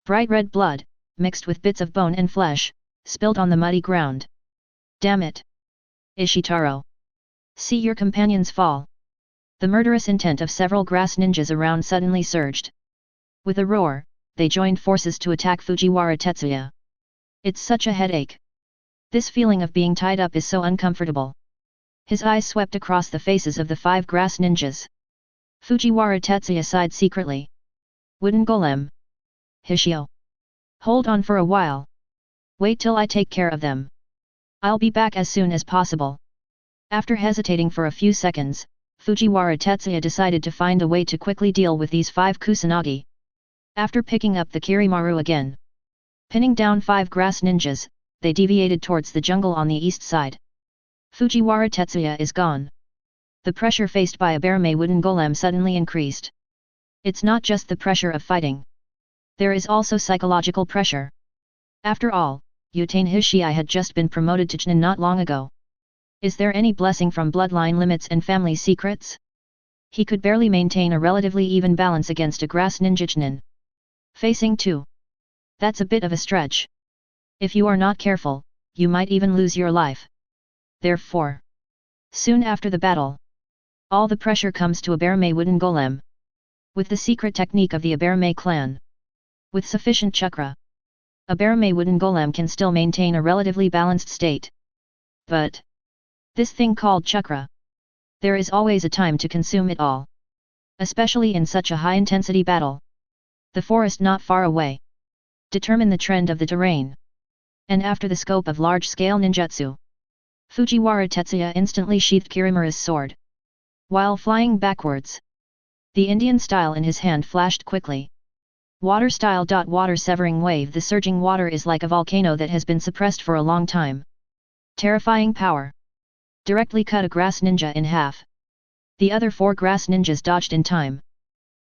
Bright red blood, mixed with bits of bone and flesh, spilled on the muddy ground. Damn it! Ishitaro. See your companions fall. The murderous intent of several grass ninjas around suddenly surged. With a roar, they joined forces to attack Fujiwara Tetsuya. It's such a headache. This feeling of being tied up is so uncomfortable. His eyes swept across the faces of the 5 grass ninjas. Fujiwara Tetsuya sighed secretly. Wooden golem. Hishio. Hold on for a while. Wait till I take care of them. I'll be back as soon as possible. After hesitating for a few seconds, Fujiwara Tetsuya decided to find a way to quickly deal with these 5 Kusanagi. After picking up the Kirimaru again. Pinning down 5 grass ninjas, they deviated towards the jungle on the east side. Fujiwara Tetsuya is gone. The pressure faced by a Barame wooden golem suddenly increased. It's not just the pressure of fighting. There is also psychological pressure. After all, Utane Hishii had just been promoted to Chunin not long ago. Is there any blessing from bloodline limits and family secrets? He could barely maintain a relatively even balance against a grass ninja Chunin. Facing 2. That's a bit of a stretch. If you are not careful, you might even lose your life. Therefore, soon after the battle, all the pressure comes to a Barame wooden golem. With the secret technique of the Abarame clan. With sufficient chakra, a Barame wooden golem can still maintain a relatively balanced state. But this thing called chakra. There is always a time to consume it all. Especially in such a high-intensity battle. The forest not far away. Determine the trend of the terrain. And after the scope of large-scale ninjutsu. Fujiwara Tetsuya instantly sheathed Kirimura's sword. While flying backwards. The Indian style in his hand flashed quickly. Water style. Water severing wave. The surging water is like a volcano that has been suppressed for a long time. Terrifying power. Directly cut a grass ninja in half. The other 4 grass ninjas dodged in time.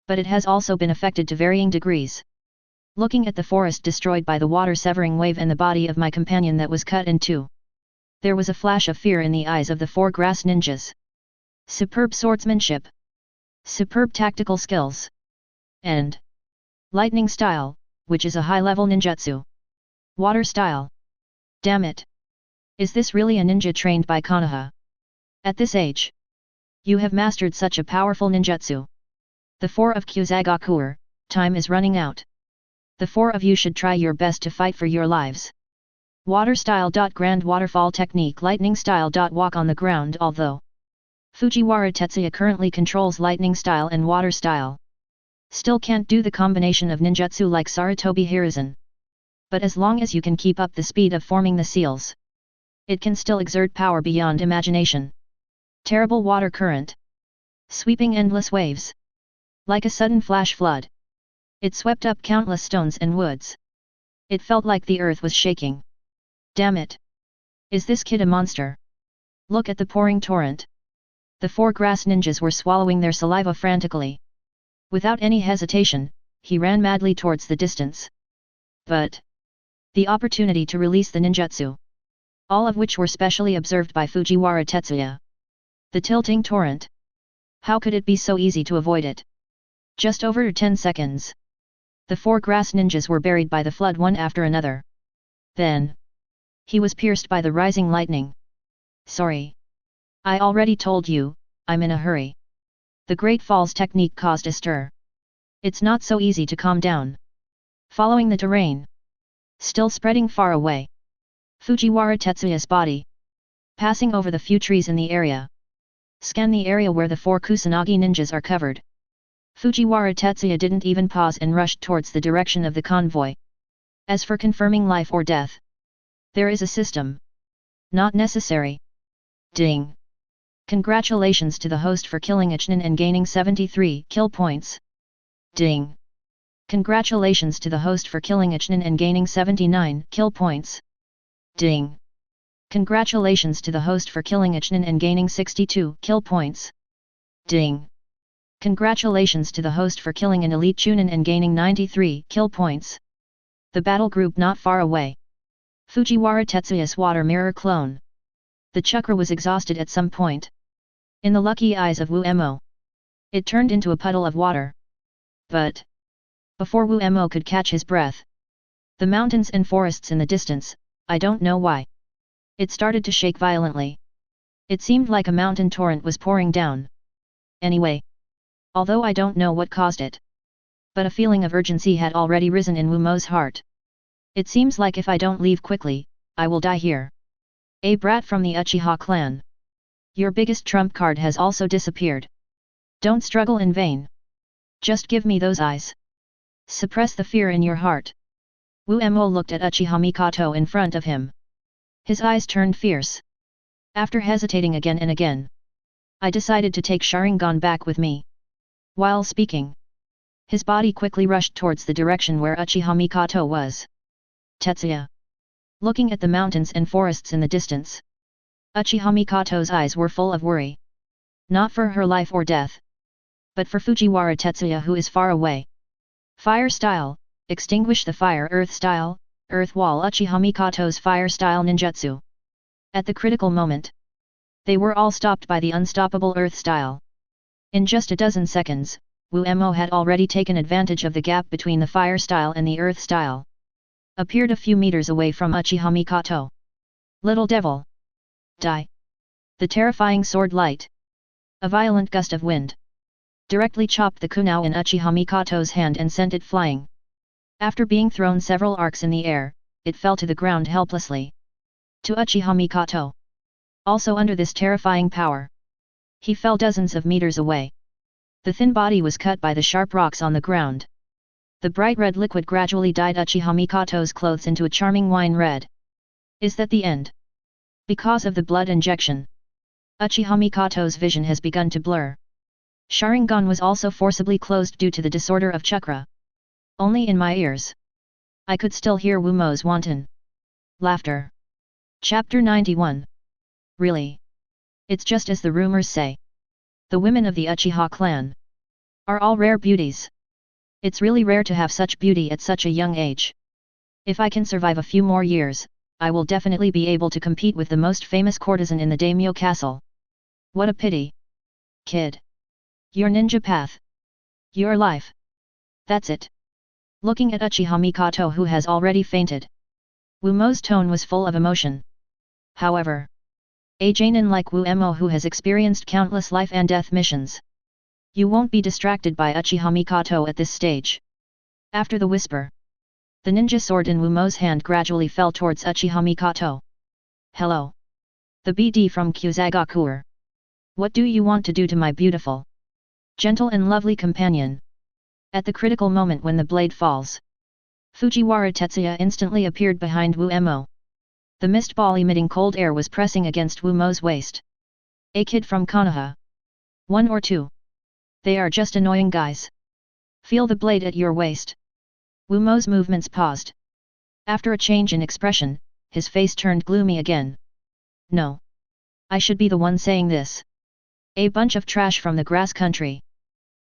But it has also been affected to varying degrees. Looking at the forest destroyed by the water severing wave and the body of my companion that was cut in 2. There was a flash of fear in the eyes of the 4 grass ninjas. Superb swordsmanship. Superb tactical skills. And lightning style, which is a high-level ninjutsu. Water style. Damn it. Is this really a ninja trained by Konoha? At this age. You have mastered such a powerful ninjutsu. The 4 of Kyuzagakuer, time is running out. The 4 of you should try your best to fight for your lives. Water style. Grand waterfall technique. Lightning style. Walk on the ground. Although Fujiwara Tetsuya currently controls lightning style and water style. Still can't do the combination of ninjutsu like Sarutobi Hiruzen. But as long as you can keep up the speed of forming the seals, it can still exert power beyond imagination. Terrible water current. Sweeping endless waves. Like a sudden flash flood. It swept up countless stones and woods. It felt like the earth was shaking. Damn it. Is this kid a monster? Look at the pouring torrent. The 4 grass ninjas were swallowing their saliva frantically. Without any hesitation, he ran madly towards the distance. But the opportunity to release the ninjutsu, all of which were specially observed by Fujiwara Tetsuya. The tilting torrent. How could it be so easy to avoid it? Just over 10 seconds. The 4 grass ninjas were buried by the flood one after another. Then he was pierced by the rising lightning. Sorry. I already told you, I'm in a hurry. The Great Falls technique caused a stir. It's not so easy to calm down. Following the terrain. Still spreading far away. Fujiwara Tetsuya's body. Passing over the few trees in the area. Scan the area where the 4 Kusanagi ninjas are covered. Fujiwara Tetsuya didn't even pause and rushed towards the direction of the convoy. As for confirming life or death, there is a system. Not necessary. Ding. Congratulations to the host for killing Ichnin and gaining 73 kill points. Ding. Congratulations to the host for killing Ichnin and gaining 79 kill points. Ding. Congratulations to the host for killing Ichnin and gaining 62 kill points. Ding. Congratulations to the host for killing an elite Chunin and gaining 93 kill points. The battle group not far away. Fujiwara Tetsuya's water mirror clone. The chakra was exhausted at some point. In the lucky eyes of Wu Mo, it turned into a puddle of water. But before Wu Mo could catch his breath, the mountains and forests in the distance, I don't know why, it started to shake violently. It seemed like a mountain torrent was pouring down. Anyway, although I don't know what caused it, but a feeling of urgency had already risen in Wu Mo's heart. It seems like if I don't leave quickly, I will die here. A brat from the Uchiha clan. Your biggest trump card has also disappeared. Don't struggle in vain. Just give me those eyes. Suppress the fear in your heart. Wu Mo looked at Uchiha Mikoto in front of him. His eyes turned fierce. After hesitating again and again, I decided to take Sharingan back with me. While speaking, his body quickly rushed towards the direction where Uchiha Mikoto was. Tetsuya. Looking at the mountains and forests in the distance, Uchiha Mikoto's eyes were full of worry. Not for her life or death, but for Fujiwara Tetsuya who is far away. Fire style, extinguish the fire. Earth style, earth wall. Uchiha Mikoto's fire style ninjutsu. At the critical moment, they were all stopped by the unstoppable earth style. In just a dozen seconds, Wu Mo had already taken advantage of the gap between the fire style and the earth style. Appeared a few meters away from Uchiha Mikoto. Little devil! Die! The terrifying sword light. A violent gust of wind directly chopped the kunao in Uchiha Mikoto's hand and sent it flying. After being thrown several arcs in the air, it fell to the ground helplessly. To Uchiha Mikoto. Also under this terrifying power, He fell dozens of meters away. The thin body was cut by the sharp rocks on the ground. The bright red liquid gradually dyed Uchiha Mikoto's clothes into a charming wine red. Is that the end? Because of the blood injection, Uchiha Mikoto's vision has begun to blur. Sharingan was also forcibly closed due to the disorder of chakra. Only in my ears I could still hear Wumo's wanton laughter. Chapter 91. Really? It's just as the rumors say. The women of the Uchiha clan are all rare beauties. It's really rare to have such beauty at such a young age. If I can survive a few more years, I will definitely be able to compete with the most famous courtesan in the daimyo castle. What a pity. Kid. Your ninja path. Your life. That's it. Looking at Uchiha Mikoto, who has already fainted, Wumo's tone was full of emotion. However, a Jainin like Wumo, who has experienced countless life and death missions, you won't be distracted by Uchiha Mikoto at this stage. After the whisper, the ninja sword in Wumo's hand gradually fell towards Uchiha Mikoto. Hello. The BD from Kyuzagoku. What do you want to do to my beautiful, gentle and lovely companion? At the critical moment when the blade falls, Fujiwara Tetsuya instantly appeared behind Wumo. The mist ball emitting cold air was pressing against Wumo's waist. A kid from Konoha. 1 or 2. They are just annoying guys. Feel the blade at your waist. Wumo's movements paused. After a change in expression, his face turned gloomy again. No. I should be the one saying this. A bunch of trash from the grass country.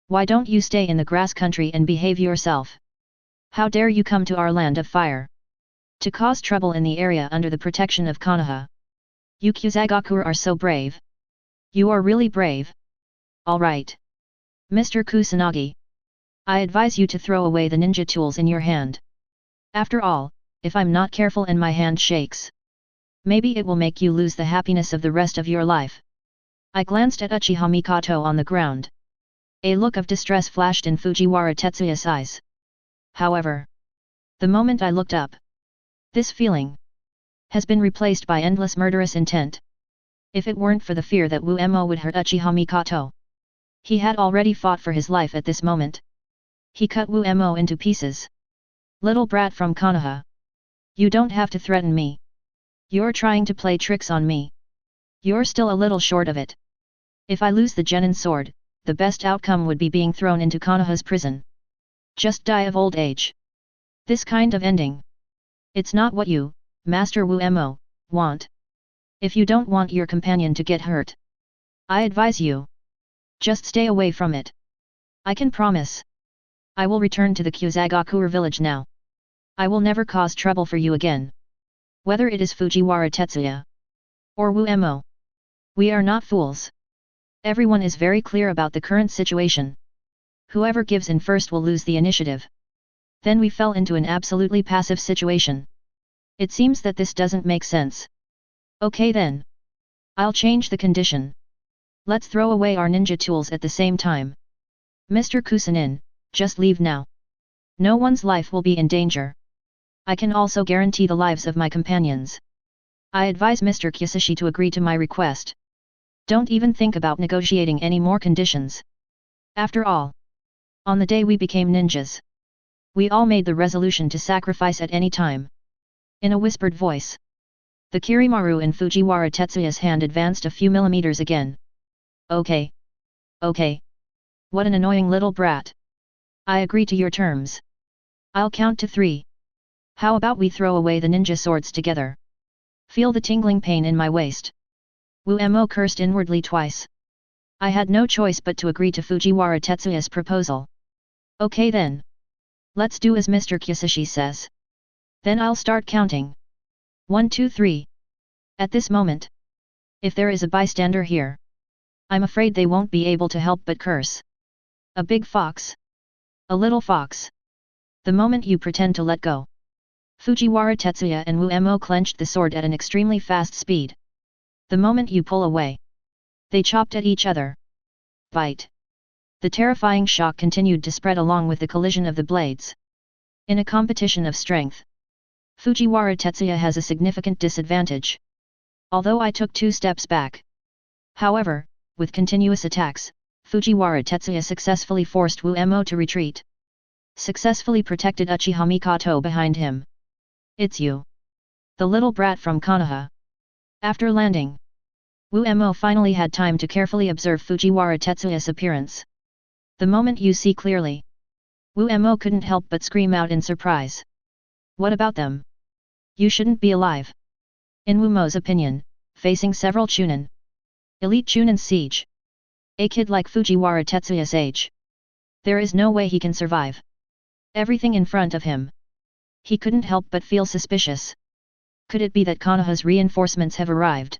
Why don't you stay in the grass country and behave yourself? How dare you come to our land of fire to cause trouble in the area under the protection of Konoha? You Kyuzagoku are so brave. You are really brave. Alright. Mr. Kusanagi, I advise you to throw away the ninja tools in your hand. After all, if I'm not careful and my hand shakes, maybe it will make you lose the happiness of the rest of your life. I glanced at Uchiha Mikoto on the ground. A look of distress flashed in Fujiwara Tetsuya's eyes. However, the moment I looked up, this feeling has been replaced by endless murderous intent. If it weren't for the fear that Wumo would hurt Uchiha Mikoto, he had already fought for his life at this moment. He cut Wumo into pieces. Little brat from Konoha. You don't have to threaten me. You're trying to play tricks on me. You're still a little short of it. If I lose the genin sword, the best outcome would be being thrown into Konoha's prison. Just die of old age. This kind of ending. It's not what you, Master Wumo, want. If you don't want your companion to get hurt, I advise you, just stay away from it. I can promise. I will return to the Kyuzagoku village now. I will never cause trouble for you again. Whether it is Fujiwara Tetsuya or Wumo, we are not fools. Everyone is very clear about the current situation. Whoever gives in first will lose the initiative. Then we fell into an absolutely passive situation. It seems that this doesn't make sense. Okay then. I'll change the condition. Let's throw away our ninja tools at the same time. Mr. Kusanin, just leave now. No one's life will be in danger. I can also guarantee the lives of my companions. I advise Mr. Kiyoshi to agree to my request. Don't even think about negotiating any more conditions. After all, on the day we became ninjas, we all made the resolution to sacrifice at any time. In a whispered voice, the Kirimaru in Fujiwara Tetsuya's hand advanced a few millimeters again. Okay. Okay. What an annoying little brat. I agree to your terms. I'll count to 3. How about we throw away the ninja swords together? Feel the tingling pain in my waist. Wumo cursed inwardly twice. I had no choice but to agree to Fujiwara Tetsuya's proposal. Okay then. Let's do as Mr. Kiyoshi says. Then I'll start counting. 1 2 3. At this moment, if there is a bystander here, I'm afraid they won't be able to help but curse. A big fox. A little fox. The moment you pretend to let go, Fujiwara Tetsuya and Wumo clenched the sword at an extremely fast speed. The moment you pull away, they chopped at each other. Bite. The terrifying shock continued to spread along with the collision of the blades. In a competition of strength, Fujiwara Tetsuya has a significant disadvantage. Although I took 2 steps back. However, with continuous attacks, Fujiwara Tetsuya successfully forced Wu Mo to retreat. Successfully protected Uchiha Mikoto behind him. It's you. The little brat from Konoha. After landing, Wu Mo finally had time to carefully observe Fujiwara Tetsuya's appearance. The moment you see clearly, Wu Mo couldn't help but scream out in surprise. What about them? You shouldn't be alive. In Wu Mo's opinion, facing several chunin, elite chunin siege, a kid like Fujiwara Tetsuya's age, there is no way he can survive. Everything in front of him. He couldn't help but feel suspicious. Could it be that Konoha's reinforcements have arrived?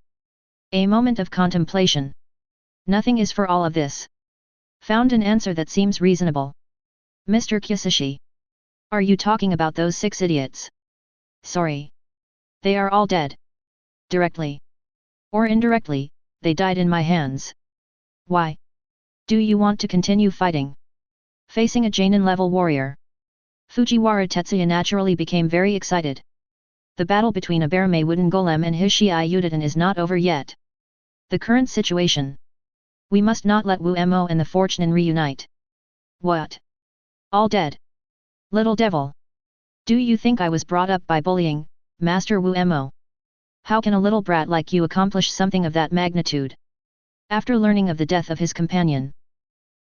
A moment of contemplation. Nothing is for all of this. Found an answer that seems reasonable. Mr. Kyasushi. Are you talking about those 6 idiots? Sorry. They are all dead. Directly. Or indirectly, they died in my hands. Why? Do you want to continue fighting? Facing a Jonin-level warrior, Fujiwara Tetsuya naturally became very excited. The battle between a Barame wooden golem and his Shiai Yutaten is not over yet. The current situation. We must not let Wu Mo and the Fortunen reunite. What? All dead? Little devil. Do you think I was brought up by bullying, Master Wu Mo? How can a little brat like you accomplish something of that magnitude? After learning of the death of his companion,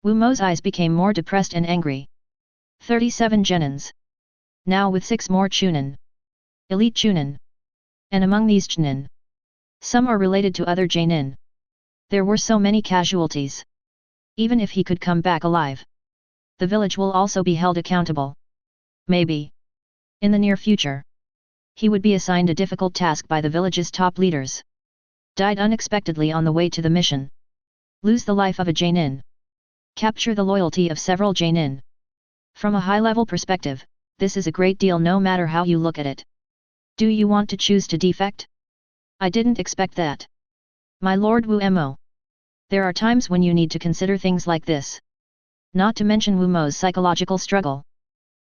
Wu Mo's eyes became more depressed and angry. 37 genins. Now with 6 more chunin. Elite chunin. And among these chunin, some are related to other Jonin. There were so many casualties. Even if he could come back alive, the village will also be held accountable. Maybe, in the near future, he would be assigned a difficult task by the village's top leaders. Died unexpectedly on the way to the mission. Lose the life of a Jonin. Capture the loyalty of several Jonin. From a high-level perspective, this is a great deal no matter how you look at it. Do you want to choose to defect? I didn't expect that. My Lord Wu Mo. There are times when you need to consider things like this. Not to mention Wu Mo's psychological struggle.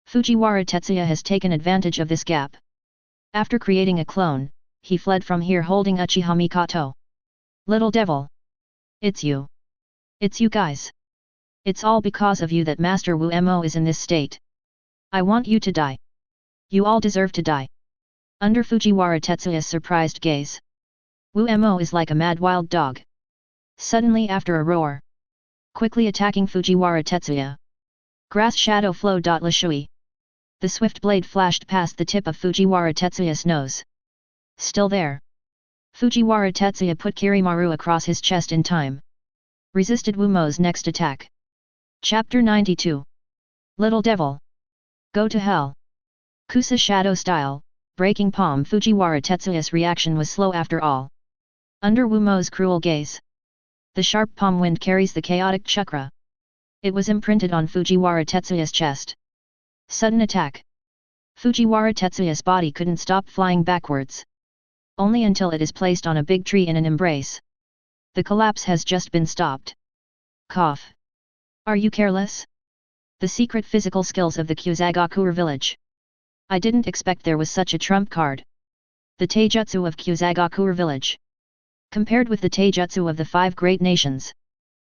Fujiwara Tetsuya has taken advantage of this gap. After creating a clone, he fled from here holding Uchiha Mikoto. Little devil. It's you. It's you guys. It's all because of you that Master Wu Mo is in this state. I want you to die. You all deserve to die. Under Fujiwara Tetsuya's surprised gaze, Wu Mo is like a mad wild dog. Suddenly after a roar, quickly attacking Fujiwara Tetsuya. Grass shadow flow. La Shui. The swift blade flashed past the tip of Fujiwara Tetsuya's nose. Still there. Fujiwara Tetsuya put Kirimaru across his chest in time. Resisted Wu Mo's next attack. Chapter 92. Little Devil. Go to hell. Kusa shadow style, breaking palm. Fujiwara Tetsuya's reaction was slow after all. Under Wu Mo's cruel gaze, the sharp palm wind carries the chaotic chakra. It was imprinted on Fujiwara Tetsuya's chest. Sudden attack. Fujiwara Tetsuya's body couldn't stop flying backwards. Only until it is placed on a big tree in an embrace. The collapse has just been stopped. Cough. Are you careless? The secret physical skills of the Kyuzagakuer village. I didn't expect there was such a trump card. The taijutsu of Kyuzagakuer village. Compared with the taijutsu of the 5 great nations,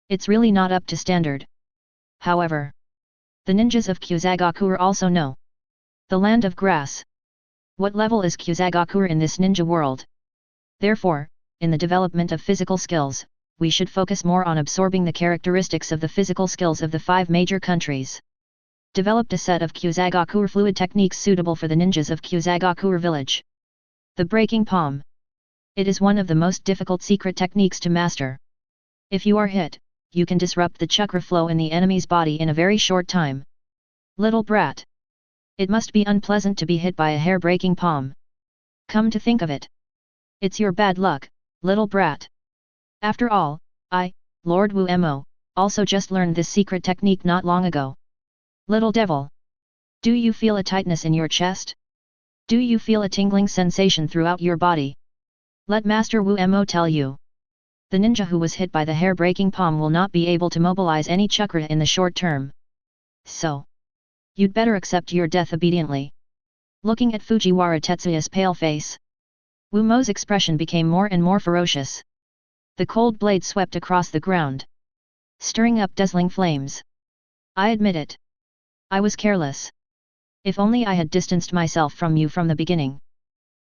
it's really not up to standard. However, the ninjas of Kyuzagakuer also know the land of grass. What level is Kyuzagakuer in this ninja world? Therefore, in the development of physical skills, we should focus more on absorbing the characteristics of the physical skills of the 5 major countries. Developed a set of Kyuzagakuer fluid techniques suitable for the ninjas of Kyuzagakuer village. The breaking palm. It is one of the most difficult secret techniques to master. If you are hit, you can disrupt the chakra flow in the enemy's body in a very short time. Little brat. It must be unpleasant to be hit by a hair-breaking palm. Come to think of it, it's your bad luck, little brat. After all, I, Lord Wu Mo, also just learned this secret technique not long ago. Little devil. Do you feel a tightness in your chest? Do you feel a tingling sensation throughout your body? Let Master Wu Mo tell you. The ninja who was hit by the hair-breaking palm will not be able to mobilize any chakra in the short term. So, you'd better accept your death obediently. Looking at Fujiwara Tetsuya's pale face, Wu Mo's expression became more and more ferocious. The cold blade swept across the ground, stirring up dazzling flames. I admit it. I was careless. If only I had distanced myself from you from the beginning.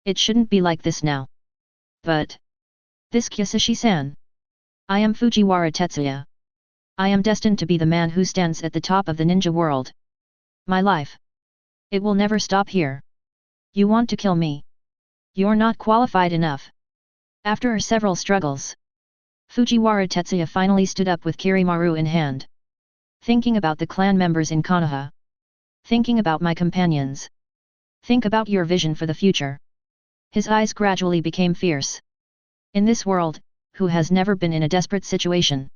It shouldn't be like this now. But this Kyosashi-san. I am Fujiwara Tetsuya. I am destined to be the man who stands at the top of the ninja world. My life. It will never stop here. You want to kill me? You're not qualified enough. After several struggles, Fujiwara Tetsuya finally stood up with Kirimaru in hand. Thinking about the clan members in Konoha. Thinking about my companions. Think about your vision for the future. His eyes gradually became fierce. In this world, who has never been in a desperate situation?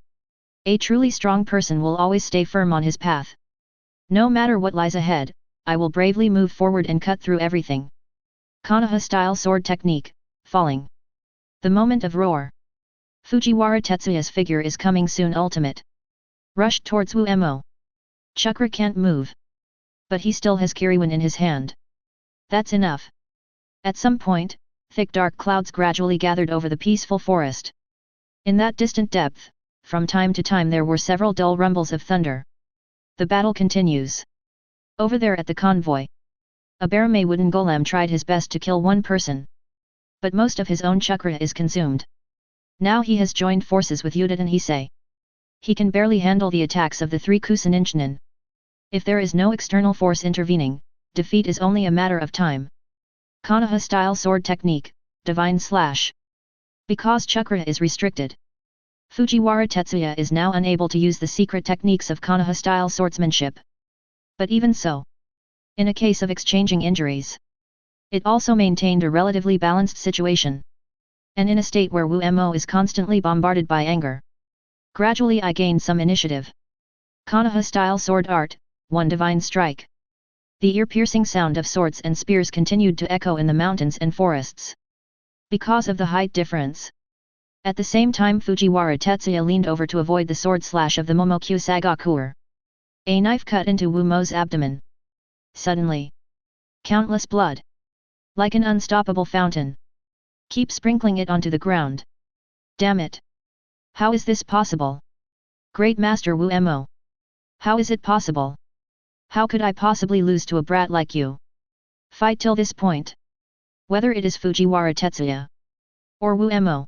A truly strong person will always stay firm on his path. No matter what lies ahead, I will bravely move forward and cut through everything. Konoha-style sword technique, falling. The moment of roar. Fujiwara Tetsuya's figure is coming soon. Ultimate. Rushed towards Wu-Mo. Chakra can't move. But he still has Kiriwan in his hand. That's enough. At some point, thick dark clouds gradually gathered over the peaceful forest. In that distant depth, from time to time there were several dull rumbles of thunder. The battle continues. Over there at the convoy, a Barame wooden golem tried his best to kill one person. But most of his own chakra is consumed. Now he has joined forces with Yudin Heisei. He can barely handle the attacks of the three Kusaninchinin. If there is no external force intervening, defeat is only a matter of time. Konoha-style sword technique, divine slash. Because chakra is restricted, Fujiwara Tetsuya is now unable to use the secret techniques of Konoha-style swordsmanship. But even so, in a case of exchanging injuries, it also maintained a relatively balanced situation. And in a state where Wu-Mo is constantly bombarded by anger, gradually I gained some initiative. Konoha-style sword art, one divine strike. The ear-piercing sound of swords and spears continued to echo in the mountains and forests. Because of the height difference. At the same time Fujiwara Tetsuya leaned over to avoid the sword slash of the Momokyu Sagakuer. A knife cut into Wu-Mo's abdomen. Suddenly, countless blood, like an unstoppable fountain, keep sprinkling it onto the ground. Damn it! How is this possible? Great Master Wu-Mo! How is it possible? How could I possibly lose to a brat like you? Fight till this point. Whether it is Fujiwara Tetsuya or Wu-Mo,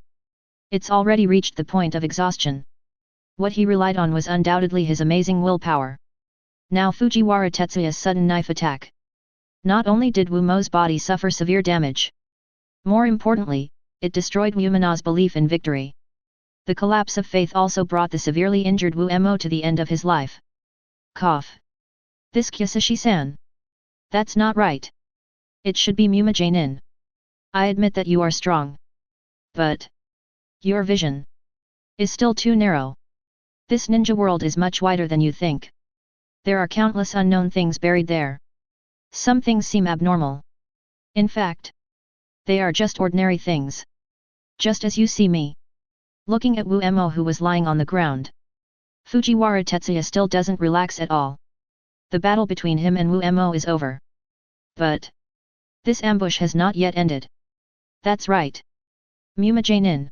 it's already reached the point of exhaustion. What he relied on was undoubtedly his amazing willpower. Now Fujiwara Tetsuya's sudden knife attack. Not only did Wu-Mo's body suffer severe damage, more importantly, it destroyed Wu-Mo's belief in victory. The collapse of faith also brought the severely injured Wu-Mo to the end of his life. Cough. This Kyosashi-san. That's not right. It should be Muma Jainin. I admit that you are strong. But your vision is still too narrow. This ninja world is much wider than you think. There are countless unknown things buried there. Some things seem abnormal. In fact, they are just ordinary things. Just as you see me. Looking at Wu-Mo who was lying on the ground, Fujiwara Tetsuya still doesn't relax at all. The battle between him and Wu-Mo is over. But this ambush has not yet ended. That's right. Muma Jainin.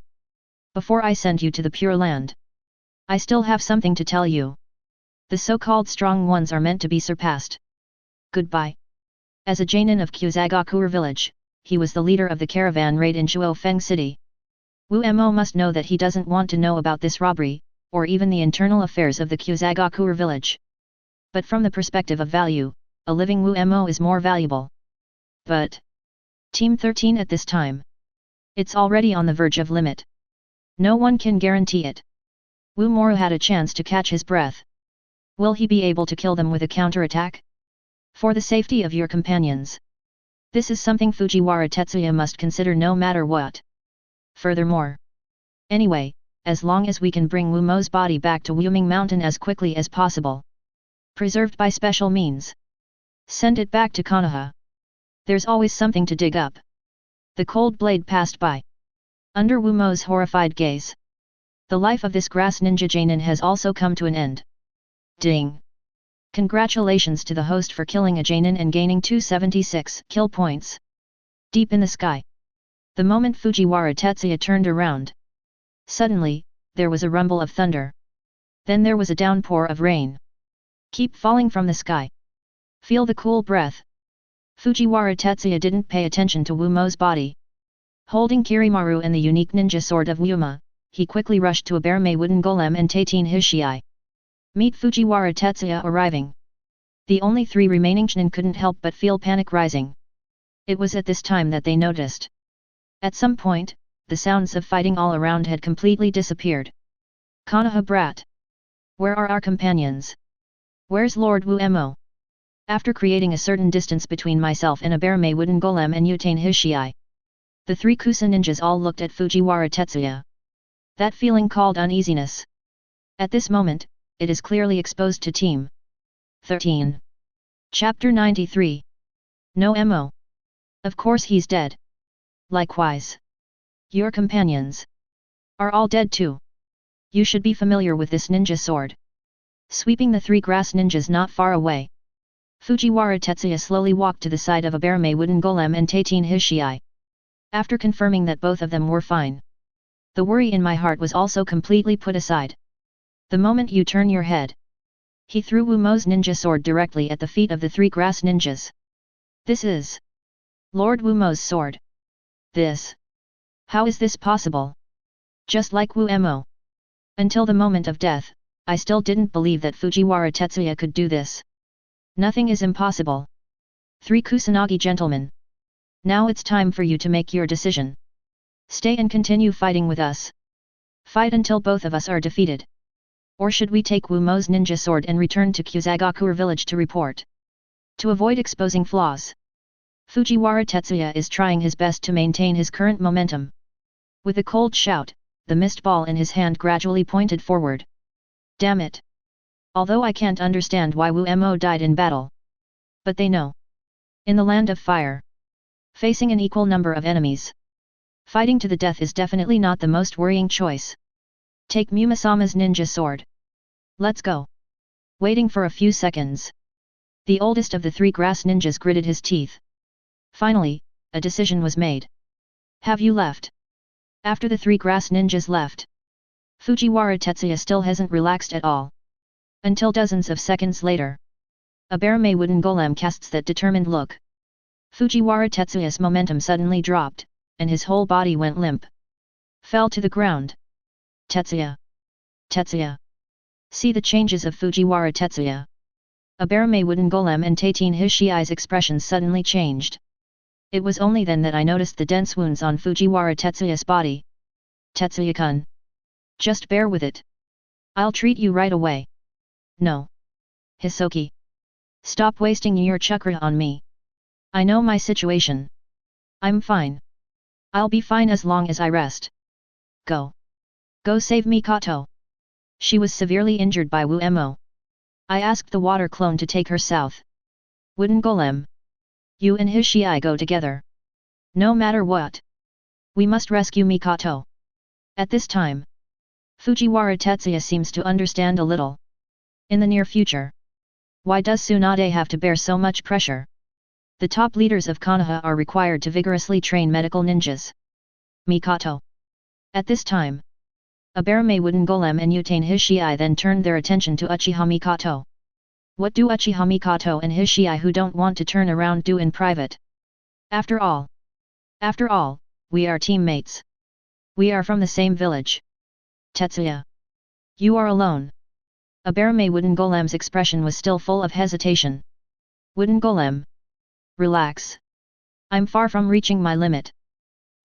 Before I send you to the Pure Land, I still have something to tell you. The so-called strong ones are meant to be surpassed. Goodbye. As a Jainin of Kyuzagakuer village, he was the leader of the caravan raid in Shuofeng City. Wu-Mo must know that he doesn't want to know about this robbery, or even the internal affairs of the Kyuzagakuer village. But from the perspective of value, a living Wu-Mo is more valuable. But Team 13 at this time, it's already on the verge of limit. No one can guarantee it. Wu-Mo had a chance to catch his breath. Will he be able to kill them with a counterattack? For the safety of your companions. This is something Fujiwara Tetsuya must consider no matter what. Furthermore. Anyway, as long as we can bring Wu-Mo's body back to Wuming Mountain as quickly as possible, preserved by special means, send it back to Konoha. There's always something to dig up. The cold blade passed by. Under Wu-Mo's horrified gaze, the life of this grass ninja Jainin has also come to an end. Ding! Congratulations to the host for killing a Jainin and gaining 276 kill points. Deep in the sky. The moment Fujiwara Tetsuya turned around, Suddenly, there was a rumble of thunder. Then there was a downpour of rain. Keep falling from the sky. Feel the cool breath. Fujiwara Tetsuya didn't pay attention to Wumo's body. Holding Kirimaru and the unique ninja sword of Wuma, he quickly rushed to a bare-made wooden golem and Tateen his shiai. Meet Fujiwara Tetsuya arriving. The only 3 remaining Chunin couldn't help but feel panic rising. It was at this time that they noticed. At some point, the sounds of fighting all around had completely disappeared. Konoha brat! Where are our companions? Where's Lord Wumo? After creating a certain distance between myself and a bare-made wooden golem and Utain his shiai, the 3 Kusa ninjas all looked at Fujiwara Tetsuya. That feeling called uneasiness. At this moment, it is clearly exposed to Team 13. Chapter 93. No Mo. Of course he's dead. Likewise. Your companions are all dead too. You should be familiar with this ninja sword. Sweeping the 3 grass ninjas not far away, Fujiwara Tetsuya slowly walked to the side of a bare-made wooden golem and Tateen his shiai. After confirming that both of them were fine, the worry in my heart was also completely put aside. The moment you turn your head, he threw Wumo's ninja sword directly at the feet of the 3 grass ninjas. This is Lord Wumo's sword. This. How is this possible? Just like Wumo. Until the moment of death, I still didn't believe that Fujiwara Tetsuya could do this. Nothing is impossible. 3 Kusanagi gentlemen. Now it's time for you to make your decision. Stay and continue fighting with us. Fight until both of us are defeated. Or should we take Wumo's ninja sword and return to Kusagakur village to report? To avoid exposing flaws, Fujiwara Tetsuya is trying his best to maintain his current momentum. With a cold shout, the mist ball in his hand gradually pointed forward. Damn it! Although I can't understand why Wumo died in battle, but they know. In the land of fire, facing an equal number of enemies, fighting to the death is definitely not the most worrying choice. Take Mumasama's ninja sword. Let's go. Waiting for a few seconds, the oldest of the 3 grass ninjas gritted his teeth. Finally, a decision was made. Have you left? After the 3 grass ninjas left, Fujiwara Tetsuya still hasn't relaxed at all. Until dozens of seconds later, a bare-made wooden golem casts that determined look. Fujiwara Tetsuya's momentum suddenly dropped, and his whole body went limp. Fell to the ground. Tetsuya! Tetsuya! See the changes of Fujiwara Tetsuya. A bare-made wooden golem and Tateen his shiai's expressions suddenly changed. It was only then that I noticed the dense wounds on Fujiwara Tetsuya's body. Tetsuya-kun. Just bear with it. I'll treat you right away. No. Hisoki. Stop wasting your chakra on me. I know my situation. I'm fine. I'll be fine as long as I rest. Go. Go save Mikoto. She was severely injured by Wumo. I asked the water clone to take her south. Wooden golem. You and his shiai go together. No matter what. We must rescue Mikoto. At this time, Fujiwara Tetsuya seems to understand a little. In the near future, why does Tsunade have to bear so much pressure? The top leaders of Konoha are required to vigorously train medical ninjas. Mikoto. At this time, a bare-made wooden golem and Utain his shiai then turned their attention to Uchiha Mikoto. What do Uchiha Mikoto and his shiai who don't want to turn around do in private? After all, we are teammates. We are from the same village. Tetsuya. You are alone. A bare-made wooden golem's expression was still full of hesitation. Wooden golem. Relax. I'm far from reaching my limit.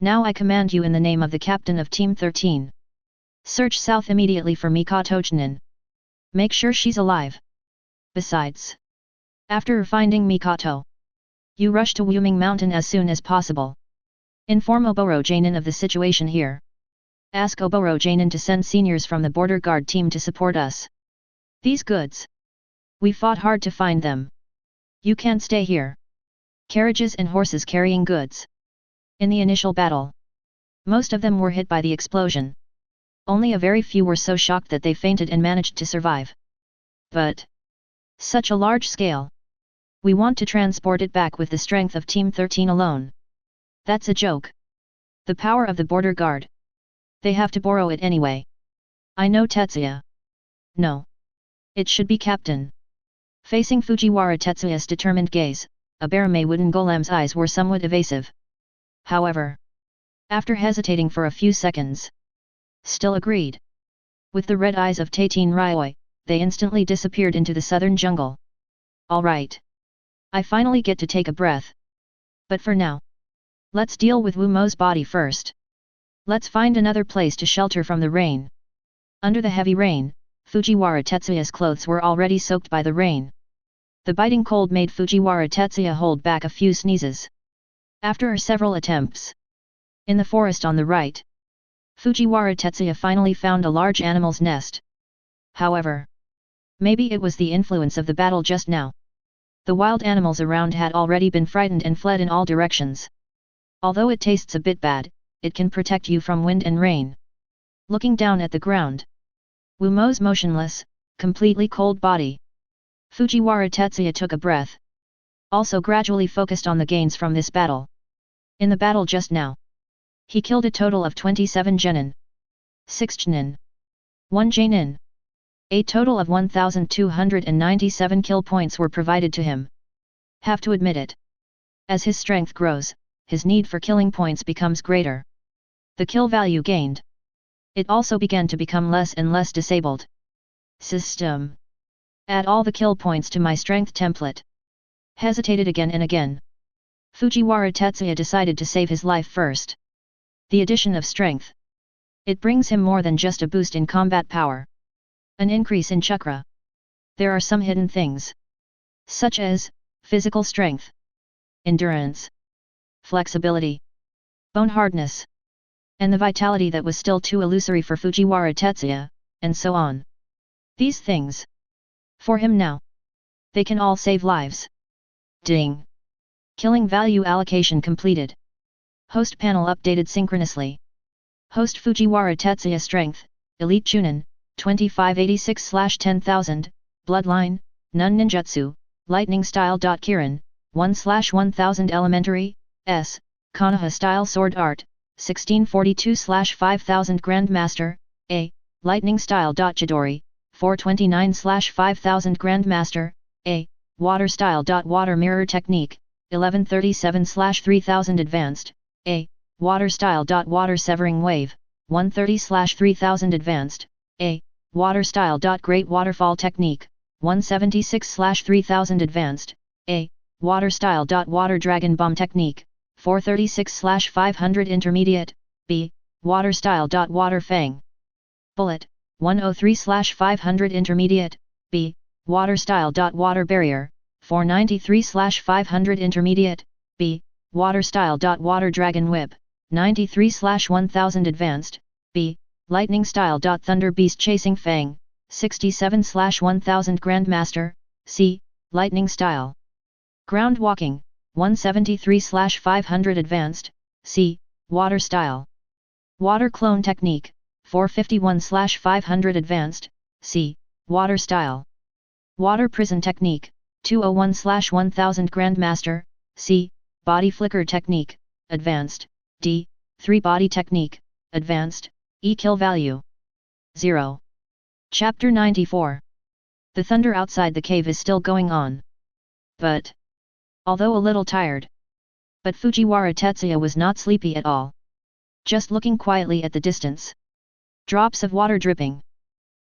Now I command you in the name of the captain of Team 13. Search south immediately for Mikoto Chunin. Make sure she's alive. Besides, after finding Mikoto, you rush to Wuming Mountain as soon as possible. Inform Oboro Jainin of the situation here. Ask Oboro Jainin to send seniors from the border guard team to support us. These goods. We fought hard to find them. You can't stay here. Carriages and horses carrying goods. In the initial battle, most of them were hit by the explosion. Only a very few were so shocked that they fainted and managed to survive. But such a large scale. We want to transport it back with the strength of Team 13 alone. That's a joke. The power of the border guard. They have to borrow it anyway. I know Tetsuya. No. It should be Captain. Facing Fujiwara Tetsuya's determined gaze, Abarame Wooden Golem's eyes were somewhat evasive. However, after hesitating for a few seconds, still agreed. With the red eyes of Tateen Ryoi, they instantly disappeared into the southern jungle. Alright. I finally get to take a breath. But for now, let's deal with Wumo's body first. Let's find another place to shelter from the rain. Under the heavy rain, Fujiwara Tetsuya's clothes were already soaked by the rain. The biting cold made Fujiwara Tetsuya hold back a few sneezes. After several attempts, in the forest on the right, Fujiwara Tetsuya finally found a large animal's nest. However, maybe it was the influence of the battle just now. The wild animals around had already been frightened and fled in all directions. Although it tastes a bit bad, it can protect you from wind and rain. Looking down at the ground, Wumo's motionless, completely cold body. Fujiwara Tetsuya took a breath. Also gradually focused on the gains from this battle. In the battle just now, he killed a total of 27 genin, 6 chunin, 1 jainin. A total of 1,297 kill points were provided to him. Have to admit it. As his strength grows, his need for killing points becomes greater. The kill value gained. It also began to become less and less disabled. System. Add all the kill points to my strength template. Hesitated again and again. Fujiwara Tetsuya decided to save his life first. The addition of strength. It brings him more than just a boost in combat power. An increase in chakra. There are some hidden things. Such as, physical strength, endurance, flexibility, bone hardness, and the vitality that was still too illusory for Fujiwara Tetsuya, and so on. These things. For him now. They can all save lives. Ding. Killing value allocation completed. Host panel updated synchronously. Host Fujiwara Tetsuya strength, elite chunin, 2586/10000, bloodline, Nun Ninjutsu, lightning style. Kirin, 1/1000 elementary, S, Konoha style sword art, 1642/5000 grandmaster, A, lightning style. Chidori, 429/5000 grandmaster, A, water style. Water mirror technique, 1137/3000 advanced, A, water style. Water severing wave, 130/3000 advanced, A, water style. Great waterfall technique, 176/3000 advanced, A, water style. Water dragon bomb technique, 436/500 intermediate, B, water style. Water fang bullet, 103/500 intermediate, B, water style. Water barrier, 493/500 intermediate, B, water style. Water dragon whip, 93/1000 advanced, B, lightning style. Thunder beast chasing fang, 67/1000 grandmaster, C, lightning style. Ground walking, 173/500 advanced, C, water style. Water clone technique, 451/500 advanced, C, water style. Water prison technique, 201/1000 grandmaster, C, body flicker technique, advanced, D, 3 body technique, advanced, E kill value 0. Chapter 94. The thunder outside the cave is still going on. But, although a little tired, but Fujiwara Tetsuya was not sleepy at all. Just looking quietly at the distance. Drops of water dripping.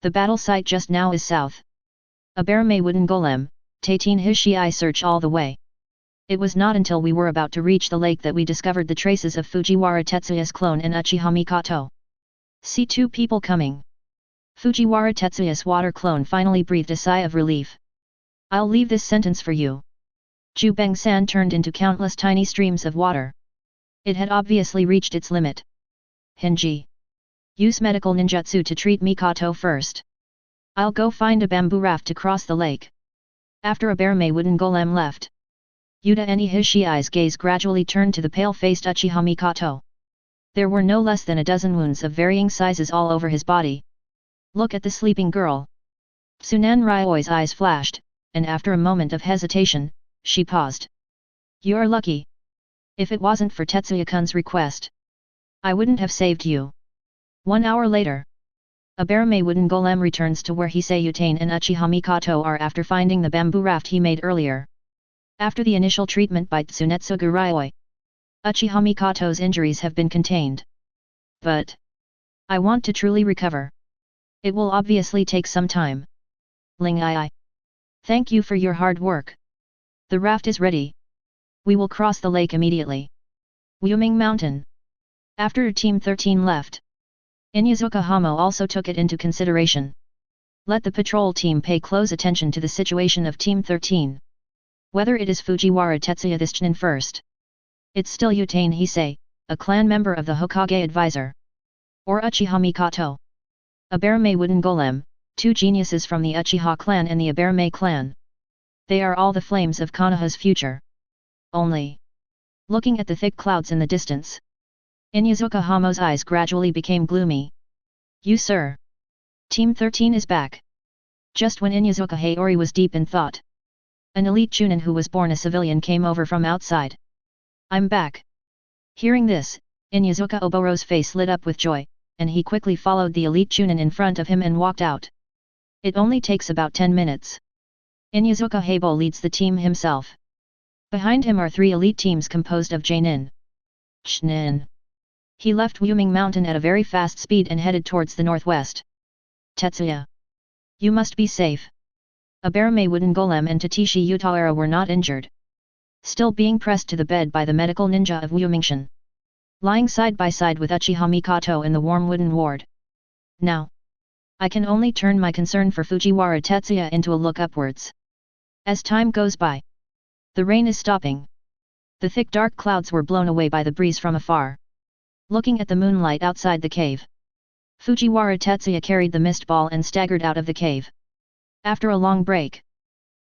The battle site just now is south. Abarame Wooden Golem, Tateen Hishii search all the way. It was not until we were about to reach the lake that we discovered the traces of Fujiwara Tetsuya's clone and Uchiha Mikoto. See 2 people coming. Fujiwara Tetsuya's water clone finally breathed a sigh of relief. I'll leave this sentence for you. Jubeng-san turned into countless tiny streams of water. It had obviously reached its limit. Hinji. Use medical ninjutsu to treat Mikoto first. I'll go find a bamboo raft to cross the lake. After Abarame Wooden Golem left, Yuta and Hishii's gaze gradually turned to the pale-faced Uchiha Mikoto. There were no less than a dozen wounds of varying sizes all over his body. Look at the sleeping girl. Tsunan Ryoi's eyes flashed, and after a moment of hesitation, she paused. You're lucky. If it wasn't for Tetsuya-kun's request, I wouldn't have saved you. 1 hour later. A Barame wooden golem returns to where Hisei Utane and Uchiha Mikoto are after finding the bamboo raft he made earlier. After the initial treatment by Tsunetsugu Ryoi, Uchiha Mikoto's injuries have been contained. But I want to truly recover. It will obviously take some time. Ling Ai. Thank you for your hard work. The raft is ready. We will cross the lake immediately. Wyoming Mountain. After Team 13 left, Inyazuka Hamo also took it into consideration. Let the patrol team pay close attention to the situation of Team 13. Whether it is Fujiwara Tetsuya this Chunin first. It's still Utane Hisei, a clan member of the Hokage advisor. Or Uchiha Mikoto. A Barame wooden golem, two geniuses from the Uchiha clan and the Abarame clan. They are all the flames of Konoha's future. Only. Looking at the thick clouds in the distance, Inyazuka Hamo's eyes gradually became gloomy. You sir. Team 13 is back. Just when Inyazuka Hayori was deep in thought, an elite Chunin who was born a civilian came over from outside. I'm back. Hearing this, Inyazuka Oboro's face lit up with joy, and he quickly followed the elite Chunin in front of him and walked out. It only takes about 10 minutes. Inyazuka Heibo leads the team himself. Behind him are 3 elite teams composed of Jainin. Chunin. He left Wyoming Mountain at a very fast speed and headed towards the northwest. Tetsuya. You must be safe. A Barame wooden golem and Tatishi Utaera were not injured. Still being pressed to the bed by the medical ninja of Wyomingshan. Lying side by side with Uchiha Mikoto in the warm wooden ward. Now. I can only turn my concern for Fujiwara Tetsuya into a look upwards. As time goes by. The rain is stopping. The thick dark clouds were blown away by the breeze from afar. Looking at the moonlight outside the cave. Fujiwara Tetsuya carried the mist ball and staggered out of the cave. After a long break.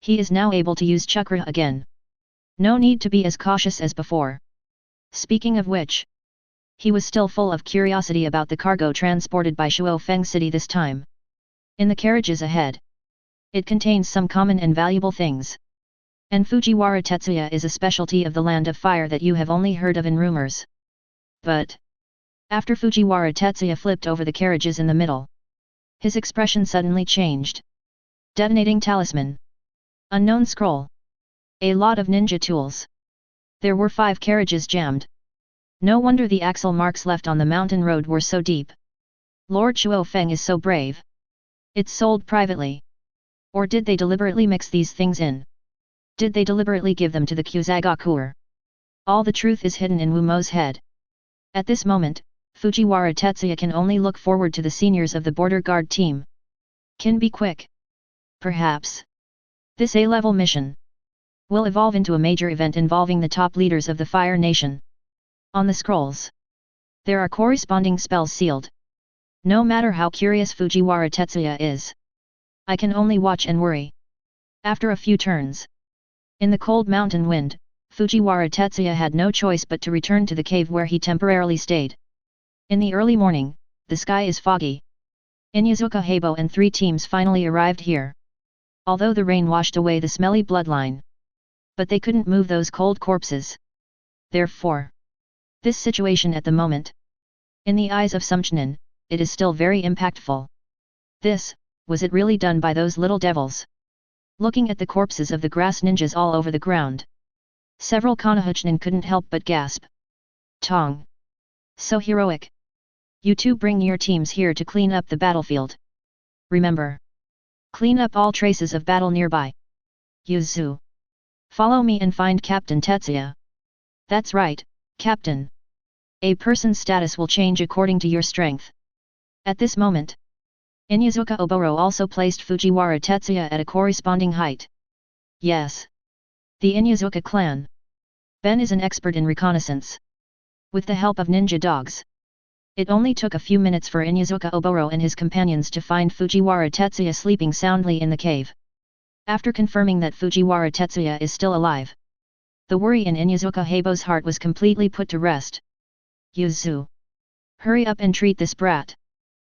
He is now able to use chakra again. No need to be as cautious as before. Speaking of which. He was still full of curiosity about the cargo transported by Shuofeng City this time. In the carriages ahead. It contains some common and valuable things. And Fujiwara Tetsuya is a specialty of the land of fire that you have only heard of in rumors. But. After Fujiwara Tetsuya flipped over the carriages in the middle. His expression suddenly changed. Detonating talisman. Unknown scroll. A lot of ninja tools. There were 5 carriages jammed. No wonder the axle marks left on the mountain road were so deep. Lord Shuofeng is so brave. It's sold privately. Or did they deliberately mix these things in? Did they deliberately give them to the Kyuzagakuer? All the truth is hidden in Wumo's head. At this moment, Fujiwara Tetsuya can only look forward to the seniors of the border guard team. Can be quick. Perhaps. This A-level mission will evolve into a major event involving the top leaders of the Fire Nation. On the scrolls, there are corresponding spells sealed. No matter how curious Fujiwara Tetsuya is, I can only watch and worry. After a few turns, in the cold mountain wind, Fujiwara Tetsuya had no choice but to return to the cave where he temporarily stayed. In the early morning, the sky is foggy. Inyazuka Heibo and 3 teams finally arrived here. Although the rain washed away the smelly bloodline. But they couldn't move those cold corpses. Therefore, this situation at the moment. In the eyes of some Chunin, it is still very impactful. Was it really done by those little devils? Looking at the corpses of the grass ninjas all over the ground. Several Konoha Chunin couldn't help but gasp. Tong. So heroic. You two bring your teams here to clean up the battlefield. Remember. Clean up all traces of battle nearby. Yuzu. Follow me and find Captain Tetsuya. That's right, Captain. A person's status will change according to your strength. At this moment, Inyazuka Oboro also placed Fujiwara Tetsuya at a corresponding height. Yes. The Inyazuka clan. Ben is an expert in reconnaissance. With the help of ninja dogs. It only took a few minutes for Inyazuka Oboro and his companions to find Fujiwara Tetsuya sleeping soundly in the cave. After confirming that Fujiwara Tetsuya is still alive, the worry in Inyazuka Heibo's heart was completely put to rest. Yuzu. Hurry up and treat this brat.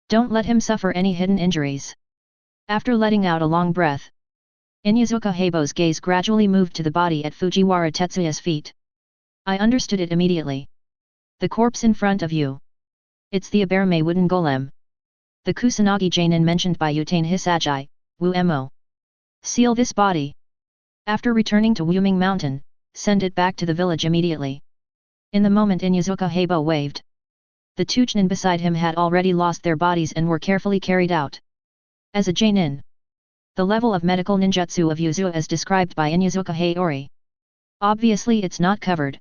Don't let him suffer any hidden injuries. After letting out a long breath, Inyazuka Heibo's gaze gradually moved to the body at Fujiwara Tetsuya's feet. I understood it immediately. The corpse in front of you. It's the Aberame wooden golem. The Kusanagi Jainin mentioned by Utain Hisagi, Wu Mo. Seal this body. After returning to Wuming Mountain, send it back to the village immediately. In the moment Inyazuka Heibo waved. The two Chunin beside him had already lost their bodies and were carefully carried out. As a Jainin, the level of medical ninjutsu of Yuzua as described by Inyazuka Heiori. Obviously it's not covered.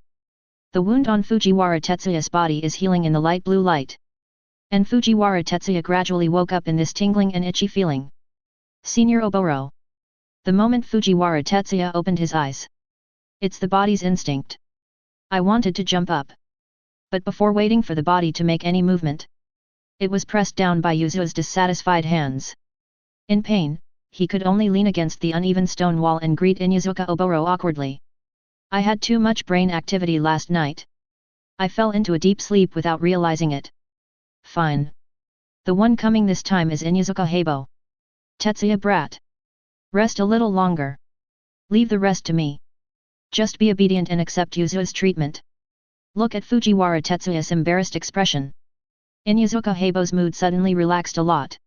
The wound on Fujiwara Tetsuya's body is healing in the light blue light. And Fujiwara Tetsuya gradually woke up in this tingling and itchy feeling. Senior Oboro. The moment Fujiwara Tetsuya opened his eyes. It's the body's instinct. I wanted to jump up. But before waiting for the body to make any movement, it was pressed down by Yuzua's dissatisfied hands. In pain, he could only lean against the uneven stone wall and greet Inyazuka Oboro awkwardly. I had too much brain activity last night. I fell into a deep sleep without realizing it. Fine. The one coming this time is Inyazuka Heibo. Tetsuya brat. Rest a little longer. Leave the rest to me. Just be obedient and accept Yuzua's treatment. Look at Fujiwara Tetsuya's embarrassed expression. Inyazuka Heibo's mood suddenly relaxed a lot.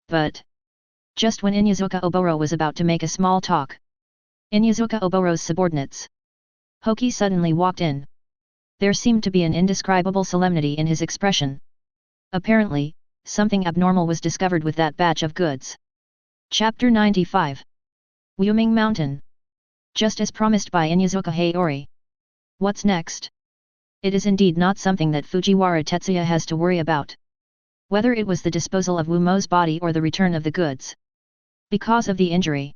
But just when Inyazuka Oboro was about to make a small talk, Inyazuka Oboro's subordinates, Hoki suddenly walked in. There seemed to be an indescribable solemnity in his expression. Apparently, something abnormal was discovered with that batch of goods. Chapter 95. Wuming Mountain. Just as promised by Inyazuka Heiori. What's next? It is indeed not something that Fujiwara Tetsuya has to worry about. Whether it was the disposal of Wumo's body or the return of the goods. Because of the injury,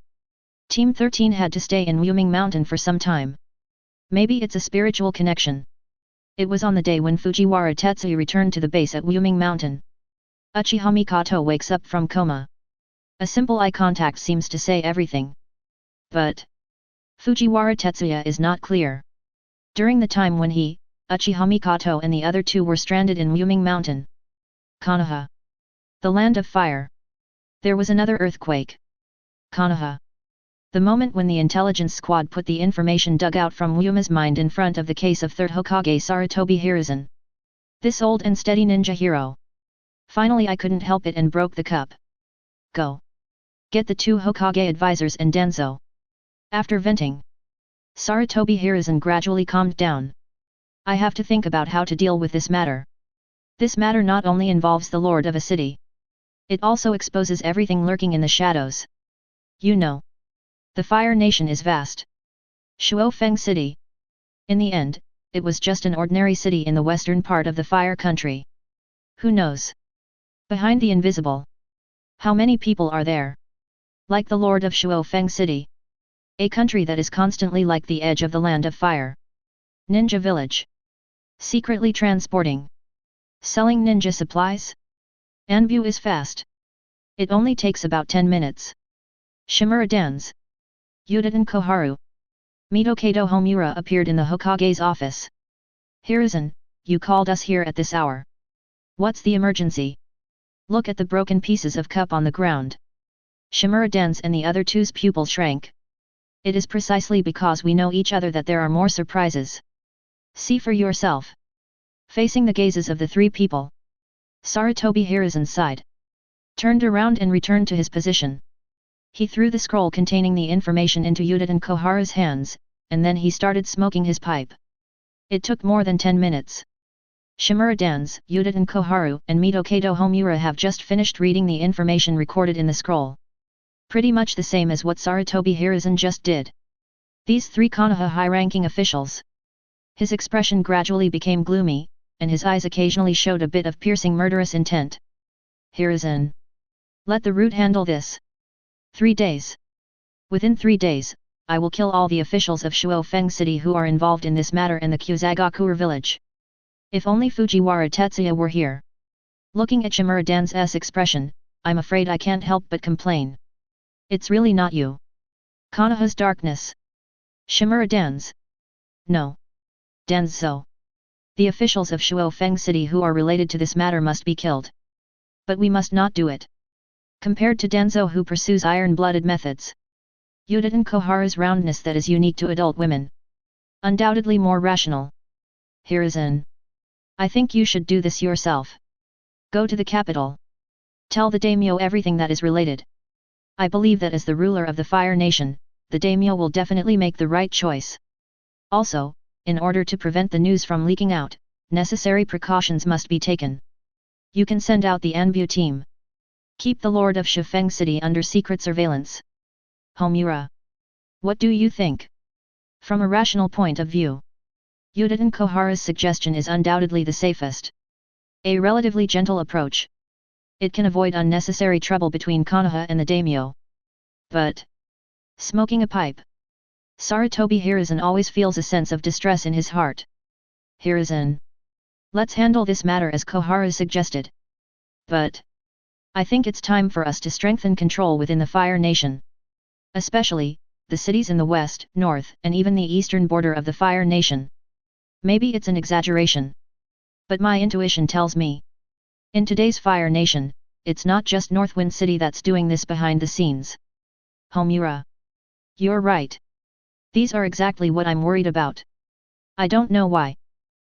Team 13 had to stay in Wuming Mountain for some time. Maybe it's a spiritual connection. It was on the day when Fujiwara Tetsuya returned to the base at Wuming Mountain. Uchiha Mikoto wakes up from coma. A simple eye contact seems to say everything. But Fujiwara Tetsuya is not clear. During the time when he, Uchiha Mikoto and the other two were stranded in Wuming Mountain, Konoha, the land of fire, there was another earthquake. Konoha. The moment when the intelligence squad put the information dug out from Wuma's mind in front of the case of 3rd Hokage Sarutobi Hiruzen. This old and steady ninja hero. Finally I couldn't help it and broke the cup. Go. Get the 2 Hokage advisors and Denzo. After venting, Sarutobi Hiruzen gradually calmed down. I have to think about how to deal with this matter. This matter not only involves the lord of a city. It also exposes everything lurking in the shadows. You know. The Fire Nation is vast. Shuofeng City. In the end, it was just an ordinary city in the western part of the Fire Country. Who knows? Behind the invisible. How many people are there? Like the Lord of Shuofeng City. A country that is constantly like the edge of the land of fire. Ninja village. Secretly transporting. Selling ninja supplies? Anbu is fast. It only takes about 10 minutes. Shimura Dance. Yuditen Koharu. Mito Kado Homura appeared in the Hokage's office. Hiruzen, you called us here at this hour. What's the emergency? Look at the broken pieces of cup on the ground. Shimura Dance and the other two's pupils shrank. It is precisely because we know each other that there are more surprises. See for yourself. Facing the gazes of the 3 people, Sarutobi Hiruzen sighed. Turned around and returned to his position. He threw the scroll containing the information into Yuditen Koharu's hands, and then he started smoking his pipe. It took more than 10 minutes. Shimura Dance, Yuditen Koharu and Mito Kado Homura have just finished reading the information recorded in the scroll. Pretty much the same as what Sarutobi Hiruzen just did. These 3 Konoha high-ranking officials. His expression gradually became gloomy, and his eyes occasionally showed a bit of piercing murderous intent. Hiruzen. Let the root handle this. 3 days. Within 3 days, I will kill all the officials of Shuofeng City who are involved in this matter in the Kyuzagakuer village. If only Fujiwara Tetsuya were here. Looking at Shimura Dan's expression, I'm afraid I can't help but complain. It's really not you. Konoha's darkness. Shimura Dan's. No. Danzo. The officials of Shuofeng City who are related to this matter must be killed. But we must not do it. Compared to Danzo who pursues iron-blooded methods. Yuditen Koharu's roundness that is unique to adult women. Undoubtedly more rational. Hiruzen. I think you should do this yourself. Go to the capital. Tell the daimyo everything that is related. I believe that as the ruler of the Fire Nation, the daimyo will definitely make the right choice. Also, in order to prevent the news from leaking out, necessary precautions must be taken. You can send out the Anbu team. Keep the Lord of Shifeng City under secret surveillance. Homura. What do you think? From a rational point of view, Udadan Kohara's suggestion is undoubtedly the safest. A relatively gentle approach. It can avoid unnecessary trouble between Konoha and the daimyo. But smoking a pipe. Sarutobi Hiruzen always feels a sense of distress in his heart. Hiruzen. Let's handle this matter as Kohara suggested. But I think it's time for us to strengthen control within the Fire Nation. Especially, the cities in the west, north, and even the eastern border of the Fire Nation. Maybe it's an exaggeration. But my intuition tells me. In today's Fire Nation, it's not just Northwind City that's doing this behind the scenes. Homura. You're right. These are exactly what I'm worried about. I don't know why.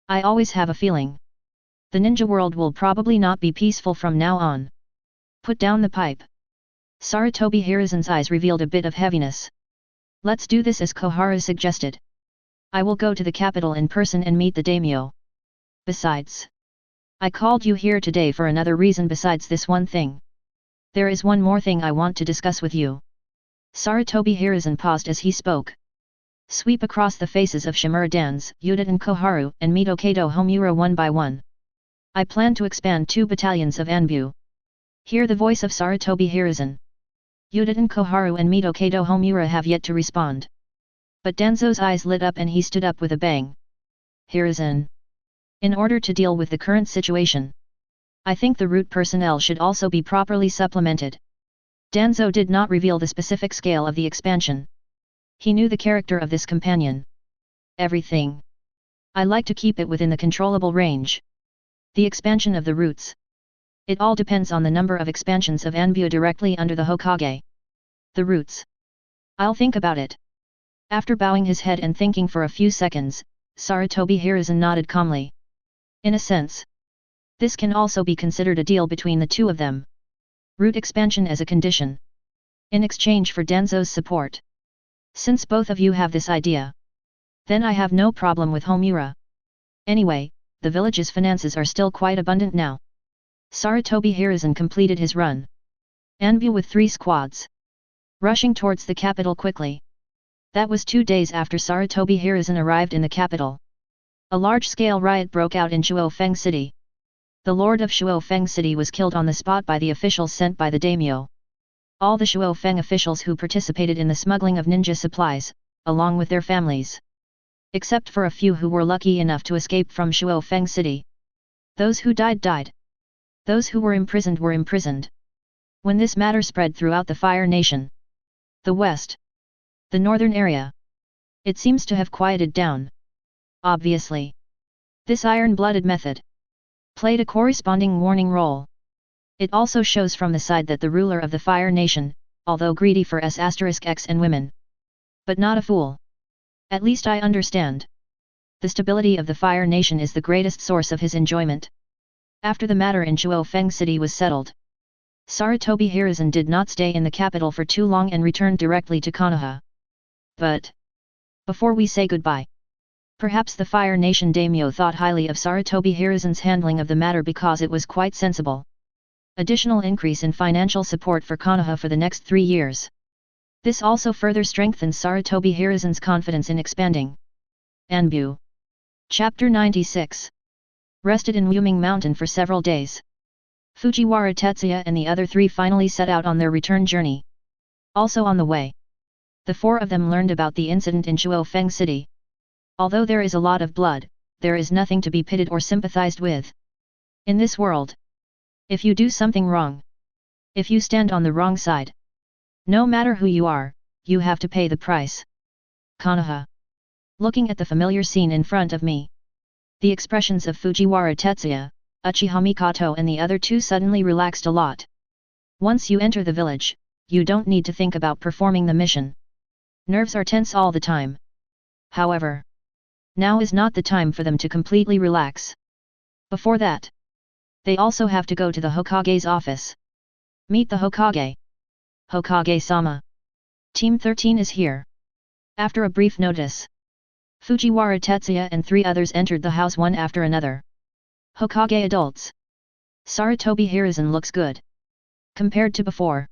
I always have a feeling. The ninja world will probably not be peaceful from now on. Put down the pipe. Sarutobi Hiruzen's eyes revealed a bit of heaviness. Let's do this as Kohara suggested. I will go to the capital in person and meet the daimyo. Besides, I called you here today for another reason besides this one thing. There is one more thing I want to discuss with you. Sarutobi Hiruzen paused as he spoke. Sweep across the faces of Shimura Dans, Udadan Koharu, and Mito Kaido Homura one by one. I plan to expand 2 battalions of Anbu. Hear the voice of Sarutobi Hiruzen. Udadan Koharu and Mito Kaido Homura have yet to respond. But Danzo's eyes lit up and he stood up with a bang. Hiruzen. In order to deal with the current situation, I think the root personnel should also be properly supplemented. Danzo did not reveal the specific scale of the expansion. He knew the character of this companion. Everything. I like to keep it within the controllable range. The expansion of the roots. It all depends on the number of expansions of Anbu directly under the Hokage. The roots. I'll think about it. After bowing his head and thinking for a few seconds, Sarutobi Hiruzen nodded calmly. In a sense, this can also be considered a deal between the two of them. Root expansion as a condition. In exchange for Danzo's support. Since both of you have this idea, then I have no problem with Homura. Anyway, the village's finances are still quite abundant now. Sarutobi Hiruzen completed his run. Anbu with 3 squads. Rushing towards the capital quickly. That was 2 days after Sarutobi Hiruzen arrived in the capital. A large-scale riot broke out in Shuofeng City. The lord of Shuofeng City was killed on the spot by the officials sent by the daimyo. All the Shuofeng officials who participated in the smuggling of ninja supplies, along with their families. Except for a few who were lucky enough to escape from Shuofeng City. Those who died died. Those who were imprisoned were imprisoned. When this matter spread throughout the Fire Nation, the west, the northern area, it seems to have quieted down. Obviously, this iron-blooded method played a corresponding warning role. It also shows from the side that the ruler of the Fire Nation, although greedy for S**x and women, but not a fool. At least I understand. The stability of the Fire Nation is the greatest source of his enjoyment. After the matter in Shuofeng City was settled, Sarutobi Hiruzen did not stay in the capital for too long and returned directly to Konoha. But before we say goodbye, perhaps the Fire Nation daimyo thought highly of Sarutobi Hiruzen's handling of the matter because it was quite sensible. Additional increase in financial support for Konoha for the next 3 years. This also further strengthens Sarutobi Hiruzen's confidence in expanding. Anbu. Chapter 96. Rested in Wyoming Mountain for several days. Fujiwara Tetsuya and the other 3 finally set out on their return journey. Also on the way, the 4 of them learned about the incident in Shuofeng City. Although there is a lot of blood, there is nothing to be pitied or sympathized with. In this world, if you do something wrong, if you stand on the wrong side, no matter who you are, you have to pay the price. Konoha. Looking at the familiar scene in front of me, the expressions of Fujiwara Tetsuya, Uchiha Mikoto and the other 2 suddenly relaxed a lot. Once you enter the village, you don't need to think about performing the mission. Nerves are tense all the time. However, now is not the time for them to completely relax. Before that, They also have to go to the Hokage's office. Meet the Hokage. Hokage-sama. Team 13 is here. After a brief notice, Fujiwara Tetsuya and 3 others entered the house one after another. Hokage adults. Sarutobi Hiruzen looks good. Compared to before,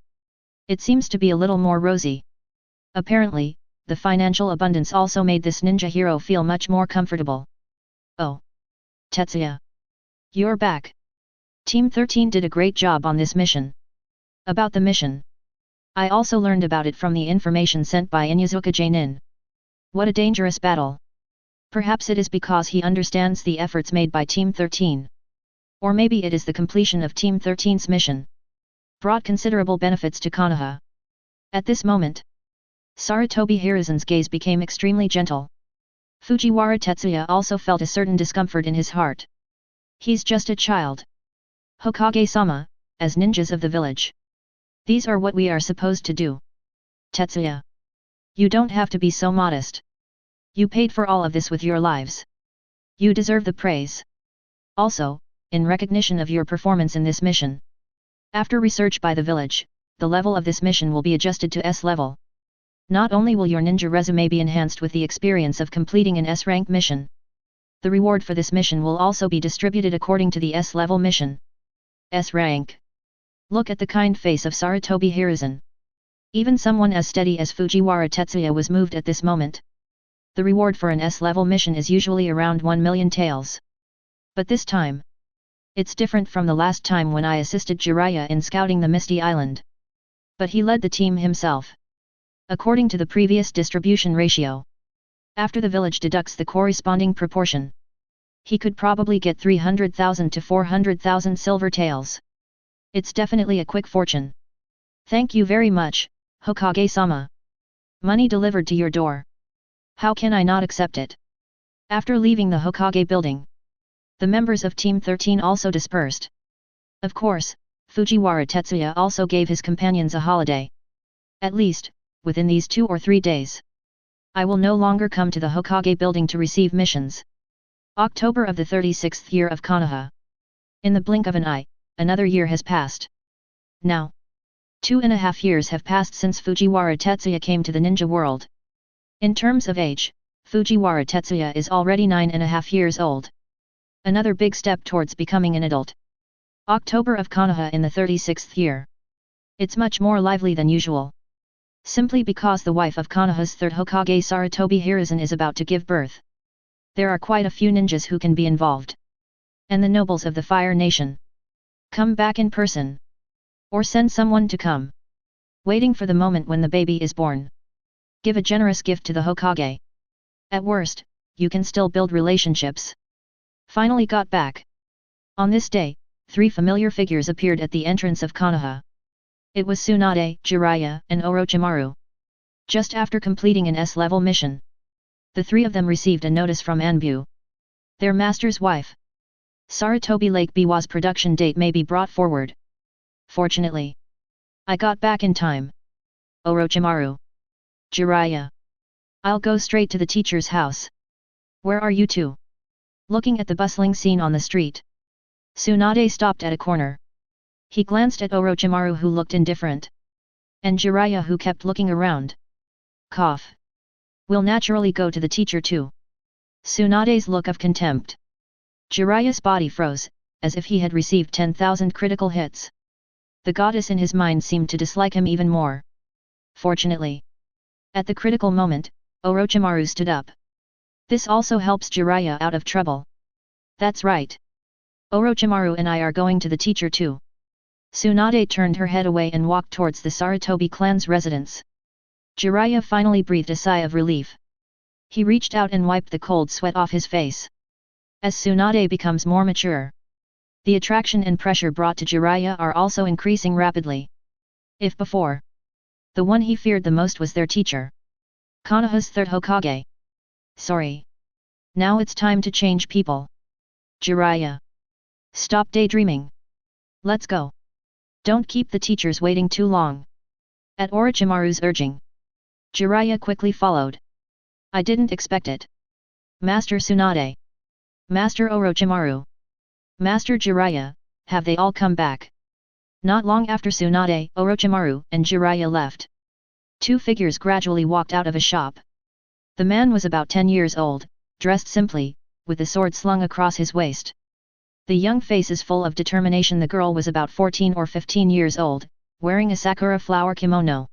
it seems to be a little more rosy. Apparently, the financial abundance also made this ninja hero feel much more comfortable. Oh. Tetsuya. You're back. Team 13 did a great job on this mission. About the mission. I also learned about it from the information sent by Inuzuka Jainin. What a dangerous battle. Perhaps it is because he understands the efforts made by Team 13. Or maybe it is the completion of Team 13's mission brought considerable benefits to Konoha. At this moment, Sarutobi Hiruzen's gaze became extremely gentle. Fujiwara Tetsuya also felt a certain discomfort in his heart. He's just a child. Hokage-sama, as ninjas of the village. These are what we are supposed to do. Tetsuya. You don't have to be so modest. You paid for all of this with your lives. You deserve the praise. Also, in recognition of your performance in this mission. After research by the village, the level of this mission will be adjusted to S level. Not only will your ninja resume be enhanced with the experience of completing an S-rank mission. The reward for this mission will also be distributed according to the S-level mission. S-rank. Look at the kind face of Sarutobi Hiruzen. Even someone as steady as Fujiwara Tetsuya was moved at this moment. The reward for an S-level mission is usually around 1 million taels. But this time, it's different from the last time when I assisted Jiraiya in scouting the Misty Island. But he led the team himself. According to the previous distribution ratio. After the village deducts the corresponding proportion, he could probably get 300,000 to 400,000 silver taels. It's definitely a quick fortune. Thank you very much, Hokage-sama. Money delivered to your door. How can I not accept it? After leaving the Hokage building, the members of Team 13 also dispersed. Of course, Fujiwara Tetsuya also gave his companions a holiday. At least, within these 2 or 3 days. I will no longer come to the Hokage building to receive missions. October of the 36th year of Konoha. In the blink of an eye, another year has passed. Now, 2.5 years have passed since Fujiwara Tetsuya came to the ninja world. In terms of age, Fujiwara Tetsuya is already 9.5 years old. Another big step towards becoming an adult. October of Konoha in the 36th year. It's much more lively than usual. Simply because the wife of Konoha's third Hokage Sarutobi Hiruzen is about to give birth. There are quite a few ninjas who can be involved. And the nobles of the Fire Nation. Come back in person. Or send someone to come. Waiting for the moment when the baby is born. Give a generous gift to the Hokage. At worst, you can still build relationships. Finally got back. On this day, 3 familiar figures appeared at the entrance of Konoha. It was Tsunade, Jiraiya, and Orochimaru. Just after completing an S-level mission, the 3 of them received a notice from Anbu, their master's wife. Sarutobi Lake Biwa's production date may be brought forward. Fortunately, I got back in time. Orochimaru. Jiraiya. I'll go straight to the teacher's house. Where are you two? Looking at the bustling scene on the street, Tsunade stopped at a corner. He glanced at Orochimaru who looked indifferent. And Jiraiya who kept looking around. Cough. We'll naturally go to the teacher too. Tsunade's look of contempt. Jiraiya's body froze, as if he had received 10,000 critical hits. The goddess in his mind seemed to dislike him even more. Fortunately, at the critical moment, Orochimaru stood up. This also helps Jiraiya out of trouble. That's right. Orochimaru and I are going to the teacher too. Tsunade turned her head away and walked towards the Sarutobi clan's residence. Jiraiya finally breathed a sigh of relief. He reached out and wiped the cold sweat off his face. As Tsunade becomes more mature, the attraction and pressure brought to Jiraiya are also increasing rapidly. If before, the one he feared the most was their teacher, Konoha's third Hokage. Sorry. Now it's time to change people. Jiraiya. Stop daydreaming. Let's go. Don't keep the teachers waiting too long. At Orochimaru's urging, Jiraiya quickly followed. I didn't expect it. Master Tsunade. Master Orochimaru. Master Jiraiya, have they all come back? Not long after Tsunade, Orochimaru, and Jiraiya left. Two figures gradually walked out of a shop. The man was about 10 years old, dressed simply, with the sword slung across his waist. The young face is full of determination. The girl was about 14 or 15 years old, wearing a sakura flower kimono.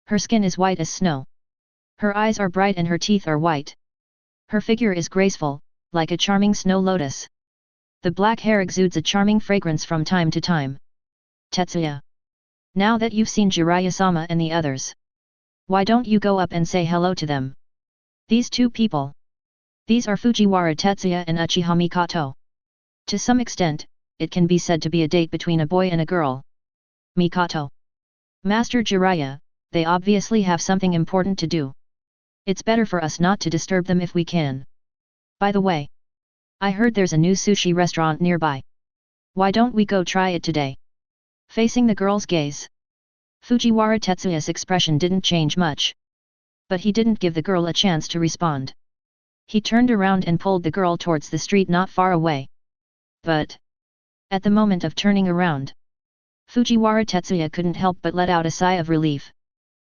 Her skin is white as snow. Her eyes are bright and her teeth are white. Her figure is graceful, like a charming snow lotus. The black hair exudes a charming fragrance from time to time. Tetsuya. Now that you've seen Jiraiya-sama and the others, why don't you go up and say hello to them? These two people. These are Fujiwara Tetsuya and Uchiha Mikoto. To some extent, it can be said to be a date between a boy and a girl. Mikoto. Master Jiraiya, they obviously have something important to do. It's better for us not to disturb them if we can. By the way, I heard there's a new sushi restaurant nearby. Why don't we go try it today? Facing the girl's gaze, Fujiwara Tetsuya's expression didn't change much. But he didn't give the girl a chance to respond. He turned around and pulled the girl towards the street not far away. But at the moment of turning around, Fujiwara Tetsuya couldn't help but let out a sigh of relief.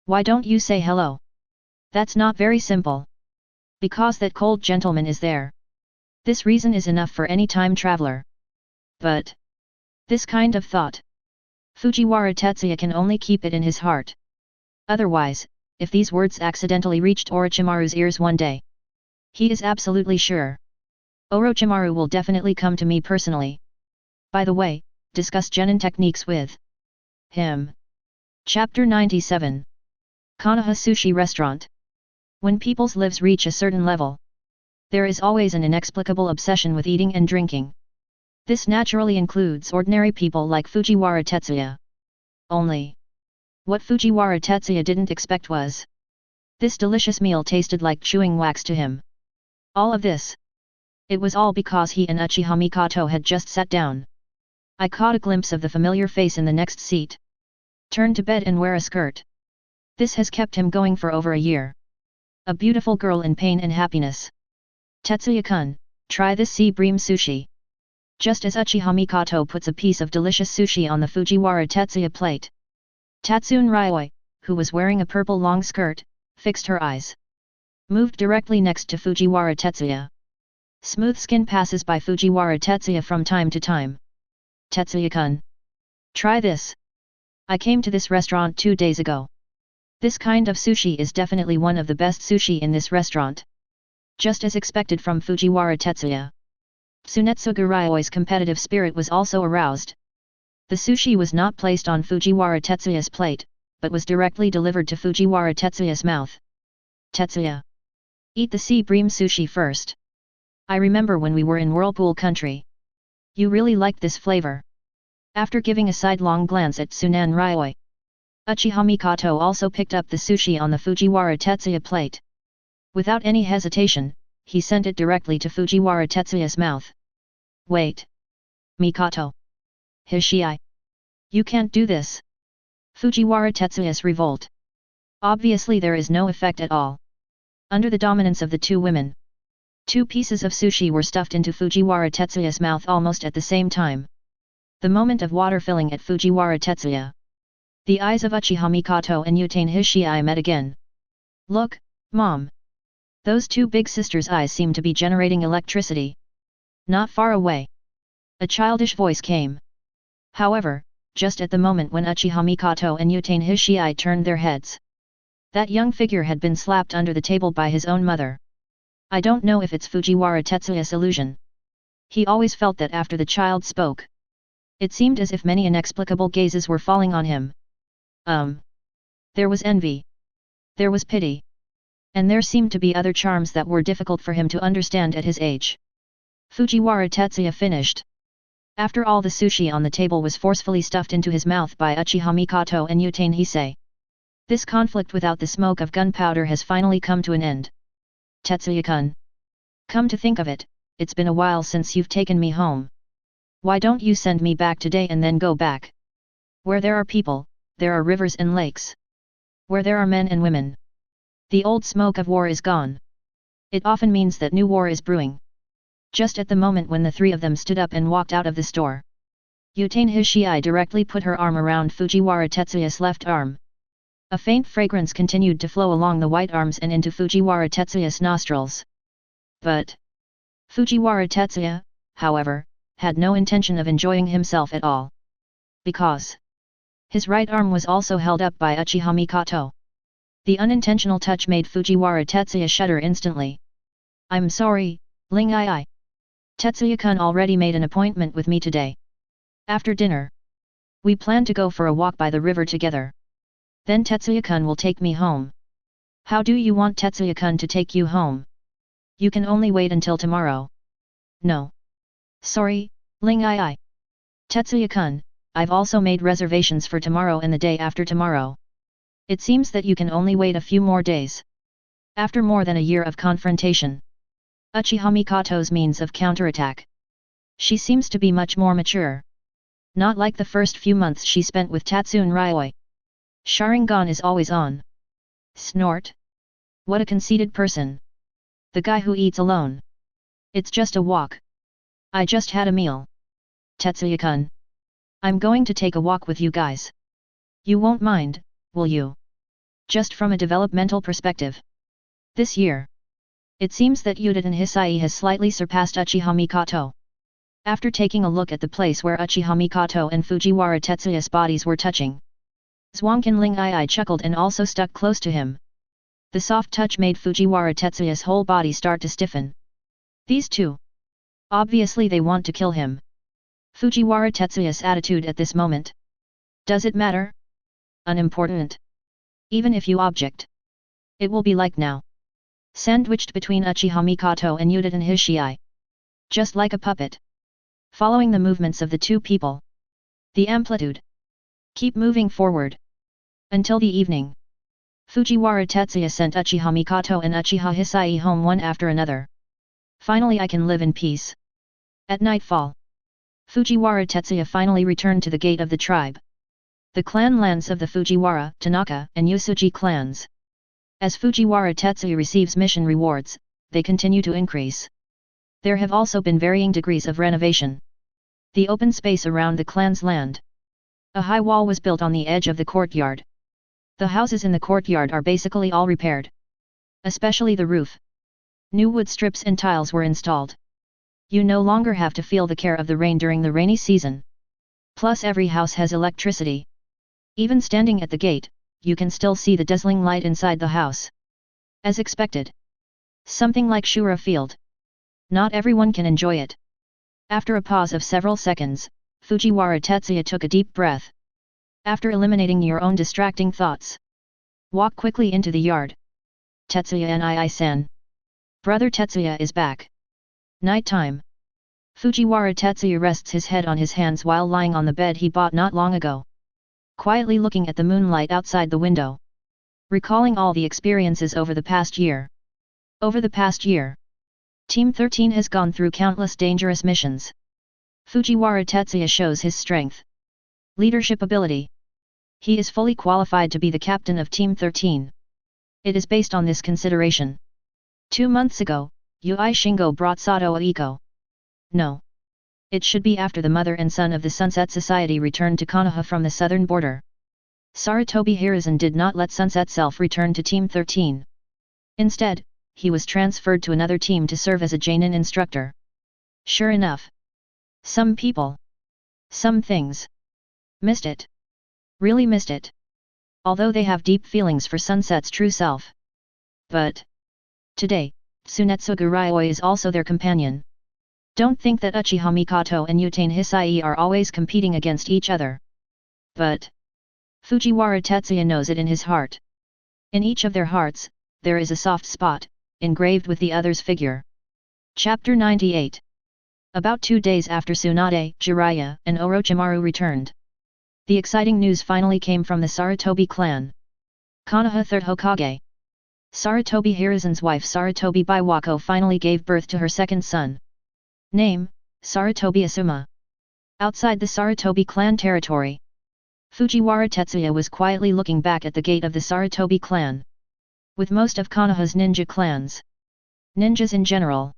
Why don't you say hello? That's not very simple. Because that cold gentleman is there. This reason is enough for any time traveler. But this kind of thought, Fujiwara Tetsuya can only keep it in his heart. Otherwise, if these words accidentally reached Orochimaru's ears one day, he is absolutely sure Orochimaru will definitely come to me personally. By the way, discuss genin techniques with him. Chapter 97. Konoha Sushi Restaurant. When people's lives reach a certain level, there is always an inexplicable obsession with eating and drinking. This naturally includes ordinary people like Fujiwara Tetsuya. Only, what Fujiwara Tetsuya didn't expect was, this delicious meal tasted like chewing wax to him. All of this. It was all because he and Uchiha Mikoto had just sat down. I caught a glimpse of the familiar face in the next seat. Turn to bed and wear a skirt. This has kept him going for over a year. A beautiful girl in pain and happiness. Tetsuya-kun, try this sea bream sushi. Just as Uchiha Mikoto puts a piece of delicious sushi on the Fujiwara Tetsuya plate, Tatsune Ryoi, who was wearing a purple long skirt, fixed her eyes. Moved directly next to Fujiwara Tetsuya. Smooth skin passes by Fujiwara Tetsuya from time to time. Tetsuya-kun. Try this. I came to this restaurant 2 days ago. This kind of sushi is definitely one of the best sushi in this restaurant. Just as expected from Fujiwara Tetsuya, Tsunetsugu Ryoi's competitive spirit was also aroused. The sushi was not placed on Fujiwara Tetsuya's plate, but was directly delivered to Fujiwara Tetsuya's mouth. Tetsuya. Eat the sea bream sushi first. I remember when we were in Whirlpool Country. You really liked this flavor. After giving a sidelong glance at Tsunan Ryoi, Uchiha Mikoto also picked up the sushi on the Fujiwara Tetsuya plate. Without any hesitation, he sent it directly to Fujiwara Tetsuya's mouth. Wait. Mikoto. Hishii. You can't do this. Fujiwara Tetsuya's revolt. Obviously there is no effect at all. Under the dominance of the two women, 2 pieces of sushi were stuffed into Fujiwara Tetsuya's mouth almost at the same time. The moment of water filling at Fujiwara Tetsuya. The eyes of Uchiha Mikoto and Utane Hishii met again. Look, Mom. Those 2 big sisters' eyes seem to be generating electricity. Not far away. A childish voice came. However, just at the moment when Uchiha Mikoto and Utane Hishii turned their heads, that young figure had been slapped under the table by his own mother. I don't know if it's Fujiwara Tetsuya's illusion. He always felt that after the child spoke, it seemed as if many inexplicable gazes were falling on him. There was envy. There was pity. And there seemed to be other charms that were difficult for him to understand at his age. Fujiwara Tetsuya finished. After all, the sushi on the table was forcefully stuffed into his mouth by Uchiha Mikoto and Utane Hishii. This conflict without the smoke of gunpowder has finally come to an end. Tetsuya-kun. Come to think of it, it's been a while since you've taken me home. Why don't you send me back today and then go back? Where there are people, there are rivers and lakes. Where there are men and women, the old smoke of war is gone. It often means that new war is brewing. Just at the moment when the 3 of them stood up and walked out of the store, Utain Hishii directly put her arm around Fujiwara Tetsuya's left arm. A faint fragrance continued to flow along the white arms and into Fujiwara Tetsuya's nostrils. But Fujiwara Tetsuya, however, had no intention of enjoying himself at all. Because his right arm was also held up by Uchiha Mikoto. The unintentional touch made Fujiwara Tetsuya shudder instantly. "I'm sorry, Ling Ai. Tetsuya-kun already made an appointment with me today. After dinner, we plan to go for a walk by the river together. Then Tetsuya-kun will take me home." "How do you want Tetsuya-kun to take you home? You can only wait until tomorrow." "No. Sorry, Ling Ai. Tetsuya-kun, I've also made reservations for tomorrow and the day after tomorrow. It seems that you can only wait a few more days." After more than a year of confrontation, Uchiha Mikoto's means of counterattack. She seems to be much more mature. Not like the first few months she spent with Tatsune Ryoi. Sharingan is always on. Snort. What a conceited person. The guy who eats alone. It's just a walk. I just had a meal. Tetsuya-kun. I'm going to take a walk with you guys. You won't mind, will you? Just from a developmental perspective. This year, it seems that Uchiha Hisai has slightly surpassed Uchiha Mikoto. After taking a look at the place where Uchiha Mikoto and Fujiwara Tetsuya's bodies were touching, Zwankin Ling Ai chuckled and also stuck close to him. The soft touch made Fujiwara Tetsuya's whole body start to stiffen. These two. Obviously they want to kill him. Fujiwara Tetsuya's attitude at this moment. Does it matter? Unimportant. Even if you object, it will be like now. Sandwiched between Uchiha Mikoto and Uchiha Hisai. Just like a puppet. Following the movements of the two people. The amplitude. Keep moving forward. Until the evening. Fujiwara Tetsuya sent Uchiha Mikoto and Uchiha Hisai home one after another. Finally I can live in peace. At nightfall, Fujiwara Tetsuya finally returned to the gate of the tribe. The clan lands of the Fujiwara, Tanaka, and Yusuji clans. As Fujiwara Tetsuya receives mission rewards, they continue to increase. There have also been varying degrees of renovation. The open space around the clan's land. A high wall was built on the edge of the courtyard. The houses in the courtyard are basically all repaired. Especially the roof. New wood strips and tiles were installed. You no longer have to feel the care of the rain during the rainy season. Plus every house has electricity. Even standing at the gate, you can still see the dazzling light inside the house. As expected. Something like Shura Field. Not everyone can enjoy it. After a pause of several seconds, Fujiwara Tetsuya took a deep breath. After eliminating your own distracting thoughts, walk quickly into the yard. Tetsuya Nii-san. Brother Tetsuya is back. Night time. Fujiwara Tetsuya rests his head on his hands while lying on the bed he bought not long ago. Quietly looking at the moonlight outside the window. Recalling all the experiences over the past year. Over the past year, Team 13 has gone through countless dangerous missions. Fujiwara Tetsuya shows his strength. Leadership ability. He is fully qualified to be the captain of Team 13. It is based on this consideration. 2 months ago, Yui Shingo brought Sato Aiko. No. It should be after the mother and son of the Sunset Society returned to Konoha from the southern border. Sarutobi Hiruzen did not let Sunset Self return to Team 13. Instead, he was transferred to another team to serve as a Jainin instructor. Sure enough. Some people. Some things. Missed it. Really missed it. Although they have deep feelings for Sunset's true self. But today, Tsunetsugu Ryoi is also their companion. Don't think that Uchiha Mikoto and Utain Hisai are always competing against each other. But Fujiwara Tetsuya knows it in his heart. In each of their hearts, there is a soft spot, engraved with the other's figure. Chapter 98. About 2 days after Tsunade, Jiraiya, and Orochimaru returned. The exciting news finally came from the Sarutobi clan. Konoha 3rd Hokage. Sarutobi Hiruzen's wife Sarutobi Biwako finally gave birth to her second son. Name, Sarutobi Asuma. Outside the Sarutobi clan territory, Fujiwara Tetsuya was quietly looking back at the gate of the Sarutobi clan. With most of Konoha's ninja clans. Ninjas in general.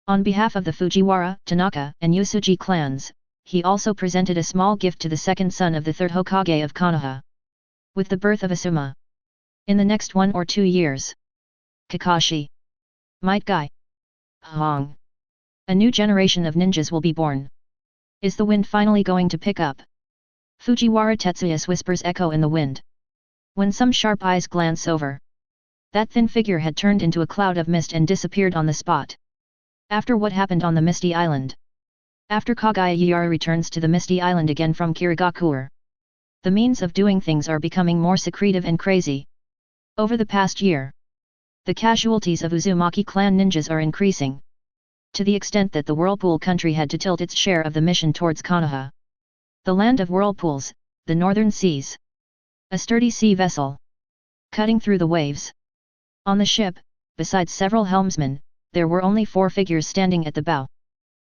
On behalf of the Fujiwara, Tanaka, and Yusuji clans, he also presented a small gift to the second son of the third Hokage of Konoha. With the birth of Asuma, in the next 1 or 2 years, Kakashi, Might Guy, Hong, a new generation of ninjas will be born. Is the wind finally going to pick up? Fujiwara Tetsuya whispers echo in the wind. When some sharp eyes glance over, that thin figure had turned into a cloud of mist and disappeared on the spot. After what happened on the Misty Island. After Kagaya returns to the Misty Island again from Kirigakure, the means of doing things are becoming more secretive and crazy. Over the past year, the casualties of Uzumaki clan ninjas are increasing, to the extent that the Whirlpool country had to tilt its share of the mission towards Konoha, the land of whirlpools, the northern seas. A sturdy sea vessel, cutting through the waves. On the ship, besides several helmsmen, there were only 4 figures standing at the bow.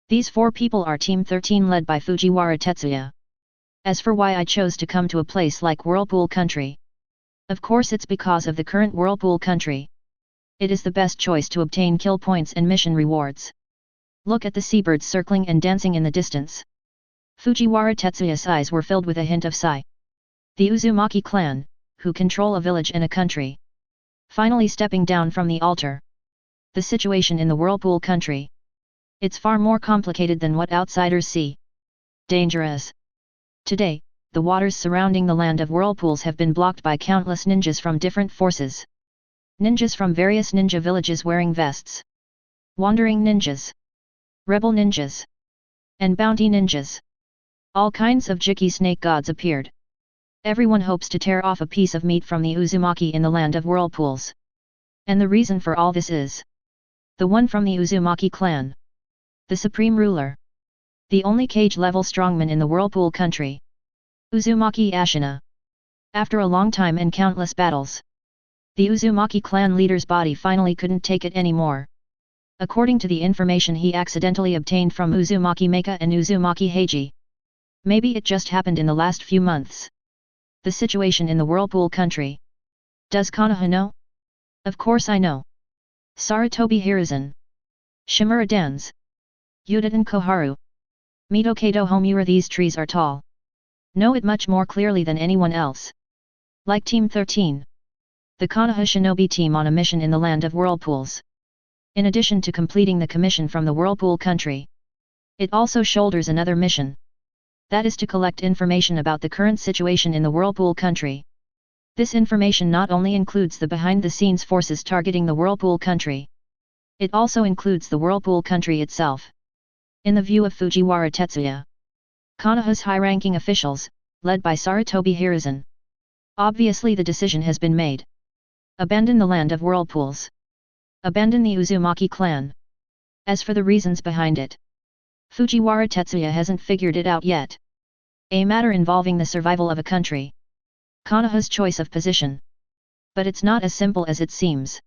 These 4 people are Team 13 led by Fujiwara Tetsuya. As for why I chose to come to a place like Whirlpool country, of course it's because of the current Whirlpool country. It is the best choice to obtain kill points and mission rewards. Look at the seabirds circling and dancing in the distance. Fujiwara Tetsuya's eyes were filled with a hint of sigh. The Uzumaki clan, who control a village and a country, finally stepping down from the altar. The situation in the Whirlpool country, it's far more complicated than what outsiders see. Dangerous. Today, the waters surrounding the land of whirlpools have been blocked by countless ninjas from different forces. Ninjas from various ninja villages wearing vests. Wandering ninjas. Rebel ninjas. And bounty ninjas. All kinds of jicky snake gods appeared. Everyone hopes to tear off a piece of meat from the Uzumaki in the land of whirlpools. And the reason for all this is the one from the Uzumaki clan. The supreme ruler. The only cage-level strongman in the Whirlpool country. Uzumaki Ashina. After a long time and countless battles, the Uzumaki clan leader's body finally couldn't take it anymore. According to the information he accidentally obtained from Uzumaki Meika and Uzumaki Heiji. Maybe it just happened in the last few months. The situation in the Whirlpool country. Does Konoha know? Of course I know. Sarutobi Hiruzen. Shimura Dans. Udaten Koharu. Mito Kaido Homura. These trees are tall. Know it much more clearly than anyone else. Like Team 13. The Konoha shinobi team on a mission in the land of whirlpools. In addition to completing the commission from the Whirlpool country, it also shoulders another mission. That is to collect information about the current situation in the Whirlpool country. This information not only includes the behind-the-scenes forces targeting the Whirlpool country. It also includes the Whirlpool country itself. In the view of Fujiwara Tetsuya, Konoha's high-ranking officials, led by Sarutobi Hiruzen. Obviously the decision has been made. Abandon the land of whirlpools. Abandon the Uzumaki clan. As for the reasons behind it, Fujiwara Tetsuya hasn't figured it out yet. A matter involving the survival of a country. Konoha's choice of position. But it's not as simple as it seems.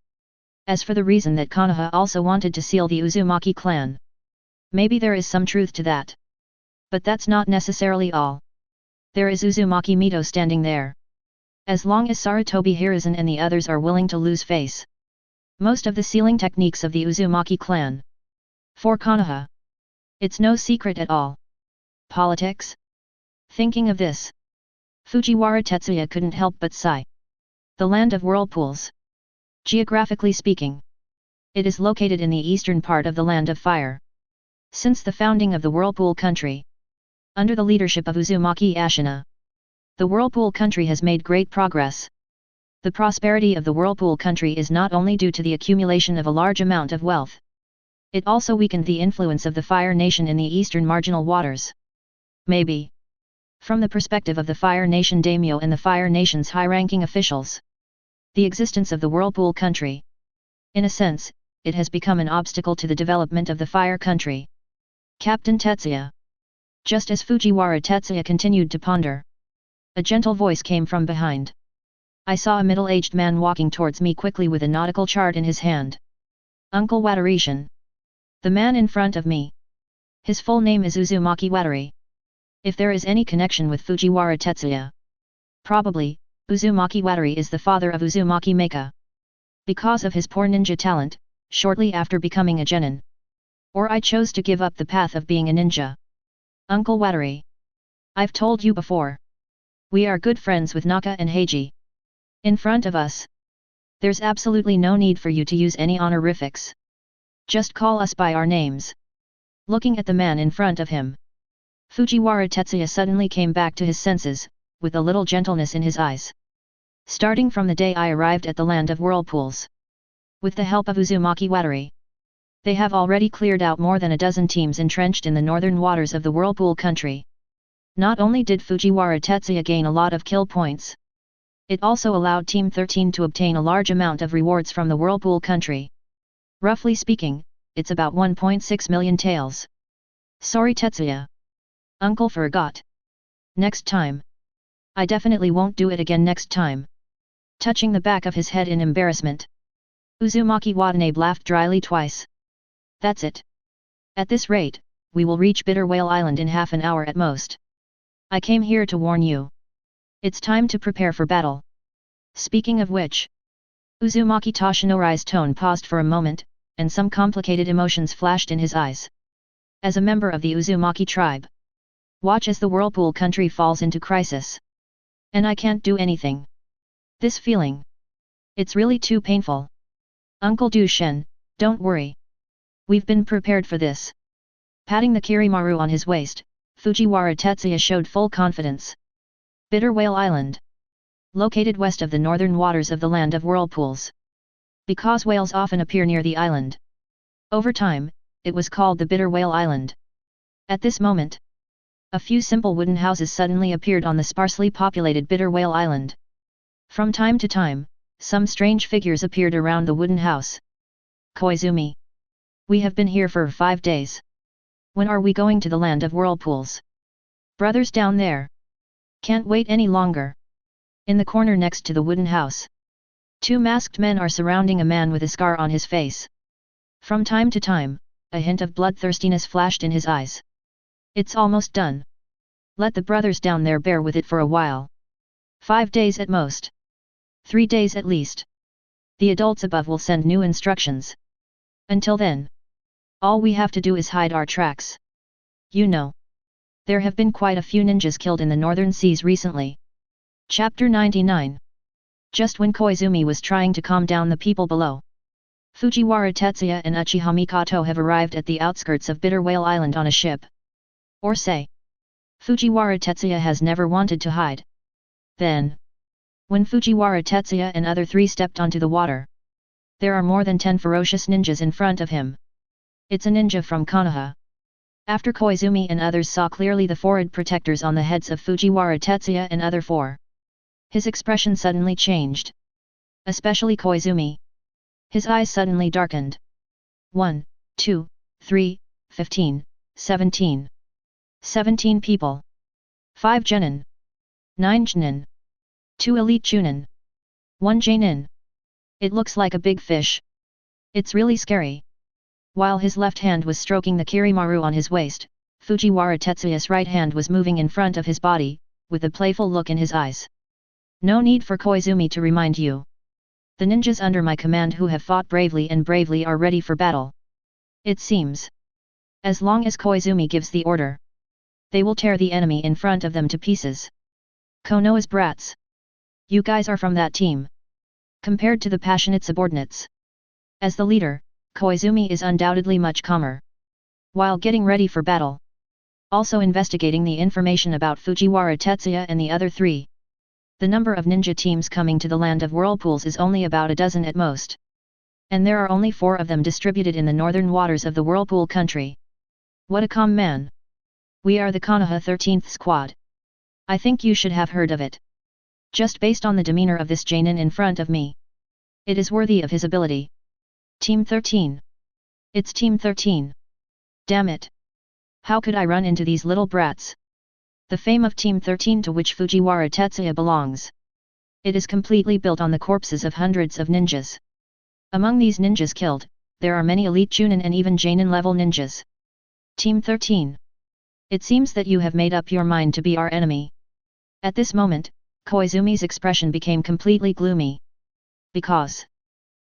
As for the reason that Konoha also wanted to seal the Uzumaki clan, maybe there is some truth to that. But that's not necessarily all. There is Uzumaki Mito standing there. As long as Sarutobi Hiruzen and the others are willing to lose face. Most of the sealing techniques of the Uzumaki clan. For Konoha, it's no secret at all. Politics? Thinking of this, Fujiwara Tetsuya couldn't help but sigh. The land of whirlpools. Geographically speaking, it is located in the eastern part of the land of fire. Since the founding of the Whirlpool country, under the leadership of Uzumaki Ashina, the Whirlpool country has made great progress. The prosperity of the Whirlpool country is not only due to the accumulation of a large amount of wealth. It also weakened the influence of the Fire Nation in the eastern marginal waters. Maybe, from the perspective of the Fire Nation daimyo and the Fire Nation's high-ranking officials, the existence of the Whirlpool country, in a sense, it has become an obstacle to the development of the Fire country. Captain Tetsuya. Just as Fujiwara Tetsuya continued to ponder, a gentle voice came from behind. I saw a middle-aged man walking towards me quickly with a nautical chart in his hand. Uncle Watarishan. The man in front of me. His full name is Uzumaki Watari. If there is any connection with Fujiwara Tetsuya, probably, Uzumaki Watari is the father of Uzumaki Meika. Because of his poor ninja talent, shortly after becoming a genin. Or I chose to give up the path of being a ninja. Uncle Watari. I've told you before. We are good friends with Naka and Heiji. In front of us. There's absolutely no need for you to use any honorifics. Just call us by our names. Looking at the man in front of him, Fujiwara Tetsuya suddenly came back to his senses, with a little gentleness in his eyes. Starting from the day I arrived at the land of whirlpools. With the help of Uzumaki Watari, they have already cleared out more than a dozen teams entrenched in the northern waters of the whirlpool country. Not only did Fujiwara Tetsuya gain a lot of kill points, it also allowed Team 13 to obtain a large amount of rewards from the whirlpool country. Roughly speaking, it's about 1.6 million taels. Sorry Tetsuya. Uncle forgot. Next time. I definitely won't do it again next time. Touching the back of his head in embarrassment, Uzumaki Watanabe laughed dryly twice. That's it. At this rate, we will reach Bitter Whale Island in half an hour at most. I came here to warn you. It's time to prepare for battle. Speaking of which, Uzumaki Toshinori's tone paused for a moment, and some complicated emotions flashed in his eyes. As a member of the Uzumaki tribe, watch as the whirlpool country falls into crisis. And I can't do anything. This feeling. It's really too painful. Uncle Du Shen, don't worry. We've been prepared for this. Patting the Kirimaru on his waist, Fujiwara Tetsuya showed full confidence. Bitter Whale Island. Located west of the northern waters of the land of whirlpools. Because whales often appear near the island. Over time, it was called the Bitter Whale Island. At this moment, a few simple wooden houses suddenly appeared on the sparsely populated Bitter Whale Island. From time to time, some strange figures appeared around the wooden house. Koizumi. We have been here for 5 days. When are we going to the land of whirlpools? Brothers down there. Can't wait any longer. In the corner next to the wooden house, 2 masked men are surrounding a man with a scar on his face. From time to time, a hint of bloodthirstiness flashed in his eyes. It's almost done. Let the brothers down there bear with it for a while. 5 days at most. 3 days at least. The adults above will send new instructions. Until then, all we have to do is hide our tracks. You know, there have been quite a few ninjas killed in the northern seas recently. Chapter 99. Just when Koizumi was trying to calm down the people below, Fujiwara Tetsuya and Uchiha Mikoto have arrived at the outskirts of Bitter Whale Island on a ship. Or say, Fujiwara Tetsuya has never wanted to hide. Then, when Fujiwara Tetsuya and other 3 stepped onto the water, there are more than 10 ferocious ninjas in front of him. It's a ninja from Konoha. After Koizumi and others saw clearly the forehead protectors on the heads of Fujiwara Tetsuya and other 4, his expression suddenly changed. Especially Koizumi. His eyes suddenly darkened. 1, 2, 3, 15, 17. 17 people. 5 genin. 9 jnin. 2 elite chunin. 1 jainin. It looks like a big fish. It's really scary. While his left hand was stroking the Kirimaru on his waist, Fujiwara Tetsuya's right hand was moving in front of his body, with a playful look in his eyes. No need for Koizumi to remind you. The ninjas under my command who have fought bravely are ready for battle. It seems. As long as Koizumi gives the order, they will tear the enemy in front of them to pieces. Konoha's brats. You guys are from that team. Compared to the passionate subordinates. As the leader, Koizumi is undoubtedly much calmer. While getting ready for battle. Also investigating the information about Fujiwara Tetsuya and the other 3. The number of ninja teams coming to the land of whirlpools is only about a dozen at most. And there are only 4 of them distributed in the northern waters of the whirlpool country. What a calm man. We are the Konoha 13th Squad. I think you should have heard of it. Just based on the demeanor of this Jainin in front of me. It is worthy of his ability. Team 13. It's Team 13. Damn it. How could I run into these little brats? The fame of Team 13 to which Fujiwara Tetsuya belongs. It is completely built on the corpses of hundreds of ninjas. Among these ninjas killed, there are many elite Chunin and even Jainin level ninjas. Team 13. It seems that you have made up your mind to be our enemy. At this moment, Koizumi's expression became completely gloomy. Because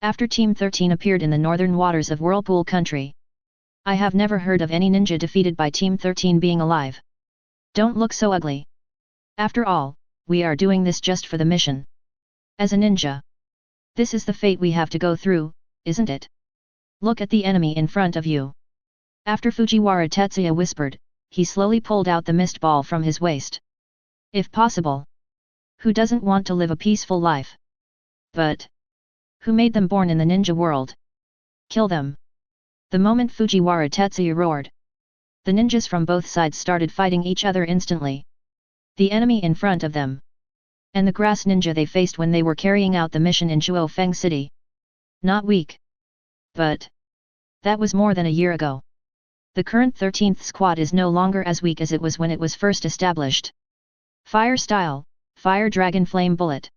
after Team 13 appeared in the northern waters of Whirlpool Country, I have never heard of any ninja defeated by Team 13 being alive. Don't look so ugly. After all, we are doing this just for the mission. As a ninja, this is the fate we have to go through, isn't it? Look at the enemy in front of you. After Fujiwara Tetsuya whispered, he slowly pulled out the mist ball from his waist. If possible. Who doesn't want to live a peaceful life? But who made them born in the ninja world? Kill them. The moment Fujiwara Tetsuya roared, the ninjas from both sides started fighting each other instantly. The enemy in front of them, and the grass ninja they faced when they were carrying out the mission in Chuo-Feng City. Not weak. But that was more than a year ago. The current 13th squad is no longer as weak as it was when it was first established. Fire style, Fire Dragon Flame Bullet.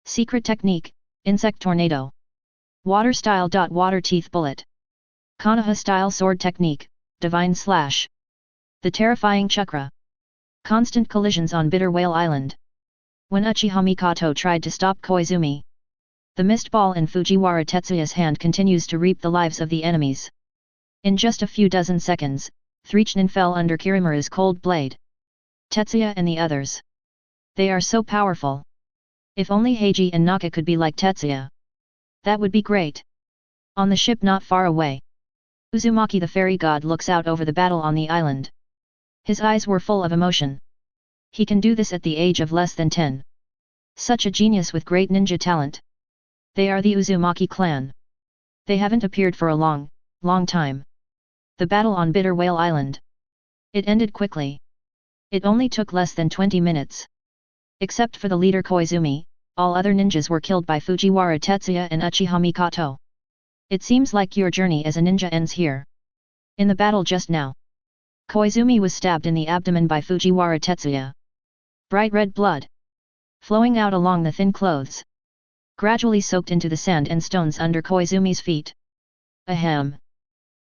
Secret technique, Insect Tornado. Water style. Water Teeth Bullet. Konoha style Sword technique, Divine Slash. The Terrifying Chakra. Constant collisions on Bitter Whale Island. When Uchiha Mikoto tried to stop Koizumi, the mist ball in Fujiwara Tetsuya's hand continues to reap the lives of the enemies. In just a few dozen seconds, 3 Chunin fell under Kirimura's cold blade. Tetsuya and the others. They are so powerful. If only Heiji and Naka could be like Tetsuya. That would be great. On the ship not far away, Uzumaki the fairy god looks out over the battle on the island. His eyes were full of emotion. He can do this at the age of less than 10. Such a genius with great ninja talent. They are the Uzumaki clan. They haven't appeared for a long time. The battle on Bitter Whale Island. It ended quickly. It only took less than 20 minutes. Except for the leader Koizumi, all other ninjas were killed by Fujiwara Tetsuya and Uchiha Mikoto. It seems like your journey as a ninja ends here. In the battle just now, Koizumi was stabbed in the abdomen by Fujiwara Tetsuya. Bright red blood, flowing out along the thin clothes, gradually soaked into the sand and stones under Koizumi's feet. Ahem.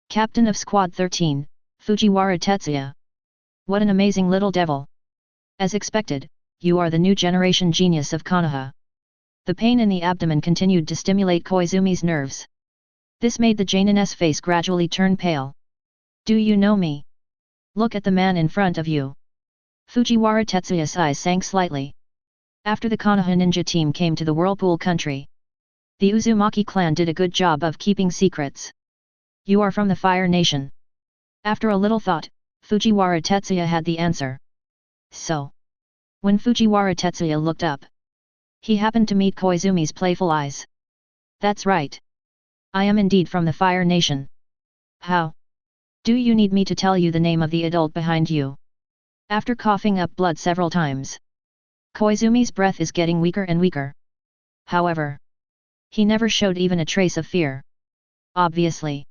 Captain of Squad 13, Fujiwara Tetsuya. What an amazing little devil. As expected, you are the new generation genius of Konoha. The pain in the abdomen continued to stimulate Koizumi's nerves. This made the Jainin's face gradually turn pale. Do you know me? Look at the man in front of you. Fujiwara Tetsuya's eyes sank slightly. After the Konoha ninja team came to the Whirlpool country, the Uzumaki clan did a good job of keeping secrets. You are from the Fire Nation. After a little thought, Fujiwara Tetsuya had the answer. So, when Fujiwara Tetsuya looked up, he happened to meet Koizumi's playful eyes. That's right. I am indeed from the Fire Nation. How? Do you need me to tell you the name of the adult behind you? After coughing up blood several times, Koizumi's breath is getting weaker and weaker. However, he never showed even a trace of fear. Obviously,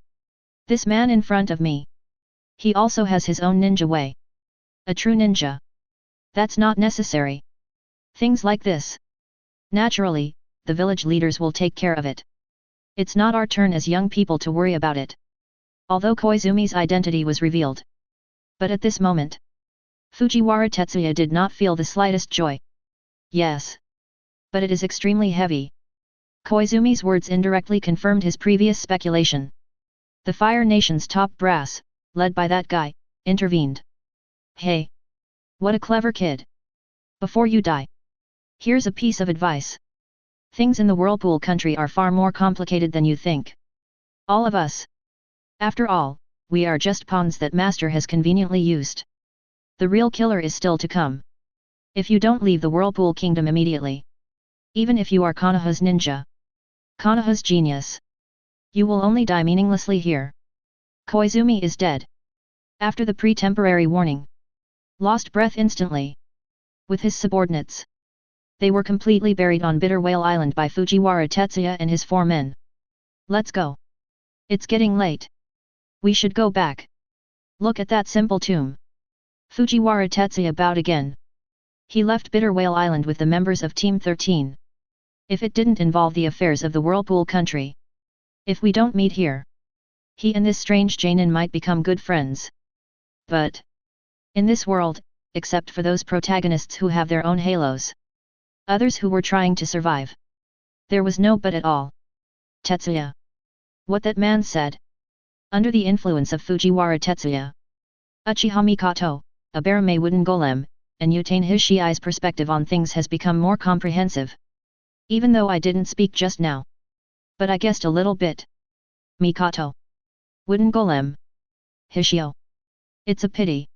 this man in front of me, he also has his own ninja way. A true ninja. That's not necessary. Things like this. Naturally, the village leaders will take care of it. It's not our turn as young people to worry about it. Although Koizumi's identity was revealed. But at this moment, Fujiwara Tetsuya did not feel the slightest joy. Yes. But it is extremely heavy. Koizumi's words indirectly confirmed his previous speculation. The Fire Nation's top brass, led by that guy, intervened. Hey! What a clever kid! Before you die, here's a piece of advice. Things in the Whirlpool country are far more complicated than you think. All of us. After all, we are just pawns that Master has conveniently used. The real killer is still to come. If you don't leave the Whirlpool Kingdom immediately, even if you are Konoha's ninja, Konoha's genius, you will only die meaninglessly here. Koizumi is dead. After the pre-temporary warning, lost breath instantly. With his subordinates, they were completely buried on Bitter Whale Island by Fujiwara Tetsuya and his 4 men. Let's go. It's getting late. We should go back. Look at that simple tomb. Fujiwara Tetsuya bowed again. He left Bitter Whale Island with the members of Team 13. If it didn't involve the affairs of the Whirlpool country. If we don't meet here, he and this strange Jainin might become good friends. But in this world, except for those protagonists who have their own halos, others who were trying to survive, there was no but at all. Tetsuya. What that man said. Under the influence of Fujiwara Tetsuya, Uchiha Mikoto, a Barame wooden golem, and Yutain Hishii's perspective on things has become more comprehensive. Even though I didn't speak just now. But I guessed a little bit. Mikoto. Wooden golem. Hishio. It's a pity.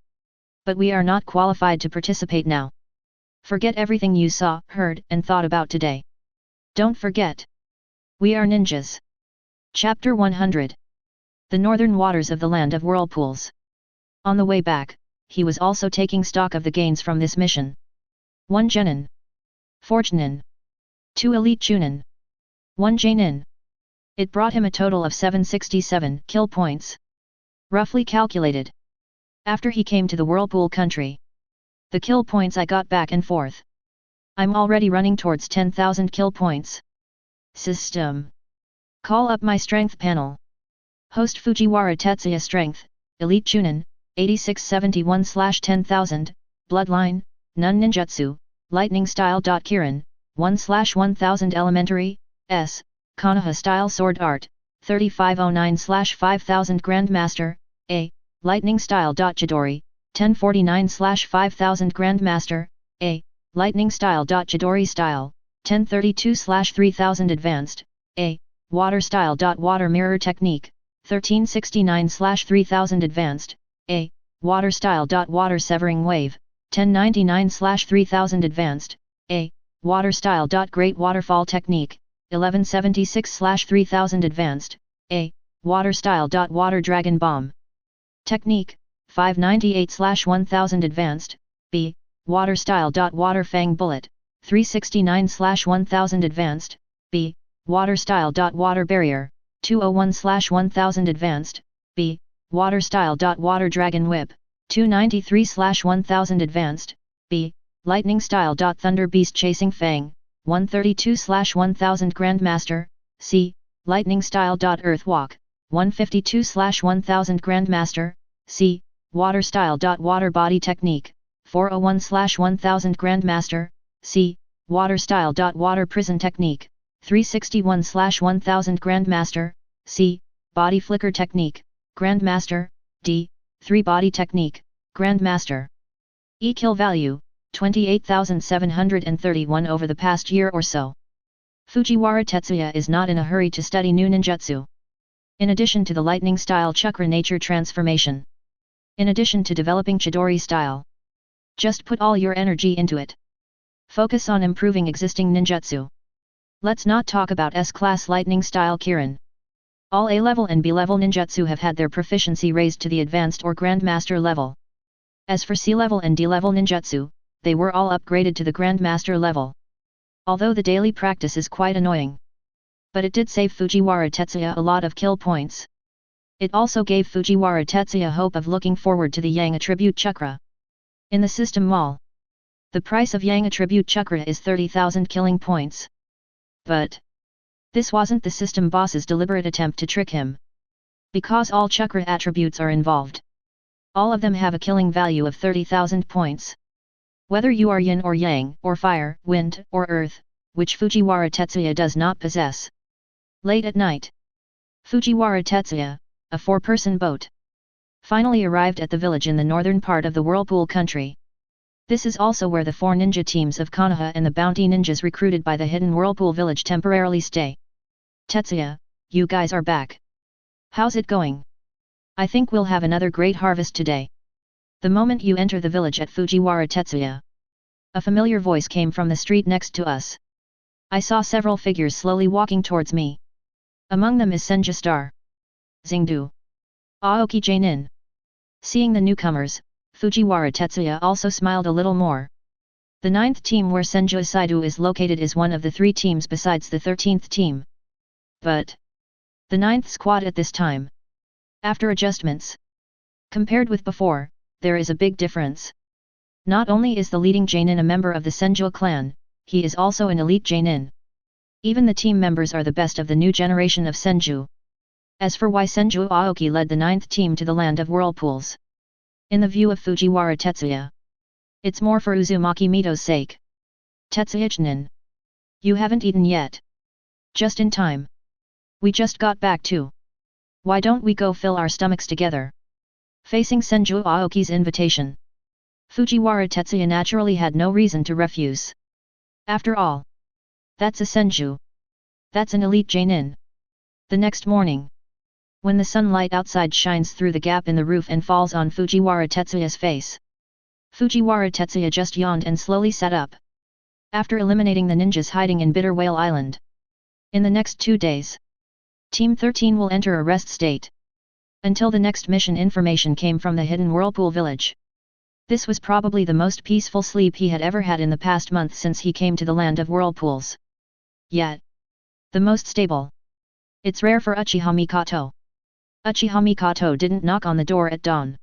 But we are not qualified to participate now. Forget everything you saw, heard, and thought about today. Don't forget. We are ninjas. Chapter 100. The Northern Waters of the Land of Whirlpools. On the way back, he was also taking stock of the gains from this mission. 1 genin. 4 chunin. 2 elite chunin. 1 jainin. It brought him a total of 767 kill points. Roughly calculated. After he came to the Whirlpool country. The kill points I got back and forth. I'm already running towards 10,000 kill points. System. Call up my strength panel. Host Fujiwara Tetsuya strength, elite chunin, 8671/10,000, bloodline, nun ninjutsu, lightning style. Kirin, 1/1000 elementary, S, Konoha style sword art, 3509/5000 grandmaster, A, lightning style. Chidori, 1049/5000 grandmaster, A, lightning style. Chidori style, 1032/3000 advanced, A, water style. Water mirror technique, 1369/3000 advanced, A, water style. Water severing wave, 1099/3000 advanced, A, water style. Great waterfall technique, 1176/3000 advanced, A, water style. Water dragon bomb technique, 598/1000 advanced, B, water style. Water fang bullet, 369/1000 advanced, B, water style. Water barrier, 201/1000 advanced, B, water style. Water dragon whip, 293/1000 advanced, B, lightning style. Thunder beast chasing fang, 132/1000 grandmaster, C, lightning style. Earth walk, 152/1000 grandmaster, C, water style. Water body technique, 401/1000 grandmaster, C, water style. Water prison technique, 361/1000 grandmaster, C, body flicker technique, grandmaster, D, 3 body technique, grandmaster. E-kill value, 28,731 over the past year or so. Fujiwara Tetsuya is not in a hurry to study new ninjutsu. In addition to the lightning style chakra nature transformation. In addition to developing Chidori style. Just put all your energy into it. Focus on improving existing ninjutsu. Let's not talk about S-class lightning style Kirin. All A-level and B-level ninjutsu have had their proficiency raised to the advanced or grandmaster level. As for C-level and D-level ninjutsu, they were all upgraded to the grandmaster level. Although the daily practice is quite annoying. But it did save Fujiwara Tetsuya a lot of kill points. It also gave Fujiwara Tetsuya hope of looking forward to the Yang Attribute Chakra. In the system mall, the price of Yang Attribute Chakra is 30,000 killing points. But this wasn't the system boss's deliberate attempt to trick him. Because all chakra attributes are involved. All of them have a killing value of 30,000 points. Whether you are yin or yang, or fire, wind, or earth, which Fujiwara Tetsuya does not possess. Late at night, Fujiwara Tetsuya, a 4-person boat, finally arrived at the village in the northern part of the Whirlpool country. This is also where the 4 ninja teams of Konoha and the bounty ninjas recruited by the hidden Whirlpool village temporarily stay. Tetsuya, you guys are back. How's it going? I think we'll have another great harvest today. The moment you enter the village at Fujiwara Tetsuya, a familiar voice came from the street next to us. I saw several figures slowly walking towards me. Among them is Senju Star, Xingdu, Aoki Jainin. Seeing the newcomers, Fujiwara Tetsuya also smiled a little more. The 9th team where Senju Isaidu is located is one of the 3 teams besides the 13th team. But the 9th squad at this time, after adjustments, compared with before, there is a big difference. Not only is the leading Jainin a member of the Senju clan, he is also an elite Jainin. Even the team members are the best of the new generation of Senju. As for why Senju Aoki led the 9th team to the land of whirlpools. In the view of Fujiwara Tetsuya, it's more for Uzumaki Mito's sake. Tetsuya-chinen, you haven't eaten yet. Just in time. We just got back too. Why don't we go fill our stomachs together? Facing Senju Aoki's invitation, Fujiwara Tetsuya naturally had no reason to refuse. After all, that's a Senju. That's an elite Jonin. The next morning, when the sunlight outside shines through the gap in the roof and falls on Fujiwara Tetsuya's face, Fujiwara Tetsuya just yawned and slowly sat up. After eliminating the ninjas hiding in Bitter Whale Island, in the next 2 days, Team 13 will enter a rest state. Until the next mission information came from the hidden Whirlpool village. This was probably the most peaceful sleep he had ever had in the past month since he came to the land of whirlpools. Yet, the most stable. It's rare for Uchiha Mikoto. Uchiha Mikoto didn't knock on the door at dawn,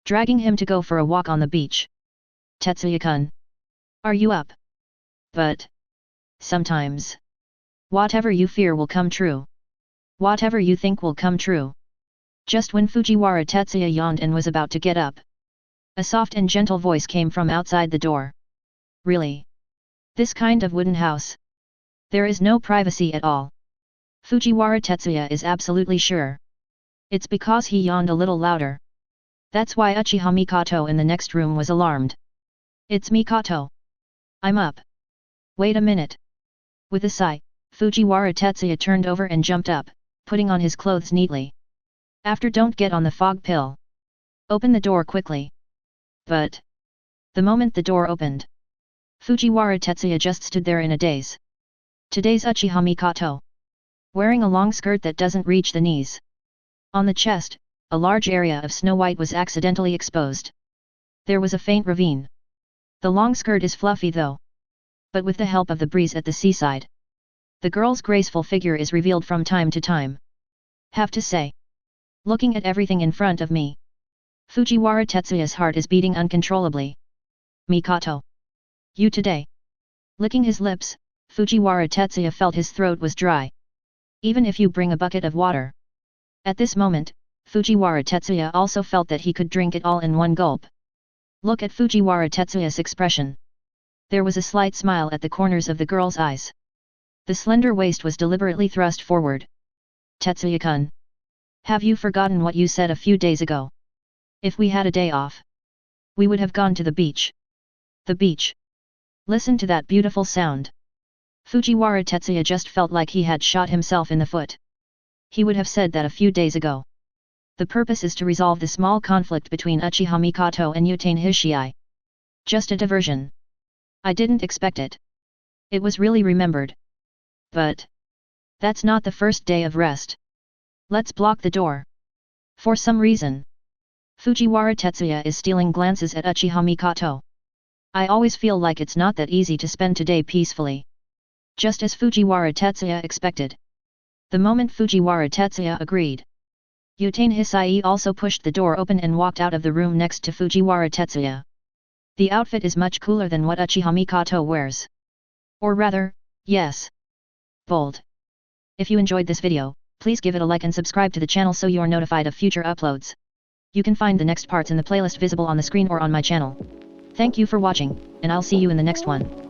dragging him to go for a walk on the beach. Tetsuya-kun, are you up? But sometimes, whatever you fear will come true. Whatever you think will come true. Just when Fujiwara Tetsuya yawned and was about to get up, a soft and gentle voice came from outside the door. Really? This kind of wooden house? There is no privacy at all. Fujiwara Tetsuya is absolutely sure. It's because he yawned a little louder. That's why Uchiha Mikoto in the next room was alarmed. It's Mikoto. I'm up. Wait a minute. With a sigh, Fujiwara Tetsuya turned over and jumped up, putting on his clothes neatly. After don't get on the fog pill. Open the door quickly. But the moment the door opened, Fujiwara Tetsuya just stood there in a daze. Today's Uchiha Mikoto, wearing a long skirt that doesn't reach the knees. On the chest, a large area of snow white was accidentally exposed. There was a faint ravine. The long skirt is fluffy though. But with the help of the breeze at the seaside, the girl's graceful figure is revealed from time to time. Have to say, looking at everything in front of me, Fujiwara Tetsuya's heart is beating uncontrollably. Mikoto. You today. Licking his lips, Fujiwara Tetsuya felt his throat was dry. Even if you bring a bucket of water. At this moment, Fujiwara Tetsuya also felt that he could drink it all in one gulp. Look at Fujiwara Tetsuya's expression. There was a slight smile at the corners of the girl's eyes. The slender waist was deliberately thrust forward. Tetsuya-kun. Have you forgotten what you said a few days ago? If we had a day off, we would have gone to the beach. The beach. Listen to that beautiful sound. Fujiwara Tetsuya just felt like he had shot himself in the foot. He would have said that a few days ago. The purpose is to resolve the small conflict between Uchiha Mikoto and Utain Hishii. Just a diversion. I didn't expect it. It was really remembered. But that's not the first day of rest. Let's block the door. For some reason, Fujiwara Tetsuya is stealing glances at Uchiha Mikoto. I always feel like it's not that easy to spend today peacefully. Just as Fujiwara Tetsuya expected. The moment Fujiwara Tetsuya agreed, Utain Hishii also pushed the door open and walked out of the room next to Fujiwara Tetsuya. The outfit is much cooler than what Uchiha Mikoto wears. Or rather, yes. Bold. If you enjoyed this video, please give it a like and subscribe to the channel so you are notified of future uploads. You can find the next parts in the playlist visible on the screen or on my channel. Thank you for watching, and I'll see you in the next one.